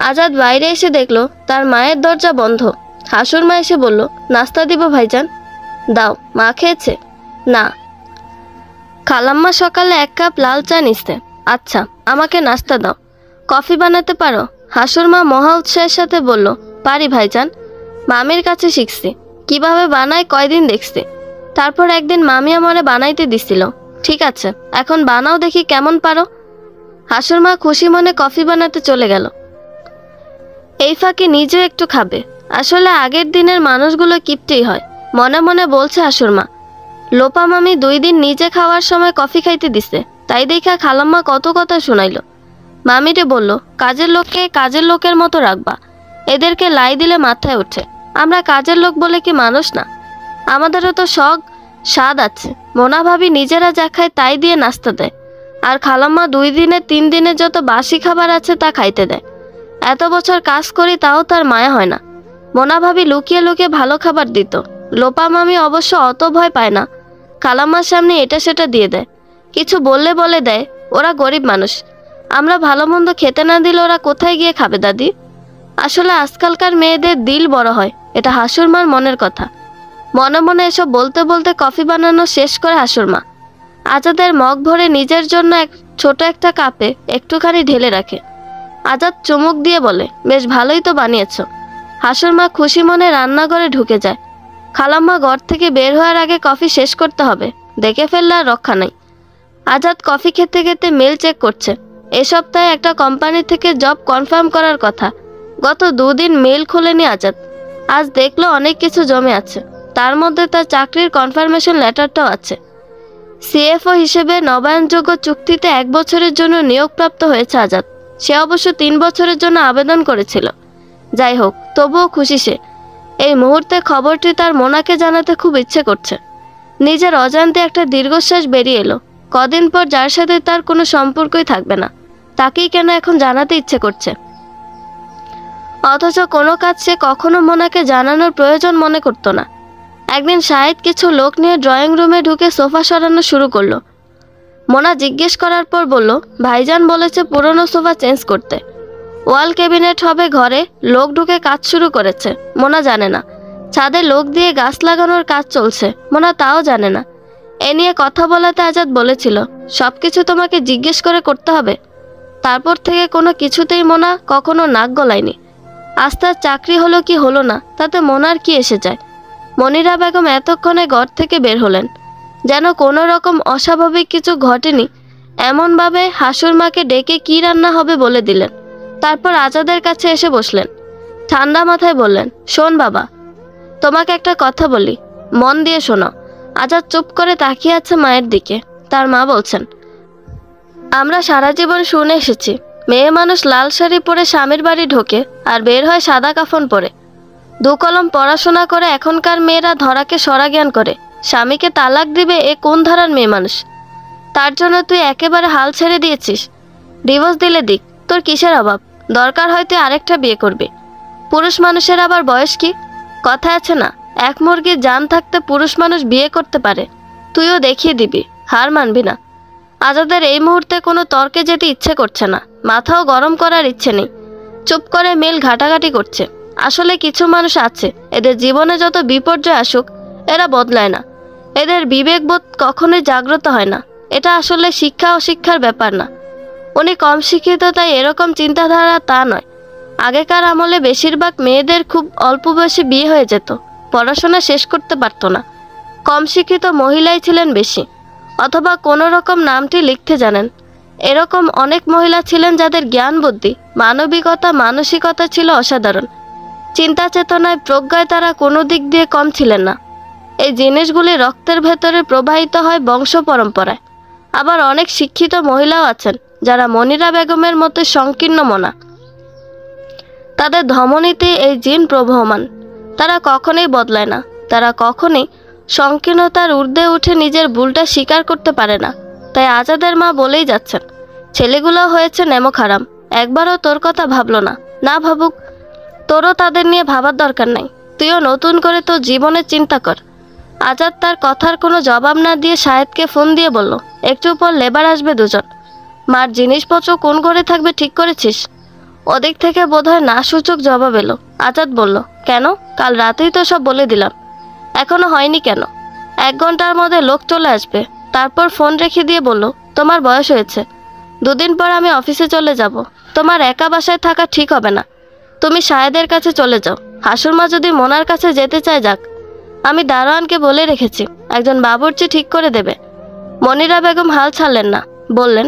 আজাদ বাইরে এসে দেখলো তার মায়ের দরজা বন্ধ। হাসুর মা এসে বলল, নাস্তা দিব ভাইজান? দাও। মা খেয়েছে? না। খালাম্মা সকালে 1 কাপ লাল চা নিচ্ছে। আচ্ছা, আমাকে নাস্তা দাও। কফি বানাতে পারো? হাসুর মা মহা উৎসাহের সাথে বলল, পারি ভাইজান, মামির কাছে শিখছি। কিভাবে বানায় কয়দিন দেখছি, তারপর একদিন মামি আমারে বানাইতে দিছিল। ঠিক আছে, এখন বানাও দেখি কেমন পারো। হাসুর মা খুশি মনে কফি বানাতে চলে গেল। এই ফাঁকে নিজেও একটু খাবে। আসলে আগের দিনের মানুষগুলো কিপটেই হয়, মনে মনে বলছে হাসুর মা। লোপা মামি 2 দিন নিজে খাওয়ার সময় কফি খাইতে দিছে, তাই দেখা খালাম্মা কত কথা শুনাইল। মামিরে বলল, কাজের লোককে কাজের লোকের মতো রাখবা, এদেরকে লাই দিলে মাথায় ওঠে। আমরা কাজের লোক বলে কি মানুষ না? আমাদেরও তো শখ স্বাদ আছে। মোনা ভাবি নিজেরা যা খায় তাই দিয়ে নাস্তা দেয়, আর খালাম্মা 2 দিনে 3 দিনে যত বাসি খাবার আছে তা খাইতে দেয়। এত বছর কাজ করি তাও তার মায়া হয় না। মোনা ভাবি লুকিয়ে লুকিয়ে ভালো খাবার দিত। লোপা মামি অবশ্য অত ভয় পায় না, খালাম্মার সামনে এটা সেটা দিয়ে দেয়। কিছু বললে বলে দেয়, ওরা গরিব মানুষ, আমরা ভালো মন্দ খেতে না দিলে ওরা কোথায় গিয়ে খাবে দাদি? আসলে আজকালকার মেয়েদের দিল বড় হয়, এটা হাসুর মার মনের কথা। মনে মনে এসব বলতে বলতে কফি বানানো শেষ করে হাসুর মা আজাদের মগ ভরে নিজের জন্য ছোট একটা কাপে একটুখানি ঢেলে রাখে। আজাদ চুমুক দিয়ে বলে, বেশ ভালোই তো বানিয়েছ। হাসুর মা খুশি মনে রান্নাঘরে ঢুকে যায়। খালাম্মা ঘর থেকে বের হওয়ার আগে কফি শেষ করতে হবে, দেখে ফেললে আর রক্ষা নাই। আজাদ কফি খেতে খেতে মেল চেক করছে। এ সপ্তাহে একটা কোম্পানি থেকে জব কনফার্ম করার কথা। গত 2 দিন মেল খোলেনি আজাদ। আজ দেখলো অনেক কিছু জমে আছে, তার মধ্যে তার চাকরির কনফার্মেশন লেটারটাও আছে। সিএফও হিসেবে নবায়নযোগ্য চুক্তিতে 1 বছরের জন্য নিয়োগপ্রাপ্ত হয়েছে আজাদ। সে অবশ্য 3 বছরের জন্য আবেদন করেছিল। যাই হোক, তবুও খুশি সে। এই মুহূর্তে খবরটি তার মোনাকে জানাতে খুব ইচ্ছে করছে। নিজের অজান্তে একটা দীর্ঘশ্বাস বেরিয়ে এলো। কদিন পর যার সাথে তার কোনো সম্পর্কই থাকবে না, তাকেই কেন এখন জানাতে ইচ্ছে করছে। অথচ কোনো কাজ সে কখনো মোনাকে জানানোর প্রয়োজন মনে করতো না। একদিন শাহেদ কিছু লোক নিয়ে ড্রয়িং রুমে ঢুকে সোফা সরানো শুরু করলো। মোনা জিজ্ঞেস করার পর বলল, ভাইজান বলেছে পুরনো সোফা চেঞ্জ করতে। ওয়াল ক্যাবিনেট হবে ঘরে, লোক ঢুকে কাজ শুরু করেছে। মোনা জানে না ছাদে লোক দিয়ে গাছ লাগানোর কাজ চলছে, মোনা তাও জানে না। এ নিয়ে কথা বলাতে আজাদ বলেছিল, সব কিছু তোমাকে জিজ্ঞেস করে করতে হবে। তারপর থেকে কোনো কিছুতেই মোনা কখনো নাক গলায়নি। আজ তার চাকরি হলো কি হলো না, তাতে মোনার কি এসে যায়। মনিরা বেগম এতক্ষণে ঘর থেকে বের হলেন। যেন কোনো রকম অস্বাভাবিক কিছু ঘটেনি এমনভাবে হাসুর মাকে ডেকে কি রান্না হবে বলে দিলেন। তারপর আজাদের কাছে এসে বসলেন। ঠান্ডা মাথায় বললেন, শোন বাবা, তোমাকে একটা কথা বলি, মন দিয়ে শোনো। আজাদ চুপ করে তাকিয়ে আছে মায়ের দিকে। তার মা বলছেন, আমরা সারা জীবন শুনে এসেছি মেয়ে মানুষ লাল শাড়ি পরে স্বামীর বাড়ি ঢোকে আর বের হয় সাদা কাফন পরে। 2 কলম পড়াশোনা করে এখনকার মেয়েরা ধরাকে সরা জ্ঞান করে স্বামীকে তালাক দিবে, এ কোন ধারার মেয়ে মানুষ? তার জন্য তুই একেবারে হাল ছেড়ে দিয়েছিস। ডিভোর্স দিলে দিক, তোর কিসের অভাব? দরকার হয় তুই আরেকটা বিয়ে করবি। পুরুষ মানুষের আবার বয়স কি? কথা আছে না, এক মুরগির জান থাকতে পুরুষ মানুষ বিয়ে করতে পারে। তুইও দেখিয়ে দিবি, হার মানবি না। আজাদের এই মুহূর্তে কোনো তর্কে যেতে ইচ্ছে করছে না, মাথাও গরম করার ইচ্ছে নেই। চুপ করে মেল ঘাটাঘাটি করছে। আসলে কিছু মানুষ আছে, এদের জীবনে যত বিপর্যয় আসুক এরা বদলায় না। এদের বিবেকবোধ কখনোই জাগ্রত হয় না। এটা আসলে শিক্ষা অশিক্ষার ব্যাপার না। উনি কম শিক্ষিত তাই এরকম চিন্তাধারা তা নয়। আগেকার আমলে বেশিরভাগ মেয়েদের খুব অল্প বয়সে বিয়ে হয়ে যেত, পড়াশোনা শেষ করতে পারত না। কম শিক্ষিত মহিলাই ছিলেন বেশি, অথবা কোনো রকম নামটি লিখতে জানেন। এরকম অনেক মহিলা ছিলেন যাদের জ্ঞান বুদ্ধি, মানবিকতা, মানসিকতা ছিল অসাধারণ। চিন্তা চেতনায়, প্রজ্ঞায় তারা কোনো দিক দিয়ে কম ছিলেন না। এই জিনিসগুলি রক্তের ভেতরে প্রবাহিত হয় বংশ পরম্পরায়। আবার অনেক শিক্ষিত মহিলাও আছেন যারা মনিরা বেগমের মতো সংকীর্ণ মনা। তাদের ধমনীতে এই জিন প্রবহমান। তারা কখনোই বদলায় না। তারা কখনোই সংকীর্ণতার ঊর্ধ্বে উঠে নিজের ভুলটা স্বীকার করতে পারে না। তাই আজাদের মা বলেই যাচ্ছেন, ছেলেগুলো হয়েছে নেমখারাম, একবারও তোর কথা ভাবলো না। না ভাবুক, তোরও তাদের নিয়ে ভাবার দরকার নাই। তুইও নতুন করে তোর জীবনের চিন্তা কর। আজাদ তার কথার কোনো জবাব না দিয়ে শাহেদকে ফোন দিয়ে বলল, একটু পর লেবার আসবে 2 জন। মার জিনিসপত্র কোন ঘরে থাকবে ঠিক করেছিস? ওদিক থেকে বোধহয় না সূচক জবাব এলো। আজাদ বলল, কেন? কাল রাতেই তো সব বলে দিলাম। এখনো হয়নি কেন? 1 ঘন্টার মধ্যে লোক চলে আসবে। তারপর ফোন রেখে দিয়ে বলল, তোমার বয়স হয়েছে, 2 দিন পর আমি অফিসে চলে যাব। তোমার একা বাসায় থাকা ঠিক হবে না। তুমি শাহেদের কাছে চলে যাও। হাসুরমা যদি মোনার কাছে যেতে চায় যাক। আমি দারোয়ানকে বলে রেখেছি, একজন বাবুর্চি ঠিক করে দেবে। মনিরা বেগম হাল ছাড়লেন না, বললেন,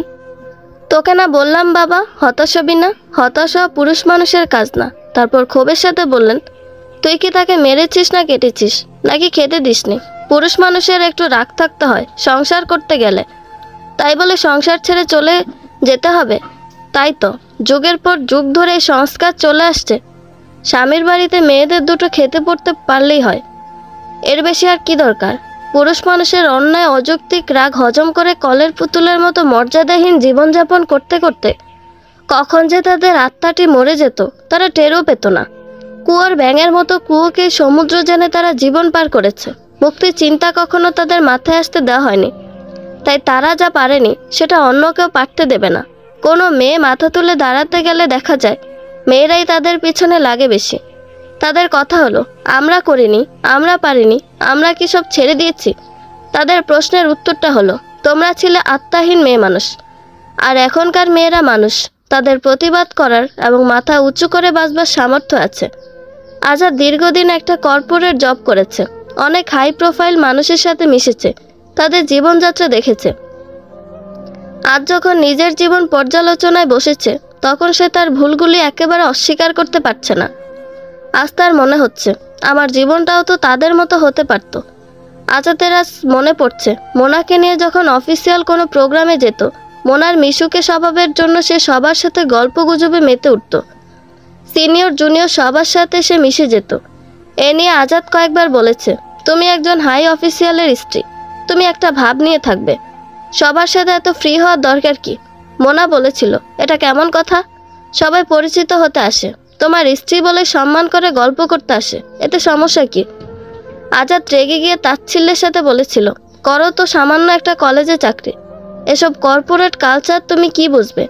তোকে না বললাম বাবা, হতাশ হবি না। হতাশ হওয়া পুরুষ মানুষের কাজ না। তারপর ক্ষোভের সাথে বললেন, তুই কি তাকে মেরেছিস না কেটেছিস, নাকি খেতে দিসনি? পুরুষ মানুষের একটু রাগ থাকতে হয় সংসার করতে গেলে। তাই বলে সংসার ছেড়ে চলে যেতে হবে? তাই তো যুগের পর যুগ ধরে এই সংস্কার চলে আসছে। স্বামীর বাড়িতে মেয়েদের দুটো খেতে পড়তে পারলেই হয়, এর বেশি আর কি দরকার? পুরুষ মানুষের অন্যায় অযৌক্তিক রাগ হজম করে কলের পুতুলের মতো মর্যাদাহীন জীবনযাপন করতে করতে কখন যে তাদের আত্মাটি মরে যেত তারা টেরও পেত না। কুয়োর ব্যাঙের মতো কুয়োকে সমুদ্র জেনে তারা জীবন পার করেছে। মুক্তির চিন্তা কখনো তাদের মাথায় আসতে দেওয়া হয়নি। তাই তারা যা পারেনি সেটা অন্য কেউ পারতে দেবে না। কোনো মেয়ে মাথা তুলে দাঁড়াতে গেলে দেখা যায় মেয়েরাই তাদের পিছনে লাগে বেশি। তাদের কথা হলো, আমরা করিনি, আমরা পারিনি, আমরা কি সব ছেড়ে দিয়েছি? তাদের প্রশ্নের উত্তরটা হলো, তোমরা ছিলে আত্মাহীন মেয়ে মানুষ, আর এখনকার মেয়েরা মানুষ, তাদের প্রতিবাদ করার এবং মাথা উঁচু করে বাঁচবার সামর্থ্য আছে। আজাদ দীর্ঘদিন একটা কর্পোরেট জব করেছে, অনেক হাই প্রোফাইল মানুষের সাথে মিশেছে, তাদের জীবনযাত্রা দেখেছে। আজ যখন নিজের জীবন পর্যালোচনায় বসেছে, তখন সে তার ভুলগুলি একেবারে অস্বীকার করতে পারছে না। আজ তার মনে হচ্ছে, আমার জীবনটাও তো তাদের মতো হতে পারত। আজাদের আজ মনে পড়ছে, মোনাকে নিয়ে যখন অফিসিয়াল কোনো প্রোগ্রামে যেত, মোনার মিশুকে স্বভাবের জন্য সে সবার সাথে গল্পগুজবে মেতে উঠত। সিনিয়র জুনিয়র সবার সাথে সে মিশে যেত। এ নিয়ে আজাদ কয়েকবার বলেছে, তুমি একজন হাই অফিসিয়ালের স্ত্রী, তুমি একটা ভাব নিয়ে থাকবে, সবার সাথে এত ফ্রি হওয়ার দরকার কি? মোনা বলেছিল, এটা কেমন কথা? সবাই পরিচিত হতে আসে, তোমার স্ত্রী বলে সম্মান করে গল্প করতে আসে, এতে সমস্যা কি? আজাদ রেগে গিয়ে তাচ্ছিল্যের সাথে বলেছিল, করো তো সামান্য একটা কলেজে চাকরি, এসব কর্পোরেট কালচার তুমি কি বুঝবে?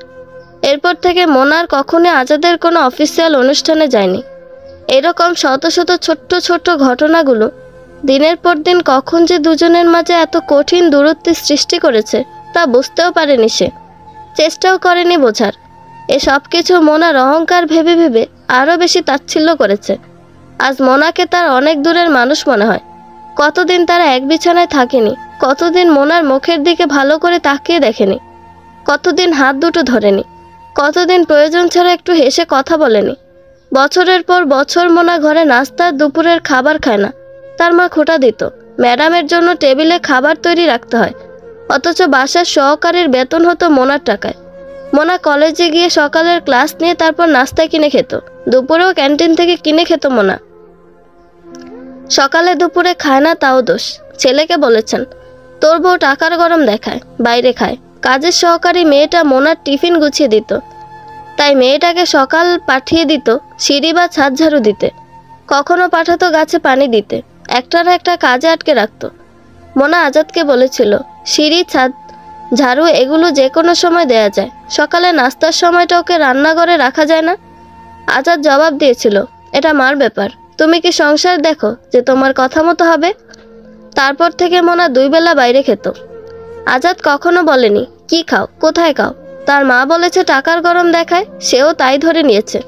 এরপর থেকে মোনার কখনোই আজাদের কোনো অফিসিয়াল অনুষ্ঠানে যায়নি। এরকম শত শত ছোট্ট ছোট্ট ঘটনাগুলো দিনের পর দিন কখন যে দুজনের মাঝে এত কঠিন দূরত্বের সৃষ্টি করেছে তা বুঝতেও পারেনি সে, চেষ্টাও করেনি বোঝার। এ সব কিছু মোনার অহংকার ভেবে ভেবে আরও বেশি তাচ্ছিল্য করেছে। আজ মোনাকে তার অনেক দূরের মানুষ মনে হয়। কতদিন তারা এক বিছানায় থাকেনি, কতদিন মোনার মুখের দিকে ভালো করে তাকিয়ে দেখেনি, কতদিন হাত দুটো ধরেনি, কতদিন প্রয়োজন ছাড়া একটু হেসে কথা বলেনি। বছরের পর বছর মোনা ঘরে নাস্তার দুপুরের খাবার খায় না, তার মা খোঁটা দিত, ম্যাডামের জন্য টেবিলে খাবার তৈরি রাখতে হয়, অথচ বাসার সহকারীর বেতন হতো মোনার টাকায়। মোনা কলেজে গিয়ে সকালের ক্লাস নিয়ে তারপর নাস্তা কিনে খেত, দুপুরেও ক্যান্টিন থেকে কিনে খেত মোনা। সকালে দুপুরে খায় না তাও দোষ। ছেলেকে বলেছেন, তোর বউ টাকার গরম দেখায়, বাইরে খায়। কাজের সহকারী মেয়েটা মোনার টিফিন গুছিয়ে দিত, তাই মেয়েটাকে সকাল পাঠিয়ে দিত সিঁড়ি বা ছাদ ঝাড়ু দিতে, কখনো পাঠাতো গাছে পানি দিতে, একটা না একটা কাজে আটকে রাখত। মোনা আজাদকে বলেছিল, সিঁড়ি ছাদ ঝাড়ু এগুলো যে কোনো সময় দেয়া যায়, সকালে নাস্তার সময়টা ওকে রান্নাঘরে রাখা যায় না? আজাদ জবাব দিয়েছিল, এটা মার ব্যাপার, তুমি কি সংসার দেখো যে তোমার কথা মতো হবে? তারপর থেকে মোনা 2 বেলা বাইরে খেত। আজাদ কখনো বলেনি কি খাও, কোথায় খাও, তার মা বলেছে টাকার গরম দেখায়, সেও তাই ধরে নিয়েছে।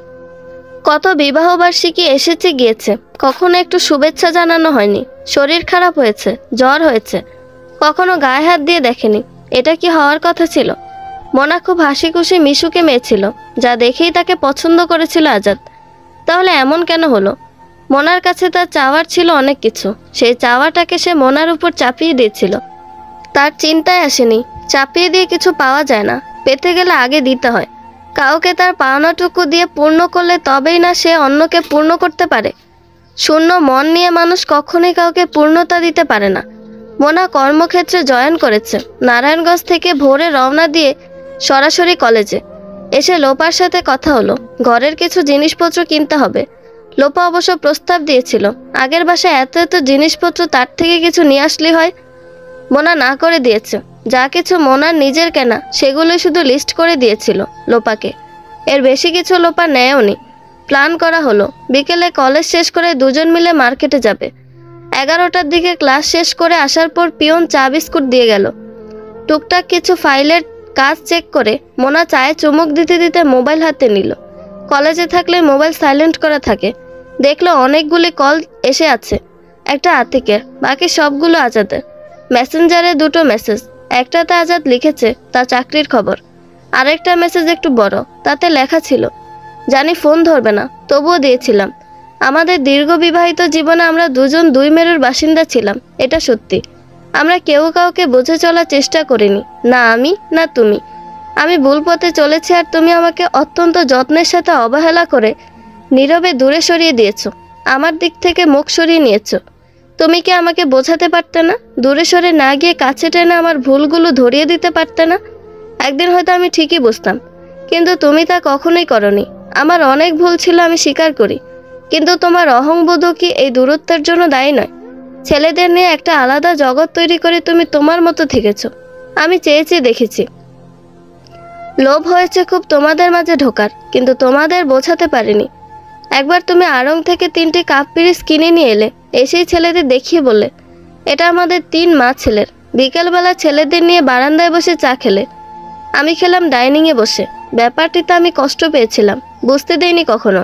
কত বিবাহবার্ষিকী এসেছে গিয়েছে, কখনো একটু শুভেচ্ছা জানানো হয়নি। শরীর খারাপ হয়েছে, জ্বর হয়েছে, কখনো গায়ে হাত দিয়ে দেখেনি। এটা কি হওয়ার কথা ছিল? মোনা খুব হাসি খুশি মিশুকে মেয়েছিল, যা দেখেই তাকে পছন্দ করেছিল আজাদ। তাহলে এমন কেন হলো? মোনার কাছে তার চাওয়ার ছিল অনেক কিছু, সেই চাওয়াটাকে সে মোনার উপর চাপিয়ে দিয়েছিল। তার চিন্তায় আসেনি চাপিয়ে দিয়ে কিছু পাওয়া যায় না, পেতে গেলে আগে দিতে হয়। কাউকে তার পাওনাটুকু দিয়ে পূর্ণ করলে তবেই না সে অন্যকে পূর্ণ করতে পারে। শূন্য মন নিয়ে মানুষ কখনোই কাউকে পূর্ণতা দিতে পারে না। মোনা কর্মক্ষেত্রে জয়েন করেছে, নারায়ণগঞ্জ থেকে ভোরে রওনা দিয়ে সরাসরি কলেজে। এসে লোপার সাথে কথা হলো, ঘরের কিছু জিনিসপত্র কিনতে হবে। লোপা অবশ্য প্রস্তাব দিয়েছিল, আগের বাসায় এত এত জিনিসপত্র, তার থেকে কিছু নিয়ে আসলে হয়। মোনা না করে দিয়েছে। যা কিছু মোনার নিজের কেনা সেগুলো শুধু লিস্ট করে দিয়েছিল লোপাকে, এর বেশি কিছু লোপা নেয়ওনি। প্ল্যান করা হলো বিকেলে কলেজ শেষ করে দুজন মিলে মার্কেটে যাবে। 11টার দিকে ক্লাস শেষ করে আসার পর পিয়ন চা বিস্কুট দিয়ে গেল। টুকটাক কিছু ফাইলের কাজ চেক করে মোনা চায়ে চুমুক দিতে দিতে মোবাইল হাতে নিল। কলেজে থাকলে মোবাইল সাইলেন্ট করা থাকে। দেখলো অনেকগুলি কল এসে আছে, একটা আতিকের, বাকি সবগুলো আজাদের। মেসেঞ্জারে 2টো মেসেজ, একটাতে আজাদ লিখেছে তার চাকরির খবর, আরেকটা মেসেজ একটু বড়, তাতে লেখা ছিল, জানি ফোন ধরবে না, তবুও দিয়েছিলাম। আমাদের দীর্ঘ বিবাহিত জীবনে আমরা দুজন 2 মেরুর বাসিন্দা ছিলাম, এটা সত্যি। আমরা কেউ কাউকে বুঝে চলার চেষ্টা করিনি, না আমি না তুমি। আমি ভুল পথে চলেছি আর তুমি আমাকে অত্যন্ত যত্নের সাথে অবহেলা করে নীরবে দূরে সরিয়ে দিয়েছ, আমার দিক থেকে মুখ সরিয়ে নিয়েছ। তুমি কি আমাকে বোঝাতে পারতে না? দূরে সরে না গিয়ে কাছে টেনে আমার ভুলগুলো ধরিয়ে দিতে পারতে না? একদিন হয়তো আমি ঠিকই বুঝতাম, কিন্তু তুমি তা কখনোই করনি। আমার অনেক ভুল ছিল, আমি স্বীকার করি, কিন্তু তোমার অহংবোধও কি এই দূরত্বের জন্য দায়ী নয়? ছেলেদের নিয়ে একটা আলাদা জগৎ তৈরি করে তুমি তোমার মতো থেকেছ। আমি চেয়েছি, দেখেছি। লোভ হয়েছে খুব তোমাদের মাঝে ঢোকার, কিন্তু তোমাদের বোঝাতে পারিনি। একবার তুমি আড়ং থেকে 3টি কাপ পিরিচ কিনে নিয়ে এলে, এসেই ছেলেদের দেখিয়ে বললে, এটা আমাদের 3 মা ছেলের। বিকেলবেলা ছেলেদের নিয়ে বারান্দায় বসে চা খেলে। আমি খেলাম ডাইনিংয়ে বসে। ব্যাপারটিতে আমি কষ্ট পেয়েছিলাম, বুঝতে দেইনি কখনো।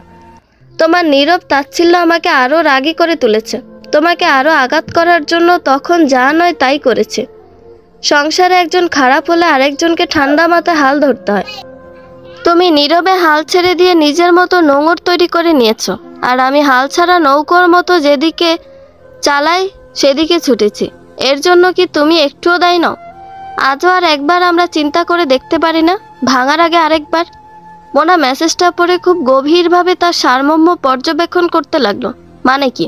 তোমার নীরব তাচ্ছিল্য আমাকে আরও রাগী করে তুলেছে, তোমাকে আরও আঘাত করার জন্য তখন যা নয় তাই করেছে। সংসারে একজন খারাপ হলে আরেকজনকে ঠান্ডা মাথায় হাল ধরতে হয়। তুমি নীরবে হাল ছেড়ে দিয়ে নিজের মতো নোঙর তৈরি করে নিয়েছ, আর আমি হাল ছাড়া নৌকোর মতো যেদিকে চালাই সেদিকে ছুটেছি। এর জন্য কি তুমি একটুও দায়ী নও? আজও আর একবার আমরা চিন্তা করে দেখতে পারি না, ভাঙার আগে আরেকবার? মোনা মেসেজটা পড়ে খুব গভীরভাবে তার সারমর্ম পর্যবেক্ষণ করতে লাগলো। মানে কি?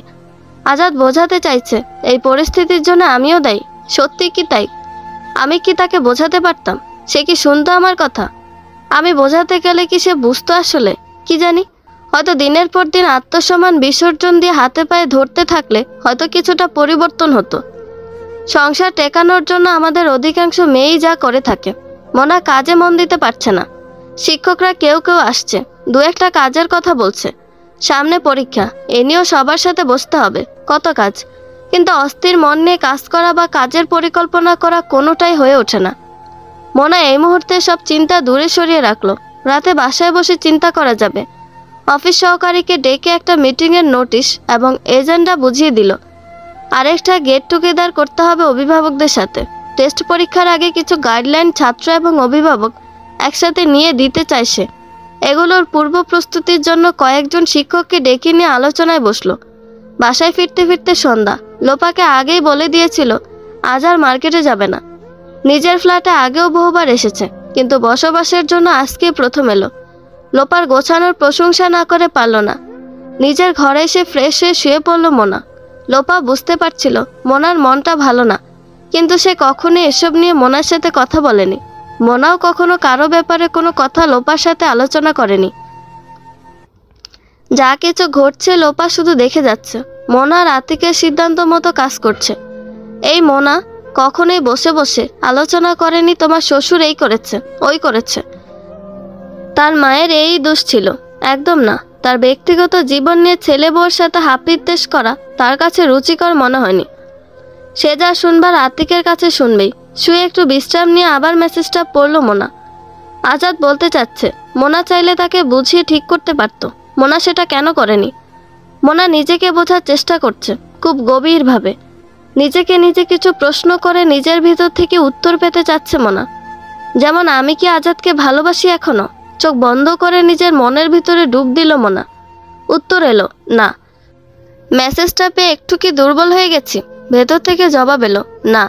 আজাদ বোঝাতে চাইছে এই পরিস্থিতির জন্য আমিও দায়ী। সত্যি কি তাই? আমি কি তাকে বোঝাতে পারতাম? সে কি শুনতো আমার কথা? আমি বোঝাতে গেলে কি সে বুঝতো? আসলে কি জানি, হয়তো দিনের পর দিন আত্মসম্মান বিসর্জন দিয়ে হাতে পায়ে ধরতে থাকলে হয়তো কিছুটা পরিবর্তন হতো। সংসার টেকানোর জন্য আমাদের অধিকাংশ মেয়েই যা করে থাকে। মোনা কাজে মন দিতে পারছে না। শিক্ষকরা কেউ কেউ আসছে, দু একটা কাজের কথা বলছে। সামনে পরীক্ষা, এ নিয়েও সবার সাথে বসতে হবে, কত কাজ। কিন্তু অস্থির মন নিয়ে কাজ করা বা কাজের পরিকল্পনা করা কোনোটাই হয়ে ওঠে না। মোনা এই মুহূর্তে সব চিন্তা দূরে সরিয়ে রাখলো। রাতে বাসায় বসে চিন্তা করা যাবে। অফিস সহকারীকে ডেকে একটা মিটিংয়ের নোটিশ এবং এজেন্ডা বুঝিয়ে দিল। আরেকটা গেট টুগেদার করতে হবে অভিভাবকদের সাথে। টেস্ট পরীক্ষার আগে কিছু গাইডলাইন ছাত্র এবং অভিভাবক একসাথে নিয়ে দিতে চাইছে। এগুলোর পূর্ব প্রস্তুতির জন্য কয়েকজন শিক্ষককে ডেকে নিয়ে আলোচনায় বসলো। বাসায় ফিরতে ফিরতে সন্ধ্যা। লোপাকে আগেই বলে দিয়েছিল আজ আর মার্কেটে যাবে না। নিজের ফ্ল্যাটে আগেও বহুবার এসেছে, কিন্তু বসবাসের জন্য আজকেই প্রথম এলো। লোপার গোছানোর প্রশংসা না করে পারল না। নিজের ঘরে এসে ফ্রেশ হয়ে শুয়ে পড়ল মোনা। লোপা বুঝতে পারছিল মোনার মনটা ভালো না, কিন্তু সে কখনোই এসব নিয়ে মোনার সাথে কথা বলেনি। মোনাও কখনো কারো ব্যাপারে কোনো কথা লোপার সাথে আলোচনা করেনি। যা কিছু ঘটছে লোপা শুধু দেখে যাচ্ছে। মোনা আর আতিকের সিদ্ধান্ত মতো কাজ করছে। এই মোনা কখনোই বসে বসে আলোচনা করেনি তোমার শ্বশুর এই করেছে ওই করেছে, তার মায়ের এই দোষ ছিল, একদম না। তার ব্যক্তিগত জীবন নিয়ে ছেলে বউর সাথে হাপিত্তেশ করা তার কাছে রুচিকর মনে হয়নি। সে যা শুনবার আতিকের কাছে শুনবেই। শুয়ে একটু বিশ্রাম নিয়ে আবার মেসেজটা পড়লো মোনা। আজাদ বলতে চাচ্ছে, মোনা চাইলে তাকে বুঝিয়ে ঠিক করতে পারত। মোনা সেটা কেন করেনি? মোনা নিজেকে বোঝার চেষ্টা করছে খুব গভীরভাবে। নিজেকে নিজে কিছু প্রশ্ন করে নিজের ভিতর থেকে উত্তর পেতে চাচ্ছে মোনা। যেমন, আমি কি আজাদকে ভালোবাসি এখনো? চোখ বন্ধ করে নিজের মনের ভিতরে ডুব দিল মোনা। উত্তর এলো না। মেসেজটা পেয়ে একটু কি দুর্বল হয়ে গেছি? ভেতর থেকে জবাব এলো না।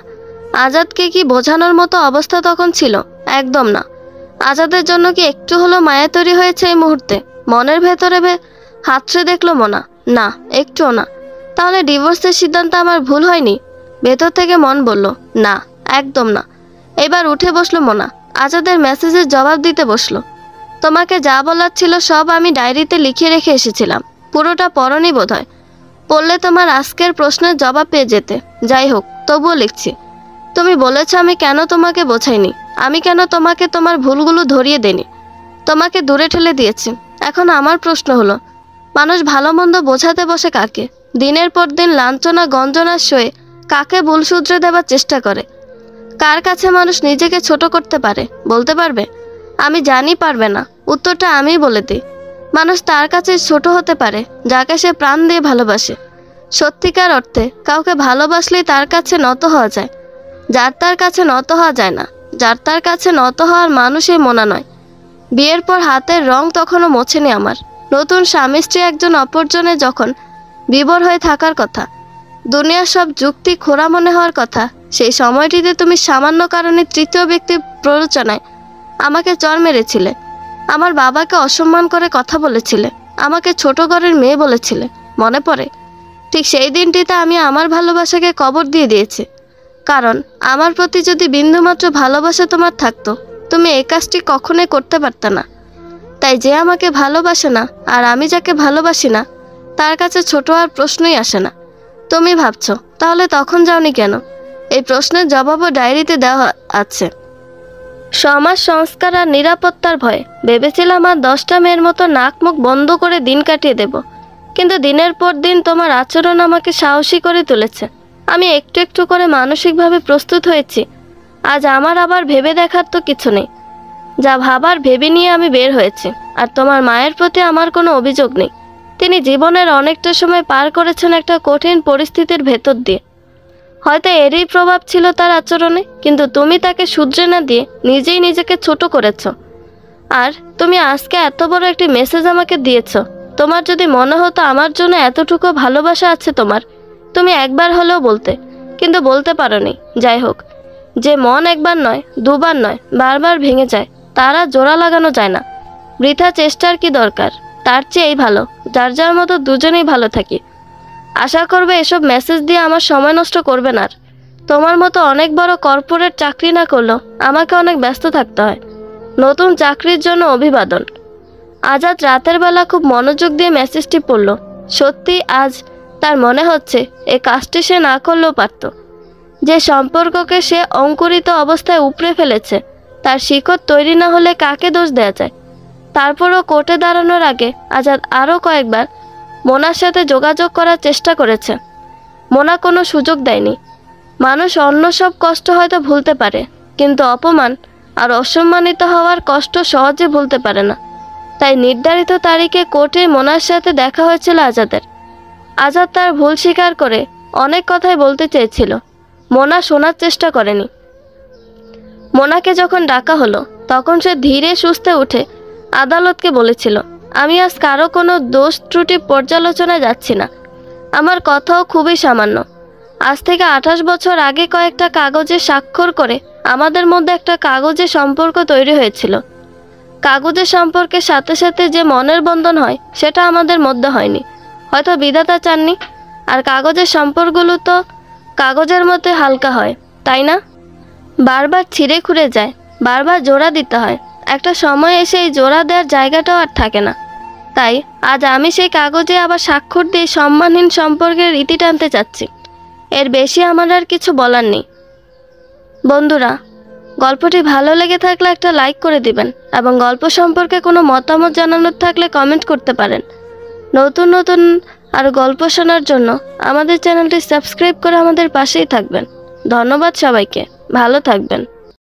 আজাদকে কি বোঝানোর মতো অবস্থা তখন ছিল? একদম না। আজাদের জন্য কি একটু হলো মায়া তৈরি হয়েছে এই মুহূর্তে? মনের ভেতরে হাতড়ে দেখলো মোনা, না, একটুও না। তাহলে ডিভোর্সের সিদ্ধান্ত আমার ভুল হয়নি? ভেতর থেকে মন বলল না, একদম না। এবার উঠে বসলো মোনা, আজাদের মেসেজের জবাব দিতে বসলো। তোমাকে যা বলার ছিল সব আমি ডায়েরিতে লিখে রেখে এসেছিলাম। পুরোটা পড়নি বোধহয়। পড়লে তোমার আজকের প্রশ্নের জবাব পেয়ে যেতে। যাই হোক, তবুও লিখছি। তুমি বলেছ আমি কেন তোমাকে বোঝাইনি, আমি কেন তোমাকে তোমার ভুলগুলো ধরিয়ে দেনি, তোমাকে দূরে ঠেলে দিয়েছি। এখন আমার প্রশ্ন হলো, মানুষ ভালো মন্দ বোঝাতে বসে কাকে? দিনের পর দিন লাঞ্ছনা গঞ্জনা সয়ে কাকে ভুল শুধরে দেবার চেষ্টা করে? কার কাছে মানুষ নিজেকে ছোট করতে পারে বলতে পারবে? আমি জানি পারবে না। উত্তরটা আমি বলে দিই। মানুষ তার কাছে ছোট হতে পারে যাকে সে প্রাণ দিয়ে ভালোবাসে। সত্যিকার অর্থে কাউকে ভালোবাসলেই তার কাছে নত হওয়া যায়। যার তার কাছে নত হওয়া যায় না। যার তার কাছে নত হওয়ার মানুষই মোনা নয়। বিয়ের পর হাতের রং তখনও মোছেনি আমার। নতুন স্বামী স্ত্রী একজন অপরজনে যখন বিভোর হয়ে থাকার কথা, দুনিয়ার সব যুক্তি খোঁড়া মনে হওয়ার কথা, সেই সময়টিতে তুমি সামান্য কারণে তৃতীয় ব্যক্তির প্ররোচনায় আমাকে চড় মেরেছিলে। আমার বাবাকে অসম্মান করে কথা বলেছিলে। আমাকে ছোট ঘরের মেয়ে বলেছিলে, মনে পড়ে? ঠিক সেই দিনটিতে আমি আমার ভালোবাসাকে কবর দিয়ে দিয়েছি। কারণ আমার প্রতি যদি বিন্দুমাত্র ভালোবাসা তোমার থাকতো, তুমি এই কাজটি কখনোই করতে পারতে না। তাই যে আমাকে ভালোবাসে না আর আমি যাকে ভালোবাসি না, তার কাছে ছোট আর প্রশ্নই আসে না। তুমি ভাবছো তাহলে তখন যাওনি কেন? এই প্রশ্নের জবাবও ডায়েরিতে দেওয়া আছে। সমাজ সংস্কার আর নিরাপত্তার ভয়ে ভেবেছিলাম আর 10টা মেয়ের মতো নাক মুখ বন্ধ করে দিন কাটিয়ে দেব। কিন্তু দিনের পর দিন তোমার আচরণ আমাকে সাহসী করে তুলেছে। আমি একটু একটু করে মানসিকভাবে প্রস্তুত হয়েছি। আজ আমার আবার ভেবে দেখার তো কিছু নেই। যা ভাবার ভেবে নিয়ে আমি বের হয়েছি। আর তোমার মায়ের প্রতি আমার কোনো অভিযোগ নেই। তিনি জীবনের অনেকটা সময় পার করেছেন একটা কঠিন পরিস্থিতির ভেতর দিয়ে। হয়তো এরই প্রভাব ছিল তার আচরণে, কিন্তু তুমি তাকে শুধরে না দিয়ে নিজেই নিজেকে ছোট করেছ। আর তুমি আজকে এত বড় একটি মেসেজ আমাকে দিয়েছ। তোমার যদি মনে হতো আমার জন্য এতটুকু ভালোবাসা আছে তোমার, তুমি একবার হলেও বলতে, কিন্তু বলতে পারোনি। যাই হোক, যে মন একবার নয়, দুবার নয়, বারবার ভেঙে যায়, তারা জোড়া লাগানো যায় না। বৃথা চেষ্টার কি দরকার? তার চেয়ে এই ভালো যার যার মতো দুজনেই ভালো থাকি। আশা করবে এসব মেসেজ দিয়ে আমার সময় নষ্ট করবে না। আর তোমার মতো অনেক বড় কর্পোরেট চাকরি না করলেও আমাকে অনেক ব্যস্ত থাকতে হয়। নতুন চাকরির জন্য অভিবাদন। আজাদ রাতের বেলা খুব মনোযোগ দিয়ে মেসেজটি পড়ল। সত্যি আজ তার মনে হচ্ছে এই কাজটি সে না করলেও পারত। যে সম্পর্ককে সে অঙ্কুরিত অবস্থায় উপড়ে ফেলেছে, তার শিকড় তৈরি না হলে কাকে দোষ দেওয়া যায়? তারপরও কোর্টে দাঁড়ানোর আগে আজাদ আরও কয়েকবার মোনার সাথে যোগাযোগ করার চেষ্টা করেছে। মোনা কোনো সুযোগ দেয়নি। মানুষ অন্য সব কষ্ট হয়তো ভুলতে পারে, কিন্তু অপমান আর অসম্মানিত হওয়ার কষ্ট সহজে ভুলতে পারে না। তাই নির্ধারিত তারিখে কোর্টে মোনার সাথে দেখা হয়েছিল আজাদের। আজাদ তার ভুল স্বীকার করে অনেক কথাই বলতে চেয়েছিল। মোনা শোনার চেষ্টা করেনি। মোনাকে যখন ডাকা হলো, তখন সে ধীরে সুস্থে উঠে আদালতকে বলেছিল, আমি আজ কারো কোনো দোষ ত্রুটি পর্যালোচনায় যাচ্ছি না। আমার কথাও খুবই সামান্য। আজ থেকে 28 বছর আগে কয়েকটা কাগজে স্বাক্ষর করে আমাদের মধ্যে একটা কাগজে সম্পর্ক তৈরি হয়েছিল। কাগজের সম্পর্কের সাথে সাথে যে মনের বন্ধন হয়, সেটা আমাদের মধ্যে হয়নি। হয়তো বিধাতা চাননি। আর কাগজের সম্পর্কগুলো তো কাগজের মধ্যে হালকা হয়, তাই না? বারবার ছিঁড়ে খুঁড়ে যায়, বারবার জোড়া দিতে হয়। একটা সময় এসে এই জোড়া দেওয়ার জায়গাটাও আর থাকে না। তাই আজ আমি সেই কাগজে আবার স্বাক্ষর দিয়ে সম্মানহীন সম্পর্কের রীতি টানতে চাচ্ছি। এর বেশি আমার আর কিছু বলার নেই। বন্ধুরা, গল্পটি ভালো লেগে থাকলে একটা লাইক করে দিবেন, এবং গল্প সম্পর্কে কোনো মতামত জানানোর থাকলে কমেন্ট করতে পারেন। নতুন নতুন আর গল্প শোনার জন্য আমাদের চ্যানেলটি সাবস্ক্রাইব করে আমাদের পাশেই থাকবেন। ধন্যবাদ সবাইকে। ভালো থাকবেন।